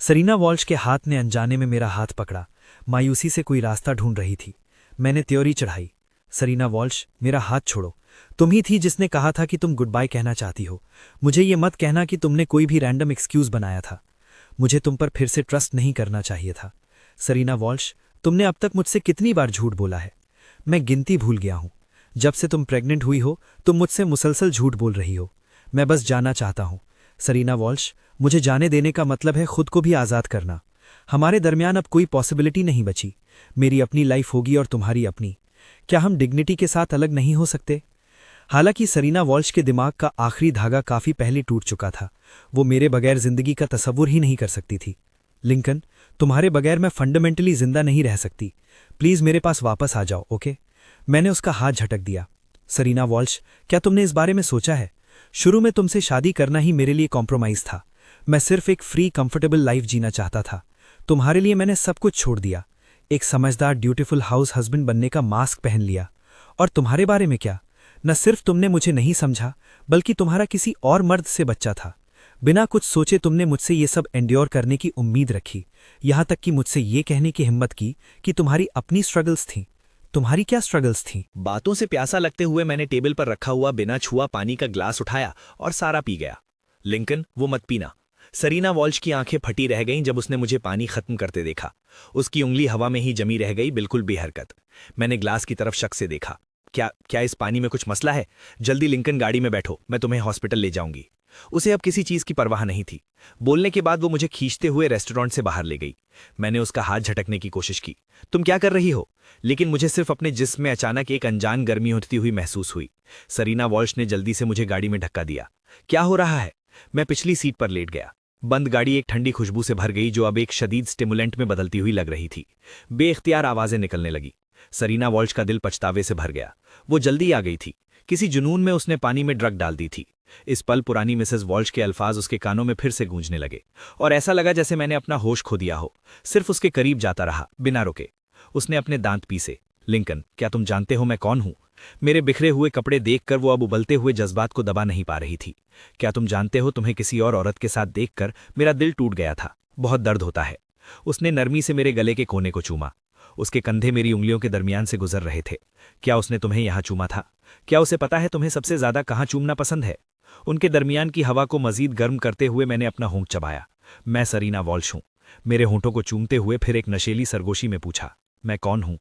सरीना वॉल्श के हाथ ने अनजाने में मेरा हाथ पकड़ा। मायूसी से कोई रास्ता ढूंढ रही थी। मैंने त्योरी चढ़ाई, सरीना वॉल्श, मेरा हाथ छोड़ो। तुम ही थी जिसने कहा था कि तुम गुड बाय कहना चाहती हो। मुझे ये मत कहना कि तुमने कोई भी रैंडम एक्सक्यूज बनाया था। मुझे तुम पर फिर से ट्रस्ट नहीं करना चाहिए था। सरीना वॉल्श, तुमने अब तक मुझसे कितनी बार झूठ बोला है? मैं गिनती भूल गया हूं। जब से तुम प्रेग्नेंट हुई हो तुम मुझसे मुसलसल झूठ बोल रही हो। मैं बस जाना चाहता हूं। सरीना वॉल्श, मुझे जाने देने का मतलब है खुद को भी आज़ाद करना। हमारे दरमियान अब कोई पॉसिबिलिटी नहीं बची। मेरी अपनी लाइफ होगी और तुम्हारी अपनी। क्या हम डिग्निटी के साथ अलग नहीं हो सकते? हालांकि सरीना वॉल्श के दिमाग का आखिरी धागा काफी पहले टूट चुका था। वो मेरे बगैर जिंदगी का तसव्वुर ही नहीं कर सकती थी। लिंकन, तुम्हारे बगैर मैं फंडामेंटली जिंदा नहीं रह सकती। प्लीज मेरे पास वापस आ जाओ, ओके? मैंने उसका हाथ झटक दिया। सरीना वॉल्श, क्या तुमने इस बारे में सोचा है? शुरू में तुमसे शादी करना ही मेरे लिए कॉम्प्रोमाइज था। मैं सिर्फ एक फ्री कंफर्टेबल लाइफ जीना चाहता था। तुम्हारे लिए मैंने सब कुछ छोड़ दिया। एक समझदार ड्यूटीफुल हाउस हस्बैंड बनने का मास्क पहन लिया। और तुम्हारे बारे में क्या? न सिर्फ तुमने मुझे नहीं समझा, बल्कि तुम्हारा किसी और मर्द से बच्चा था। बिना कुछ सोचे तुमने मुझसे ये सब एंड्योर करने की उम्मीद रखी, यहां तक कि मुझसे ये कहने की हिम्मत की कि तुम्हारी अपनी स्ट्रगल्स थीं। तुम्हारी क्या स्ट्रगल्स थीं? बातों से प्यासा लगते हुए मैंने टेबल पर रखा हुआ बिना छुआ पानी का ग्लास उठाया और सारा पी गया। लिंकन, वो मत पीना। सरीना वॉल्श की आंखें फटी रह गईं जब उसने मुझे पानी खत्म करते देखा। उसकी उंगली हवा में ही जमी रह गई, बिल्कुल बेहरकत। मैंने ग्लास की तरफ शक से देखा। क्या इस पानी में कुछ मसला है? जल्दी लिंकन, गाड़ी में बैठो, मैं तुम्हें हॉस्पिटल ले जाऊंगी। उसे अब किसी चीज की परवाह नहीं थी। बोलने के बाद वो मुझे खींचते हुए रेस्टोरेंट से बाहर ले गई। मैंने उसका हाथ झटकने की कोशिश की। तुम क्या कर रही हो? लेकिन मुझे सिर्फ अपने जिस्म में अचानक एक अनजान गर्मी होती हुई महसूस हुई। सरीना वॉल्श ने जल्दी से मुझे गाड़ी में धक्का दिया। क्या हो रहा है? मैं पिछली सीट पर लेट गया। बंद गाड़ी एक ठंडी खुशबू से भर गई जो अब एक शदीद स्टिमुलेंट में बदलती हुई लग रही थी। बेइख्तियार आवाजें निकलने लगी। सरीना वॉल्श का दिल पछतावे से भर गया। वो जल्दी आ गई थी, किसी जुनून में उसने पानी में ड्रग डाल दी थी। इस पल पुरानी मिसेस वॉल्श के अल्फाज उसके कानों में फिर से गूंजने लगे और ऐसा लगा जैसे मैंने अपना होश खो दिया हो। सिर्फ उसके करीब जाता रहा बिना रुके। उसने अपने दांत पीसे। लिंकन, क्या तुम जानते हो मैं कौन हूं? मेरे बिखरे हुए कपड़े देखकर वो अब उबलते हुए जज्बात को दबा नहीं पा रही थी। क्या तुम जानते हो तुम्हें किसी और औरत के साथ देखकर मेरा दिल टूट गया था। बहुत दर्द होता है। उसने नरमी से मेरे गले के कोने को चूमा। उसके कंधे मेरी उंगलियों के दरमियान से गुजर रहे थे। क्या उसने तुम्हें यहां चूमा था? क्या उसे पता है तुम्हें सबसे ज्यादा कहां चूमना पसंद है? उनके दरमियान की हवा को मजीद गर्म करते हुए मैंने अपना होंठ चबाया। मैं सरीना वॉल्श हूं। मेरे होंठों को चूमते हुए फिर एक नशेली सरगोशी में पूछा, मैं कौन हूं?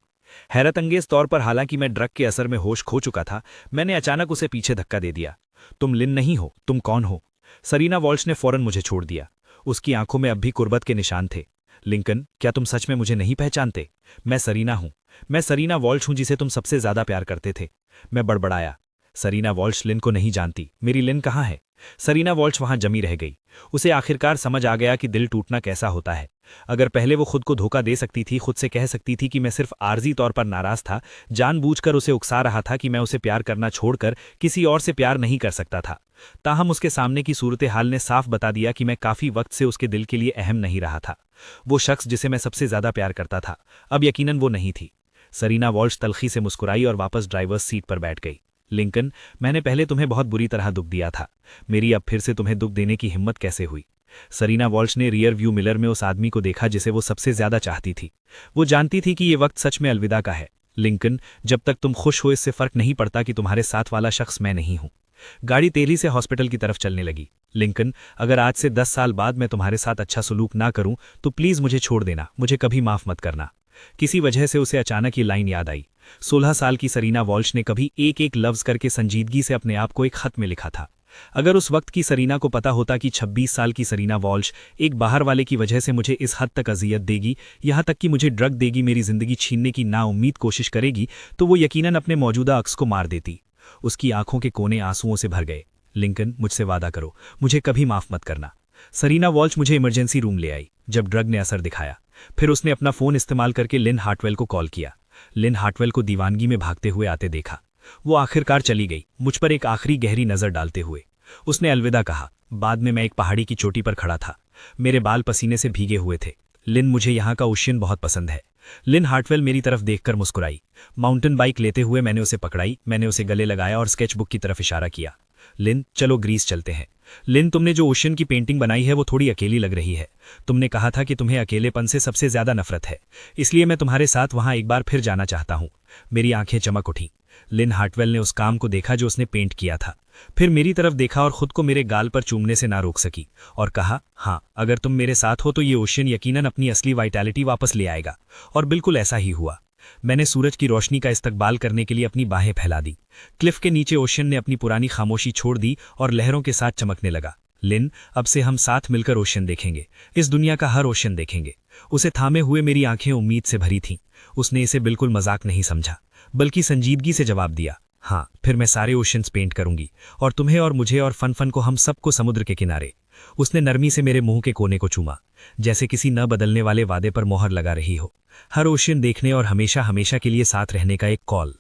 हैरत अंगेज तौर पर, हालांकि मैं ड्रग के असर में होश खो चुका था, मैंने अचानक उसे पीछे धक्का दे दिया। तुम लिन नहीं हो, तुम कौन हो? सरीना वॉल्श ने फौरन मुझे छोड़ दिया। उसकी आंखों में अब भी कुर्बत के निशान थे। लिंकन, क्या तुम सच में मुझे नहीं पहचानते? मैं सरीना हूं। मैं सरीना वॉल्श हूं जिसे तुम सबसे ज्यादा प्यार करते थे। मैं बड़बड़ाया। सरीना वॉल्श लिन को नहीं जानती। मेरी लिन कहाँ है? सरीना वॉल्श वहां जमी रह गई। उसे आखिरकार समझ आ गया कि दिल टूटना कैसा होता है। अगर पहले वो खुद को धोखा दे सकती थी, खुद से कह सकती थी कि मैं सिर्फ आर्जी तौर पर नाराज था, जानबूझकर उसे उकसा रहा था कि मैं उसे प्यार करना छोड़कर किसी और से प्यार नहीं कर सकता था। ताहम उसके सामने की सूरत हाल ने साफ बता दिया कि मैं काफी वक्त से उसके दिल के लिए अहम नहीं रहा था। वो शख्स जिसे मैं सबसे ज्यादा प्यार करता था, अब यकीनन वो नहीं थी। सरीना वॉल्श तलखी से मुस्कुराई और वापस ड्राइवर्स सीट पर बैठ गई। लिंकन, मैंने पहले तुम्हें बहुत बुरी तरह दुख दिया था। मेरी अब फिर से तुम्हें दुख देने की हिम्मत कैसे हुई? सरीना वॉल्श ने रियर व्यू मिलर में उस आदमी को देखा जिसे वो सबसे ज्यादा चाहती थी। वो जानती थी कि ये वक्त सच में अलविदा का है। लिंकन, जब तक तुम खुश हो इससे फर्क नहीं पड़ता कि तुम्हारे साथ वाला शख्स मैं नहीं हूं। गाड़ी तेजी से हॉस्पिटल की तरफ चलने लगी। लिंकन, अगर आज से 10 साल बाद मैं तुम्हारे साथ अच्छा सलूक ना करूं तो प्लीज मुझे छोड़ देना, मुझे कभी माफ मत करना। किसी वजह से उसे अचानक ये लाइन याद आई। 16 साल की सरीना वॉल्श ने कभी एक एक लफ्ज करके संजीदगी से अपने आप को एक खत में लिखा था। अगर उस वक्त की सरीना को पता होता कि 26 साल की सरीना वॉल्श एक बाहर वाले की वजह से मुझे इस हद तक अजियत देगी, यहां तक कि मुझे ड्रग देगी, मेरी जिंदगी छीनने की नाउम्मीद कोशिश करेगी, तो वो यकीनन अपने मौजूदा अक्स को मार देती। उसकी आंखों के कोने आंसुओं से भर गए। लिंकन, मुझसे वादा करो, मुझे कभी माफ मत करना। सरीना वॉल्श मुझे इमरजेंसी रूम ले आई जब ड्रग ने असर दिखाया। फिर उसने अपना फोन इस्तेमाल करके लिन हार्टवेल को कॉल किया। लिन हार्टवेल को दीवानगी में भागते हुए आते देखा। वो आखिरकार चली गई, मुझ पर एक आखिरी गहरी नजर डालते हुए। उसने अलविदा कहा। बाद में मैं एक पहाड़ी की चोटी पर खड़ा था। मेरे बाल पसीने से भीगे हुए थे। लिन, मुझे यहाँ का ओशियन बहुत पसंद है। लिन हार्टवेल मेरी तरफ देखकर मुस्कुराई। माउंटेन बाइक लेते हुए मैंने उसे पकड़ाई। मैंने उसे गले लगाया और स्केचबुक की तरफ इशारा किया। लिन, चलो ग्रीस चलते हैं। लिन, तुमने जो ओशियन की पेंटिंग बनाई है वो थोड़ी अकेली लग रही है। तुमने कहा था कि तुम्हें अकेलेपन से सबसे ज्यादा नफरत है, इसलिए मैं तुम्हारे साथ वहां एक बार फिर जाना चाहता हूं। मेरी आंखें चमक उठी। लिन हार्टवेल ने उस काम को देखा जो उसने पेंट किया था, फिर मेरी तरफ देखा और खुद को मेरे गाल पर चूमने से ना रोक सकी और कहा, हाँ, अगर तुम मेरे साथ हो तो ये ओशियन यकीनन अपनी असली वाइटैलिटी वापस ले आएगा। और बिल्कुल ऐसा ही हुआ। मैंने सूरज की रोशनी का इस्तकबाल करने के लिए अपनी बाहें फैला दी। क्लिफ के नीचे ओशियन ने अपनी पुरानी खामोशी छोड़ दी और लहरों के साथ चमकने लगा। लिन, अब से हम साथ मिलकर ओशियन देखेंगे, इस दुनिया का हर ओशियन देखेंगे। उसे थामे हुए मेरी आंखें उम्मीद से भरी थीं। उसने इसे बिल्कुल मजाक नहीं समझा, बल्कि संजीदगी से जवाब दिया, हाँ, फिर मैं सारे ओशियंस पेंट करूंगी, और तुम्हें और मुझे और फन को, हम सबको समुद्र के किनारे। उसने नरमी से मेरे मुंह के कोने को चूमा, जैसे किसी न बदलने वाले वादे पर मोहर लगा रही हो। हर ओशियन देखने और हमेशा हमेशा के लिए साथ रहने का एक कॉल।